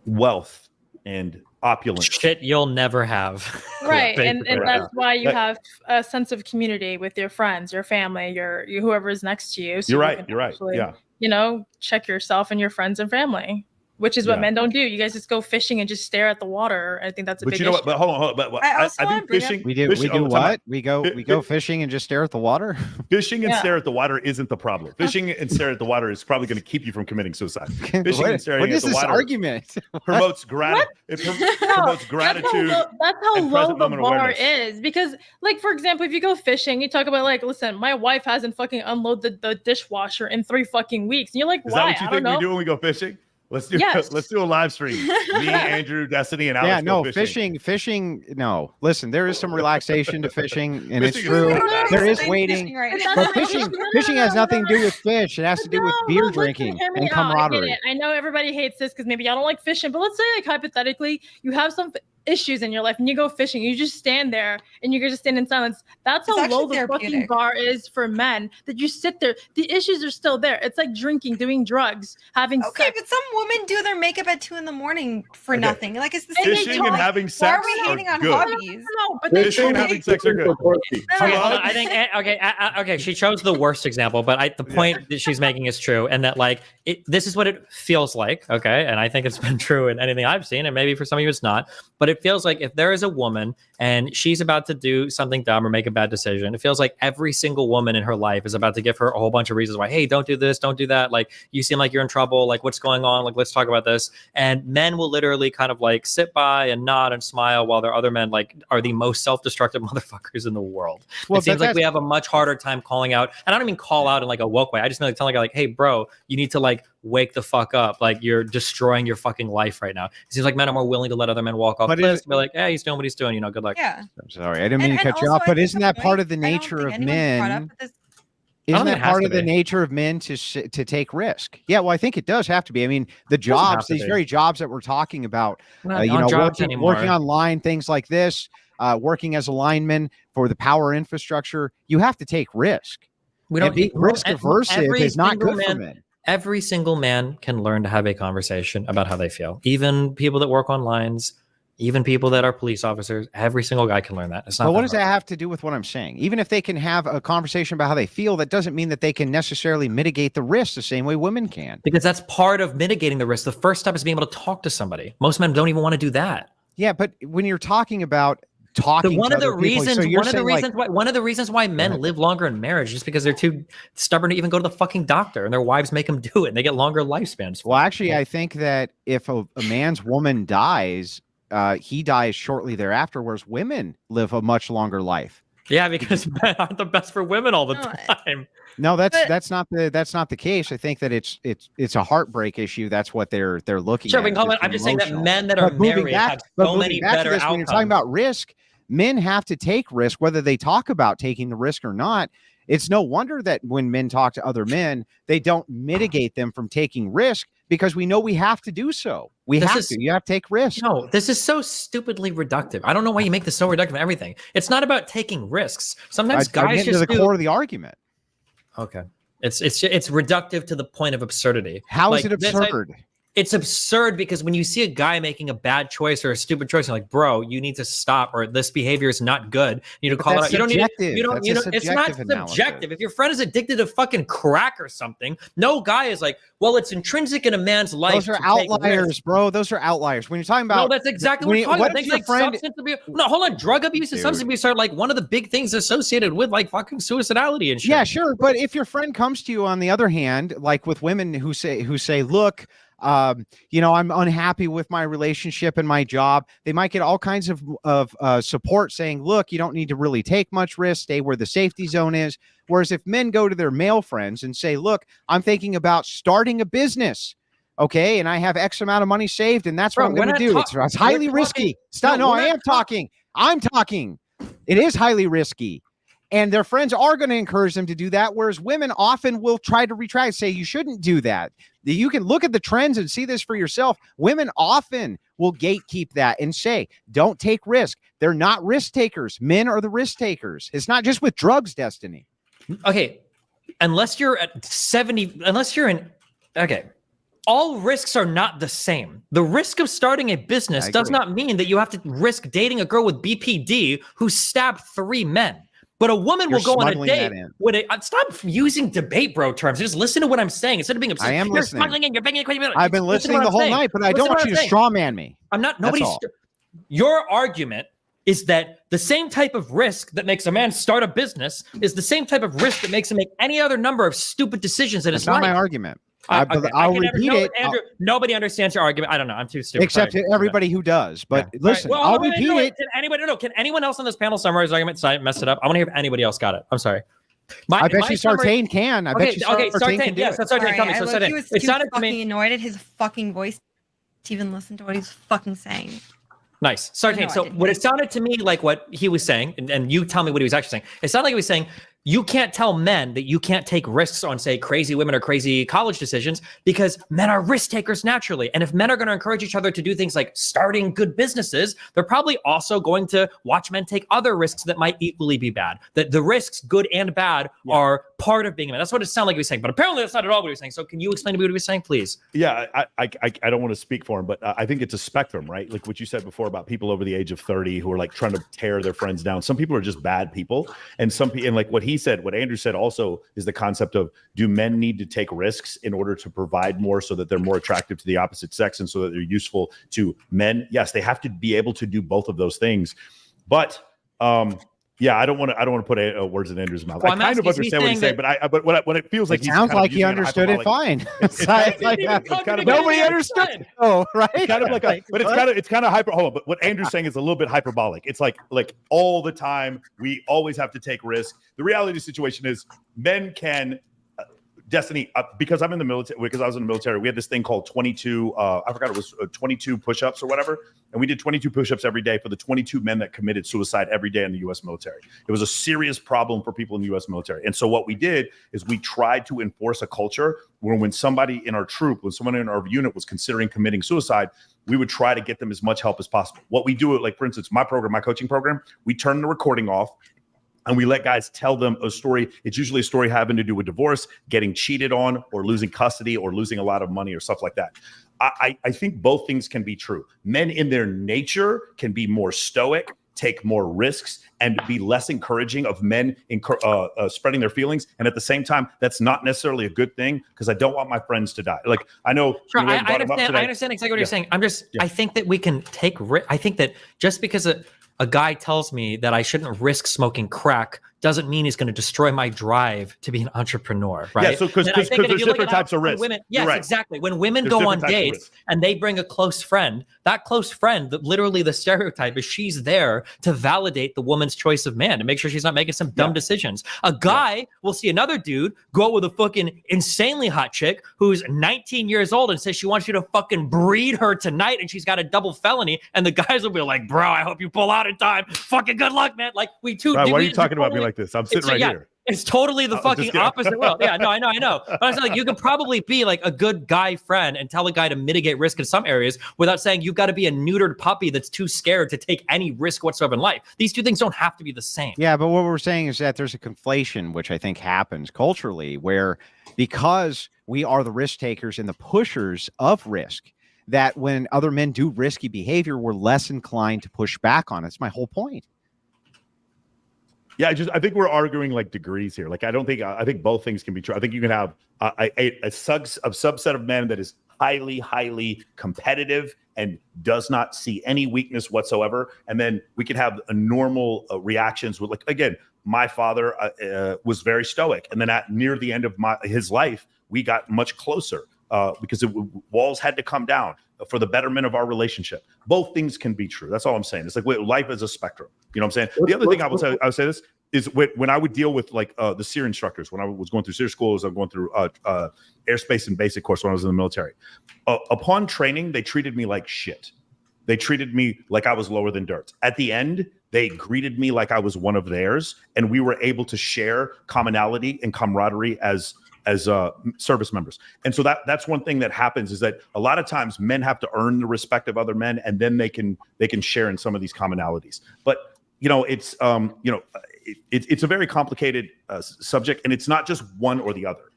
wealth and opulence. Shit you'll never have. Right. And that's why you have a sense of community with your friends, your family, your whoever is next to you. So you're right. Actually, yeah. Check yourself and your friends and family, which is what men don't do. You guys just go fishing and just stare at the water. I think that's a big issue. But hold on. But I think fishing. We do what? We go fishing and just stare at the water. Fishing and stare at the water isn't the problem. Fishing and stare at the water is probably going to keep you from committing suicide. Fishing and staring at the water argument promotes gratitude. It promotes gratitude. That's how low the bar is. Because, like, for example, if you go fishing, you talk about, like, listen, my wife hasn't fucking unloaded the dishwasher in 3 fucking weeks. And you're like, why? Is that what you think we do when we go fishing? Let's do a live stream. Me, Andrew, Destiny, and Alex. Yeah, no, fishing. No, listen, there is some relaxation to fishing, and it's true. There is waiting, but fishing has nothing to do with fish. It has to do with beer drinking and camaraderie. I know everybody hates this because maybe y'all don't like fishing, but let's say, like, hypothetically, you have some issues in your life and you go fishing, you just stand there and you can just stand in silence. That's how low the fucking bar is for men, that you sit there. The issues are still there. It's like drinking, doing drugs, having Okay, sex. but some women do their makeup at 2 a.m. for nothing. Like, it's the same Fishing thing. and having sex Why are we hating are on good. hobbies? No, but Fishing and having sex are good. Okay, hold on. I think okay. She chose the worst example, but the point that she's making is true, and that like this is what it feels like. Okay, and I think it's been true in anything I've seen, and maybe for some of you it's not. But it feels like if there is a woman and she's about to do something dumb or make a bad decision, it feels like every single woman in her life is about to give her a whole bunch of reasons why, hey, don't do this, don't do that. Like, you seem like you're in trouble. Like, what's going on? Like, let's talk about this. And men will literally kind of like sit by and nod and smile while their other men like are the most self-destructive motherfuckers in the world. Well, it seems like we have a much harder time calling out, and I don't even call out in like a woke way. I just mean like telling a guy like, hey, bro, you need to like wake the fuck up. Like, you're destroying your fucking life right now. It seems like men are more willing to let other men walk off cliffs and be like, hey, he's doing what he's doing, you know, good luck. Yeah. I'm sorry, I didn't mean to cut you off, but isn't that part of the nature of men? Isn't that part of the nature of men to take risk? Yeah, well, I think it does have to be. I mean, the jobs, these very jobs that we're talking about, you know, working online, things like this, working as a lineman for the power infrastructure, you have to take risk. We don't be risk aversive is not good for men. Every single man can learn to have a conversation about how they feel. Even people that work on lines, even people that are police officers, every single guy can learn that. It's not. But what does that have to do with what I'm saying? Even if they can have a conversation about how they feel, that doesn't mean that they can necessarily mitigate the risk the same way women can. Because that's part of mitigating the risk. The first step is being able to talk to somebody. Most men don't even want to do that. Yeah, but when you're talking about talking, one of the reasons why men live longer in marriage is because they're too stubborn to even go to the fucking doctor, and their wives make them do it, and they get longer lifespans. Well, actually, I think that if a man's woman dies, he dies shortly thereafter, whereas women live a much longer life. Yeah, because men aren't the best for women all the time. No, that's not the case. I think that it's a heartbreak issue. That's what they're looking at. I'm just saying that men that are married have so many better outcomes. When you're talking about risk, men have to take risk, whether they talk about taking the risk or not. It's no wonder that when men talk to other men, they don't mitigate them from taking risk, because we know we have to do so. You have to take risks. No, this is so stupidly reductive. I don't know why you make this so reductive of everything. It's not about taking risks. Sometimes guys get to the core of the argument. Okay. It's reductive to the point of absurdity. How is it absurd? It's absurd because when you see a guy making a bad choice or a stupid choice, you're like, bro, you need to stop, or this behavior is not good. You need to call it out. It's not subjective. If your friend is addicted to fucking crack or something, no guy is like, well, it's intrinsic in a man's life. Those are outliers, bro. Those are outliers. When you're talking about, no, that's exactly what you're talking about. Things like substance abuse. No, hold on. Drug abuse and substance abuse are like one of the big things associated with like fucking suicidality and shit. Yeah, sure. But if your friend comes to you, on the other hand, like with women who say, look, you know, I'm unhappy with my relationship and my job, they might get all kinds of support saying, look, you don't need to really take much risk, stay where the safety zone is. Whereas if men go to their male friends and say, look, I'm thinking about starting a business, okay, and I have X amount of money saved, and that's what I'm going to do. It's highly risky. I'm talking. It is highly risky. And their friends are going to encourage them to do that, whereas women often will try to retract, say you shouldn't do that. You can look at the trends and see this for yourself. Women often will gatekeep that and say, don't take risk. They're not risk takers. Men are the risk takers. It's not just with drugs, Destiny. Okay, unless you're at 70, okay, all risks are not the same. The risk of starting a business does not mean that you have to risk dating a girl with BPD who stabbed 3 men. But a woman will go on a date with stop using debate bro terms. Just listen to what I'm saying instead of being upset. I am listening. I've been listening the whole night, but I don't want you to straw man me. I'm not. Your argument is that the same type of risk that makes a man start a business is the same type of risk that makes him make any other number of stupid decisions in his life. That's not my argument. I'll repeat it. Andrew, nobody understands your argument. I don't know. I'm too stupid. Except everybody who does. But listen, I'll repeat it. Can anyone else on this panel summarize the argument so I messed it up? I want to hear if anybody else got it. I'm sorry. I bet you Sartain can. Sartain can do it. Sartain, tell me. He was too fucking annoyed at his fucking voice to even listen to what he's fucking saying. Nice. Sartain. So what it sounded to me like what he was saying, and you tell me what he was actually saying. It sounded like he was saying, You can't tell men that you can't take risks on, say, crazy women or crazy college decisions, because men are risk takers naturally. And if men are going to encourage each other to do things like starting good businesses, they're probably also going to watch men take other risks that might equally be bad. That the risks, good and bad, are part of being a man. That's what it sounded like he was saying. But apparently that's not at all what he was saying. So can you explain to me what he was saying, please? Yeah, I don't want to speak for him, but I think it's a spectrum, right? Like what you said before about people over the age of 30 who are like trying to tear their friends down. Some people are just bad people. And some people, and like what he said, what Andrew said also is the concept of, do men need to take risks in order to provide more so that they're more attractive to the opposite sex and so that they're useful to men? Yes, they have to be able to do both of those things. But yeah, I don't want to put words in Andrew's mouth. Well, I kind of understand what he's saying, but when it feels like it sounds like he understood it fine. Nobody understood it. Oh, right. It's kind of like it's kind of hyper. Hold on, but what Andrew's saying is a little bit hyperbolic. It's like all the time we always have to take risks. The reality situation is men can. Destiny, because I'm in the military, because I was in the military, we had this thing called 22, I forgot it was 22 push-ups or whatever. And we did 22 push-ups every day for the 22 men that committed suicide every day in the U.S. military. It was a serious problem for people in the U.S. military. And so what we did is we tried to enforce a culture where when somebody in our troop, when someone in our unit was considering committing suicide, we would try to get them as much help as possible. What we do, like for instance, my coaching program, we turn the recording off, and we let guys tell them a story. It's usually a story having to do with divorce, getting cheated on, or losing custody, or losing a lot of money, or stuff like that. I think both things can be true. Men in their nature can be more stoic, take more risks, and be less encouraging of men spreading their feelings. And at the same time, that's not necessarily a good thing, because I don't want my friends to die. Like I know. Sure, I understand exactly what you're saying. I think that we can take risks. I think that just because a guy tells me that I shouldn't risk smoking crack doesn't mean he's going to destroy my drive to be an entrepreneur, right? Yeah, so because there's different types of risks. Yes, right. Exactly. When women go on dates and they bring a close friend, that close friend, literally the stereotype is she's there to validate the woman's choice of man, to make sure she's not making some dumb decisions. A guy will see another dude go out with a fucking insanely hot chick who's 19 years old and says she wants you to fucking breed her tonight and she's got a double felony, and the guys will be like, bro, I hope you pull out in time. Fucking good luck, man. Like why are you talking about me like this? I'm sitting right here. It's totally the fucking opposite world. Yeah, no, I know. But I was like, you can probably be like a good guy friend and tell a guy to mitigate risk in some areas without saying you've got to be a neutered puppy that's too scared to take any risk whatsoever in life. These two things don't have to be the same. Yeah, but what we're saying is that there's a conflation, which I think happens culturally, where because we are the risk takers and the pushers of risk, that when other men do risky behavior, we're less inclined to push back on it. That's my whole point. Yeah, I think we're arguing like degrees here. Like, I think both things can be true. I think you can have a subset of men that is highly, highly competitive and does not see any weakness whatsoever. And then we can have a normal reactions with, like, again, my father was very stoic. And then near the end of his life, we got much closer because walls had to come down for the betterment of our relationship. Both things can be true. That's all I'm saying. It's like life is a spectrum. You know what I'm saying? The other thing I would say this is when I would deal with like the SEER instructors, when I was going through SEER schools, I was going through airspace and basic course when I was in the military. Upon training, they treated me like shit. They treated me like I was lower than dirt. At the end, they greeted me like I was one of theirs, and we were able to share commonality and camaraderie as service members. And so that's one thing that happens, is that a lot of times men have to earn the respect of other men, and then they can share in some of these commonalities. But it's it's a very complicated subject, and it's not just one or the other.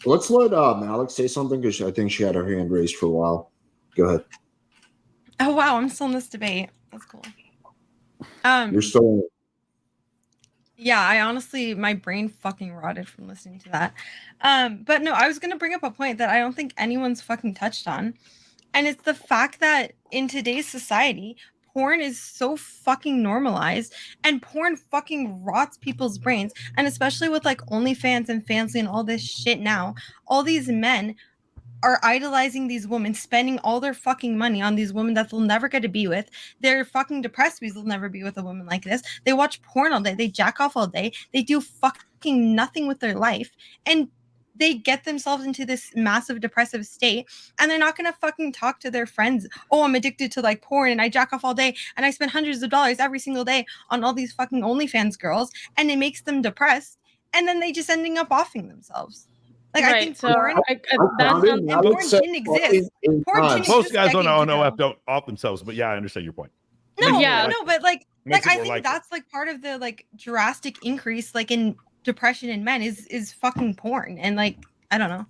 Let's let Malek say something, because I think she had her hand raised for a while. Go ahead. Oh wow, I'm still in this debate. That's cool. You're still in it. Yeah, I honestly, my brain fucking rotted from listening to that. But no, I was going to bring up a point that I don't think anyone's fucking touched on. And it's the fact that in today's society, porn is so fucking normalized, and porn fucking rots people's brains. And especially with like OnlyFans and Fansly and all this shit now, all these men are idolizing these women, spending all their fucking money on these women that they'll never get to be with. They're fucking depressed because they'll never be with a woman like this. They watch porn all day. They jack off all day. They do fucking nothing with their life. And they get themselves into this massive depressive state, and they're not gonna fucking talk to their friends. Oh, I'm addicted to like porn and I jack off all day and I spend hundreds of dollars every single day on all these fucking OnlyFans girls, and it makes them depressed, and then they just ending up offing themselves. Like, Right, I think so porn, porn didn't exist. Porn didn't Most exist guys on decades ago. OF don't off themselves, but yeah, I understand your point. No, Yeah. no, but like Makes it I more think likely. that's like part of the like drastic increase like in depression in men is fucking porn, and like I don't know.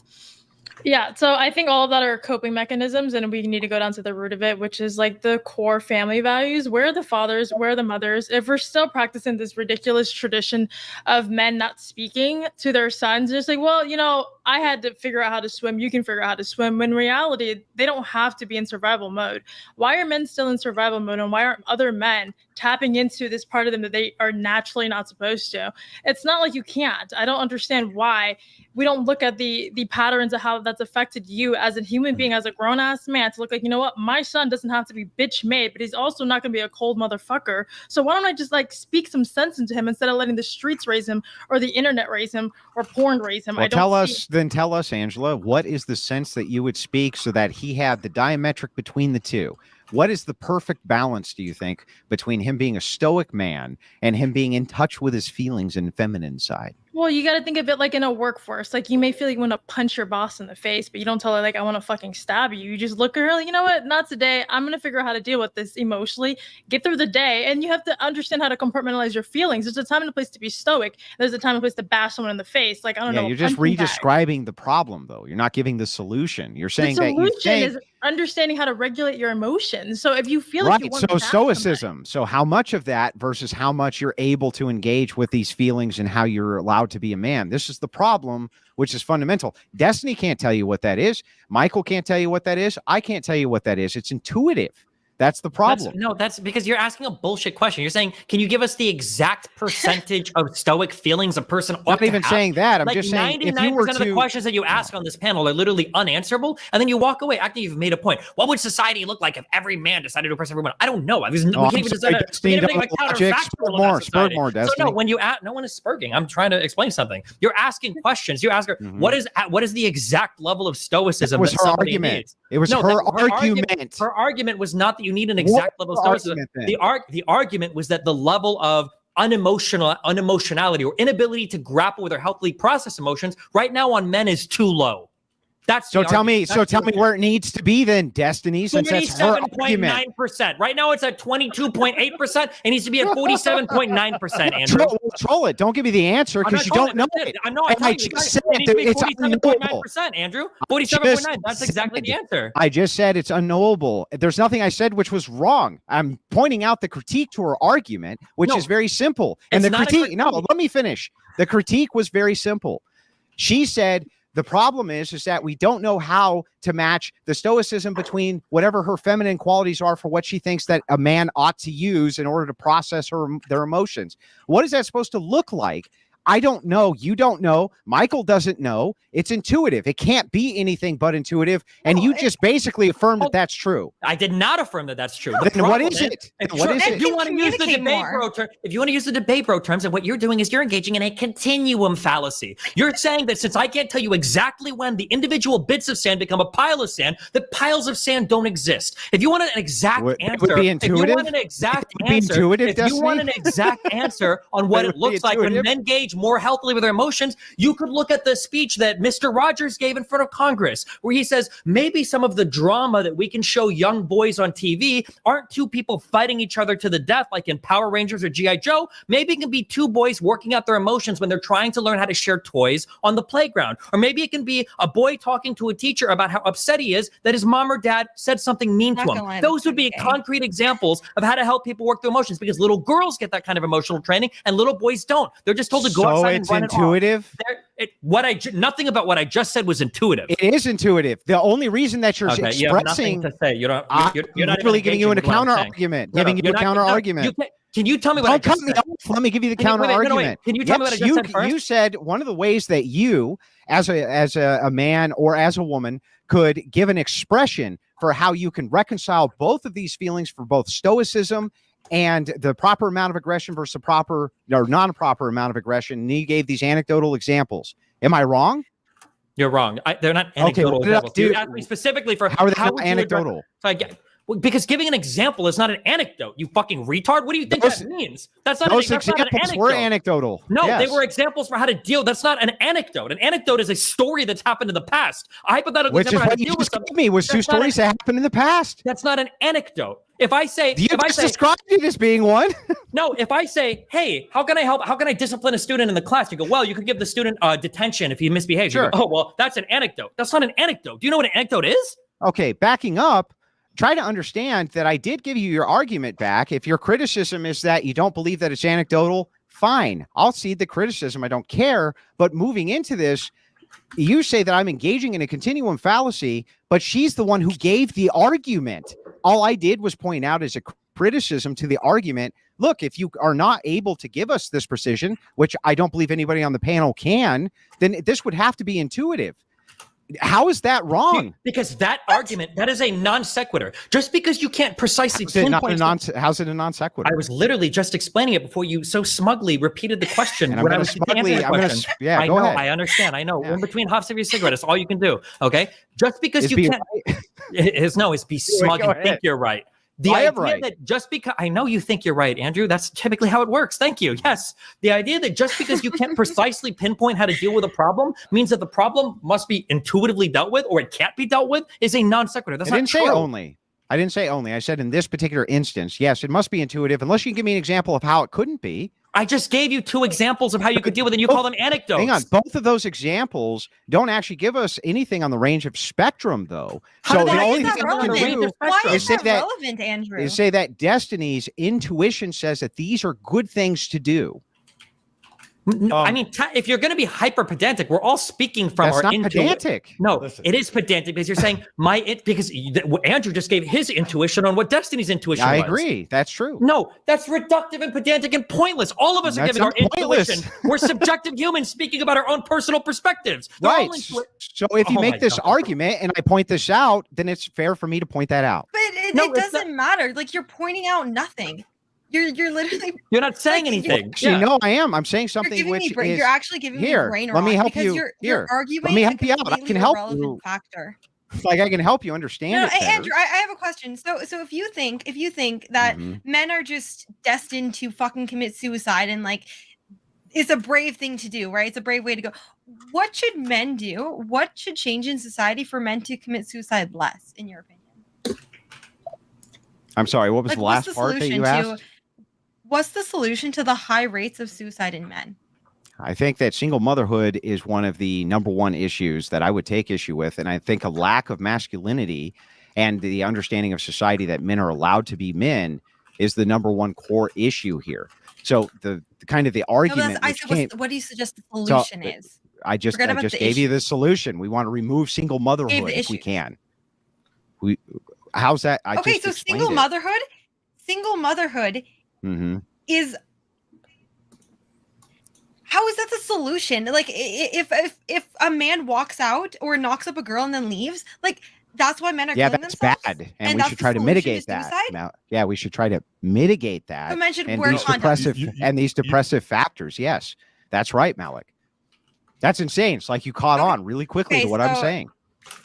Yeah, so I think all of that are coping mechanisms, and we need to go down to the root of it, which is like the core family values. Where are the fathers? Where are the mothers? If we're still practicing this ridiculous tradition of men not speaking to their sons, just like, well, you know, I had to figure out how to swim. You can figure out how to swim. When in reality, they don't have to be in survival mode. Why are men still in survival mode, and why aren't other men tapping into this part of them that they are naturally not supposed to? It's not like you can't. I don't understand why we don't look at the patterns of how that's affected you as a human being, as a grown-ass man, to look like, you know what, my son doesn't have to be bitch made, but he's also not going to be a cold motherfucker. So why don't I just like speak some sense into him instead of letting the streets raise him, or the internet raise him, or porn raise him? Well, I don't tell us, Angela, what is the sense that you would speak so that he had the diametric between the two? What is the perfect balance, do you think, between him being a stoic man and him being in touch with his feelings and feminine side? Well, you got to think of it like in a workforce. Like, you may feel like you want to punch your boss in the face, but you don't tell her, like, I want to fucking stab you. You just look at her like, you know what? Not today. I'm going to figure out how to deal with this emotionally, get through the day. And you have to understand how to compartmentalize your feelings. There's a time and a place to be stoic. There's a time and a place to bash someone in the face. Like, I don't know. You're just re-describing the problem, though. You're not giving the solution. You're saying the solution that you think... is understanding how to regulate your emotions. So if you feel right, like you want so to stoicism. So how much of that versus how much you're able to engage with these feelings and how you're allowed to be a man. This is the problem, which is fundamental. Destiny can't tell you what that is. Michael can't tell you what that is. I can't tell you what that is. It's intuitive. That's the problem. That's because you're asking a bullshit question. You're saying, can you give us the exact percentage of stoic feelings a person ought I'm not to even have? saying that. I'm like just saying 99% of the questions that you ask on this panel are literally unanswerable, and then you walk away acting you've made a point. What would society look like if every man decided to oppress everyone? I don't know. We can't even decide. We can't even make a counterfactual about society. More, so no, when you ask, no one is spurging. I'm trying to explain something. You're asking questions. You ask her, what is the exact level of stoicism that somebody needs? It was her argument. Her argument was not that you need an exact level of stoicism. The argument was that the level of unemotionality or inability to grapple with or healthily process emotions right now on men is too low. That's so tell me where it needs to be then, Destiny, since that's her argument. 47.9%. Right now it's at 22.8%. It needs to be at 47.9%, Andrew. Troll it. Don't give me the answer because you don't know it. I'm not. I just said it's 47.9%, Andrew. 47.9. That's exactly the answer. I just said it's unknowable. There's nothing I said which was wrong. I'm pointing out the critique to her argument, which is very simple. And the critique, let me finish. The critique was very simple. She said, the problem is that we don't know how to match the stoicism between whatever her feminine qualities are for what she thinks that a man ought to use in order to process their emotions. What is that supposed to look like? I don't know. You don't know. Michael doesn't know. It's intuitive. It can't be anything but intuitive. And you just basically affirmed that that's true. I did not affirm that that's true. Then what is it? If you want to use the debate bro term, if you want to use the debate bro terms, and what you're doing is you're engaging in a continuum fallacy. You're saying that since I can't tell you exactly when the individual bits of sand become a pile of sand, that piles of sand don't exist. If you want an exact answer, if you want an exact answer on what it looks like when men engage more healthily with their emotions, you could look at the speech that Mr. Rogers gave in front of Congress, where he says maybe some of the drama that we can show young boys on TV aren't two people fighting each other to the death like in Power Rangers or G.I. Joe. Maybe it can be two boys working out their emotions when they're trying to learn how to share toys on the playground. Or maybe it can be a boy talking to a teacher about how upset he is that his mom or dad said something mean to him. Those would be concrete examples of how to help people work through emotions, because little girls get that kind of emotional training and little boys don't. They're just told to go outside and run intuitive. Nothing about what I just said was intuitive. It is intuitive. The only reason that you're expressing, you have nothing to say. You're not really giving you a counter argument. Giving you a counter argument. Can you tell me what I just said? Let me give you the counter argument. Can you tell me what I just said first? You said one of the ways that you, as a man or as a woman, could give an expression for how you can reconcile both of these feelings for both stoicism and the proper amount of aggression versus the proper or non-proper amount of aggression. And you gave these anecdotal examples. Am I wrong? You're wrong. They're not anecdotal what did I examples. do? You asked me specifically for How are they not would you address- anecdotal? So I get, well, because giving an example is not an anecdote. You fucking retard. What do you think that means? That's not, Those that's not an examples anecdote. were anecdotal. No, Yes. they were examples for how to deal. That's not an anecdote. An anecdote is a story that's happened in the past. A hypothetical Which is example of how what to you deal with just something. gave me was two That's not stories that happened in the past. That's not an anecdote. If I say, You if I just say, described it as being one. no, if I say, hey, how can I help? How can I discipline a student in the class? You go, well, you could give the student detention if he misbehaves. Sure. You go, oh, well, that's an anecdote. That's not an anecdote. Do you know what an anecdote is? Okay, backing up, try to understand that I did give you your argument back. If your criticism is that you don't believe that it's anecdotal, fine. I'll cede the criticism. I don't care. But moving into this, you say that I'm engaging in a continuum fallacy, but she's the one who gave the argument. All I did was point out as a criticism to the argument. Look, if you are not able to give us this precision, which I don't believe anybody on the panel can, then this would have to be intuitive. How is that wrong? Because that argument, that is a non sequitur. Just because you can't precisely pinpoint. How's it a non sequitur? I was literally just explaining it before you so smugly repeated the question. And I'm when I gonna was smugly, answering the question. yeah, I go know, ahead. I understand. I know. Yeah. In between huffs of your cigarette, that's all you can do. Okay. Just because Is you be can't. It's be smug go and think ahead. you're right. The I am idea right. that just because I know you think you're right, Andrew, that's typically how it works. Thank you. Yes. The idea that just because you can't precisely pinpoint how to deal with a problem means that the problem must be intuitively dealt with or it can't be dealt with is a non sequitur. That's I not didn't true. say only. I didn't say only. I said in this particular instance, yes, it must be intuitive, unless you can give me an example of how it couldn't be. I just gave you two examples of how you could deal with it, and you call them anecdotes. Hang on. Both of those examples don't actually give us anything on the range of spectrum, though. How So did the that only get thing that we can relevant? do Why is is say that that relevant, Andrew? is say that Destiny's intuition says that these are good things to do. No, I mean, if you're going to be hyper pedantic, we're all speaking from That's our not intuition. pedantic. No, Listen. it is pedantic because you're saying because Andrew just gave his intuition on what Destiny's intuition I was. agree. That's true. No, that's reductive and pedantic and pointless. All of us are That's giving our not pointless. intuition. We're subjective humans speaking about our own personal perspectives. They're all Right. So if you Oh my make this God. argument and I point this out, then it's fair for me to point that out. But No, it it's doesn't matter. Like you're pointing out nothing. You're literally You're not saying Like, anything. Actually, no, I am. I'm saying you're something giving which me brain. is You're actually giving here, me brain let me rot help because you. You're Here, arguing. let me help a you out. I completely can help irrelevant you. Factor. like I can help you understand No, it better. Andrew, I have a question. So if you think that Mhm. men are just destined to fucking commit suicide and like it's a brave thing to do, right? It's a brave way to go. What should men do? What should change in society for men to commit suicide less, in your opinion? I'm sorry. What was Like, the what's last part that you solution asked? What's the solution to the high rates of suicide in men? I think that single motherhood is one of the number one issues that I would take issue with. And I think a lack of masculinity and the understanding of society that men are allowed to be men is the number one core issue here. So the kind of the No, argument I which said, came, what do you suggest the solution is? I just forget about the gave you issue. the solution. We want to remove single motherhood if we issues. can. How's that? I Okay, just so explained single motherhood Mm-hmm. is how is that the solution? Like if a man walks out or knocks up a girl and then leaves, like that's why men are Yeah, killing that's themselves? bad, and And we that's should the try to solution mitigate to that. suicide? Now, yeah, we should try to mitigate that. But men should And wear these condoms. depressive You- these depressive factors. Yes, that's right, Malek. That's insane. It's like you caught Okay. on really quickly Okay, to what I'm so- saying.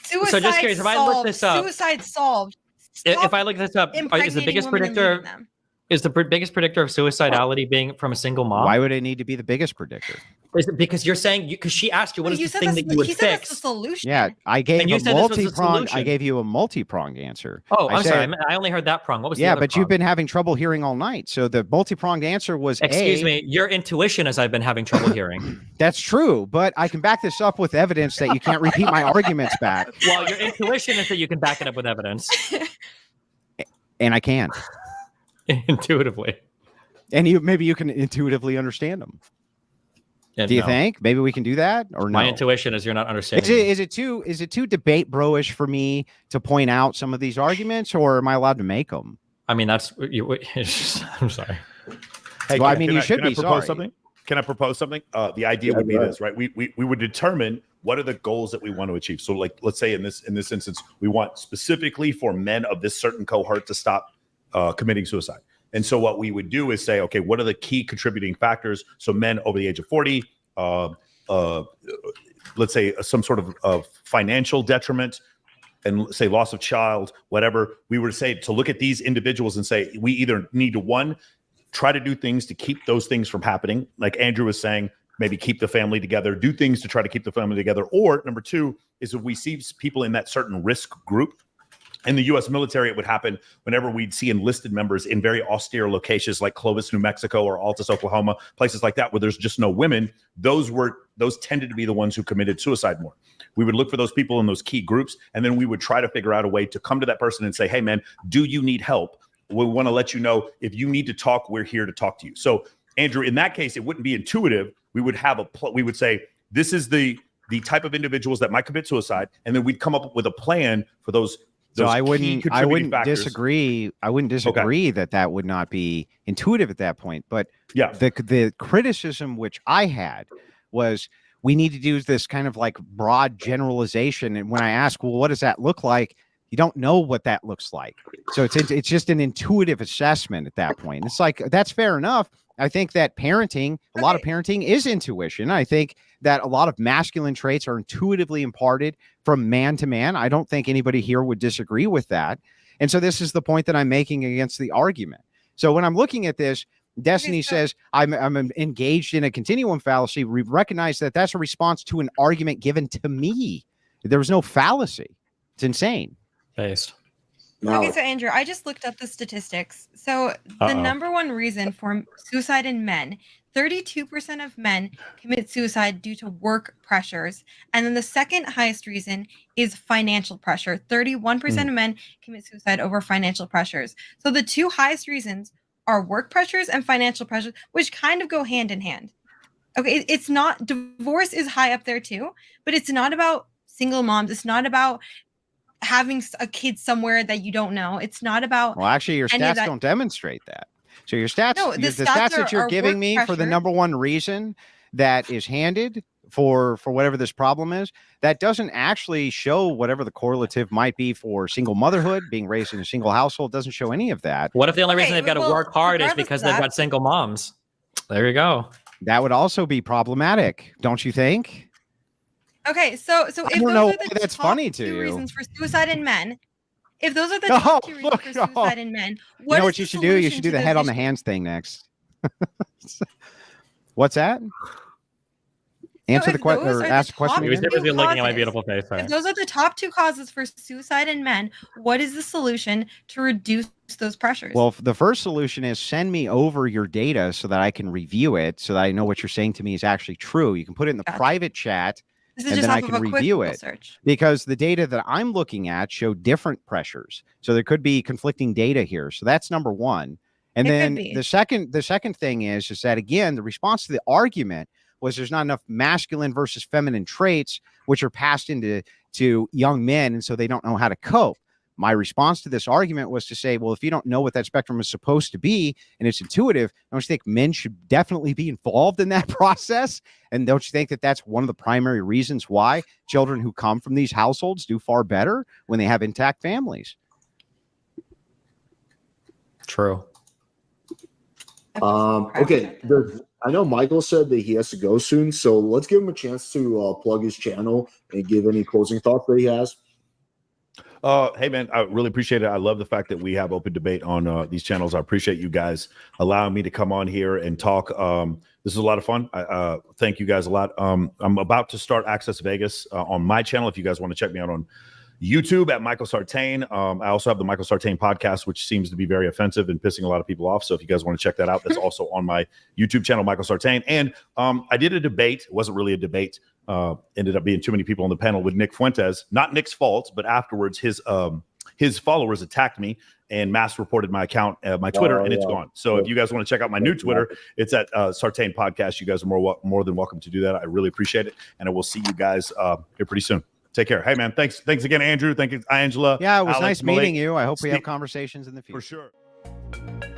Suicide just curious, if I look solved. this up- Suicide solved. If I look this up, is the Impregnating biggest women and predictor leaving them. is the biggest predictor of suicidality being from a single mom? Why would it need to be the biggest predictor? Is it because you're saying because she asked you what is You the said thing that's that you would he said that's the fix? solution. Yeah, I gave And you a said this was the multi-pronged. I solution. gave you a multi-pronged answer. Oh, I I'm said- sorry. I only heard that prong. What was the Yeah, other but you've prong? been having trouble hearing all night. So the multi-pronged answer was Excuse A. me, your intuition as I've been having trouble hearing. That's true, but I can back this up with evidence that you can't repeat my arguments back, Well, your intuition is that you can back it up with evidence and I can. intuitively. And maybe you can intuitively understand them. And Do you no. think maybe we can do that or no? My intuition is you're not understanding. Is it too debate bro-ish for me to point out some of these arguments, or am I allowed to make them? I mean, that's I'm sorry. Hey, Well, I can mean, you should can I be propose sorry. something? Can I propose something? The idea would be go this, right? We would determine what are the goals that we want to achieve. So, like, let's say in this instance, we want specifically for men of this certain cohort to stop committing suicide. And so, what we would do is say, okay, what are the key contributing factors? So, men over the age of 40, let's say some sort of financial detriment, and say loss of child, whatever, we were to say to look at these individuals and say we either need to, one, try to do things to keep those things from happening, like Andrew was saying, maybe keep the family together, do things to try to keep the family together. Or number two is if we see people in that certain risk group. In the U.S. military, it would happen whenever we'd see enlisted members in very austere locations like Clovis, New Mexico, or Altus, Oklahoma, places like that where there's just no women. Those tended to be the ones who committed suicide more. We would look for those people in those key groups, and then we would try to figure out a way to come to that person and say, hey, man, do you need help? We want to let you know if you need to talk, we're here to talk to you. So, Andrew, in that case, it wouldn't be intuitive. We would have we would say, this is the type of individuals that might commit suicide, and then we'd come up with a plan for those. So I wouldn't disagree. I wouldn't disagree Okay. that would not be intuitive at that point. But yeah, the criticism which I had was we need to do this kind of like broad generalization. And when I ask, well, what does that look like? You don't know what that looks like. So it's just an intuitive assessment at that point. It's like, that's fair enough. I think that parenting, a lot of parenting is intuition. I think that a lot of masculine traits are intuitively imparted from man to man. I don't think anybody here would disagree with that. And so this is the point that I'm making against the argument. So when I'm looking at this, Destiny says I'm engaged in a continuum fallacy. We recognize that that's a response to an argument given to me. There was no fallacy. It's insane. Based. Okay, so Andrew, I just looked up the statistics. So the number one reason for suicide in men, 32% of men commit suicide due to work pressures. And then the second highest reason is financial pressure. 31% of men commit suicide over financial pressures. So the two highest reasons are work pressures and financial pressures, which kind of go hand in hand. Okay, it's not, divorce is high up there too, but it's not about single moms. It's not about having a kid somewhere that you don't know. It's not about. Well, actually, your stats don't demonstrate that. So your stats, the stats that you're giving me for the number one reason that is handed for whatever this problem is, that doesn't actually show whatever the correlative might be for single motherhood, being raised in a single household. Doesn't show any of that. What if the only reason they've got to work hard is because they've got single moms? There you go. That would also be problematic, don't you think? Okay, so if those are the that's top funny to two you. reasons for suicide in men, if those are the top two reasons for suicide in men, you know what you should do? You should do the head on the hands thing next. What's that? Answer the question or ask the question. He was busy looking at my beautiful face. If those are the top two causes for suicide in men, what is the solution to reduce those pressures? Well, the first solution is send me over your data so that I can review it, so that I know what you're saying to me is actually true. You can put it in the private chat. And then I can review it because the data that I'm looking at show different pressures. So there could be conflicting data here. So that's number one. And then the second thing is that, again, the response to the argument was there's not enough masculine versus feminine traits, which are passed into young men. And so they don't know how to cope. My response to this argument was to say, well, if you don't know what that spectrum is supposed to be and it's intuitive, don't you think men should definitely be involved in that process? And don't you think that that's one of the primary reasons why children who come from these households do far better when they have intact families? True. Okay. I know Michael said that he has to go soon, so let's give him a chance to plug his channel and give any closing thoughts that he has. Hey man, I really appreciate it. I love the fact that we have open debate on these channels. I appreciate you guys allowing me to come on here and talk. This is a lot of fun. I thank you guys a lot. I'm about to start Access Vegas on my channel. If you guys want to check me out on YouTube at Michael Sartain. I also have the Michael Sartain podcast, which seems to be very offensive and pissing a lot of people off. So if you guys want to check that out, that's also on my YouTube channel, Michael Sartain. And I did a debate. It wasn't really a debate. Ended up being too many people on the panel with Nick Fuentes. Not Nick's fault, but afterwards his followers attacked me and mass reported my account, my Twitter, and it's gone. So if you guys want to check out my new Twitter, it's at Sartain Podcast. You guys are more than welcome to do that. I really appreciate it. And I will see you guys here pretty soon. Take care. Hey, man. Thanks again, Andrew. Thank you, Angela. Yeah, it was Alex, nice Malek. meeting you. I hope we have conversations in the future. For sure.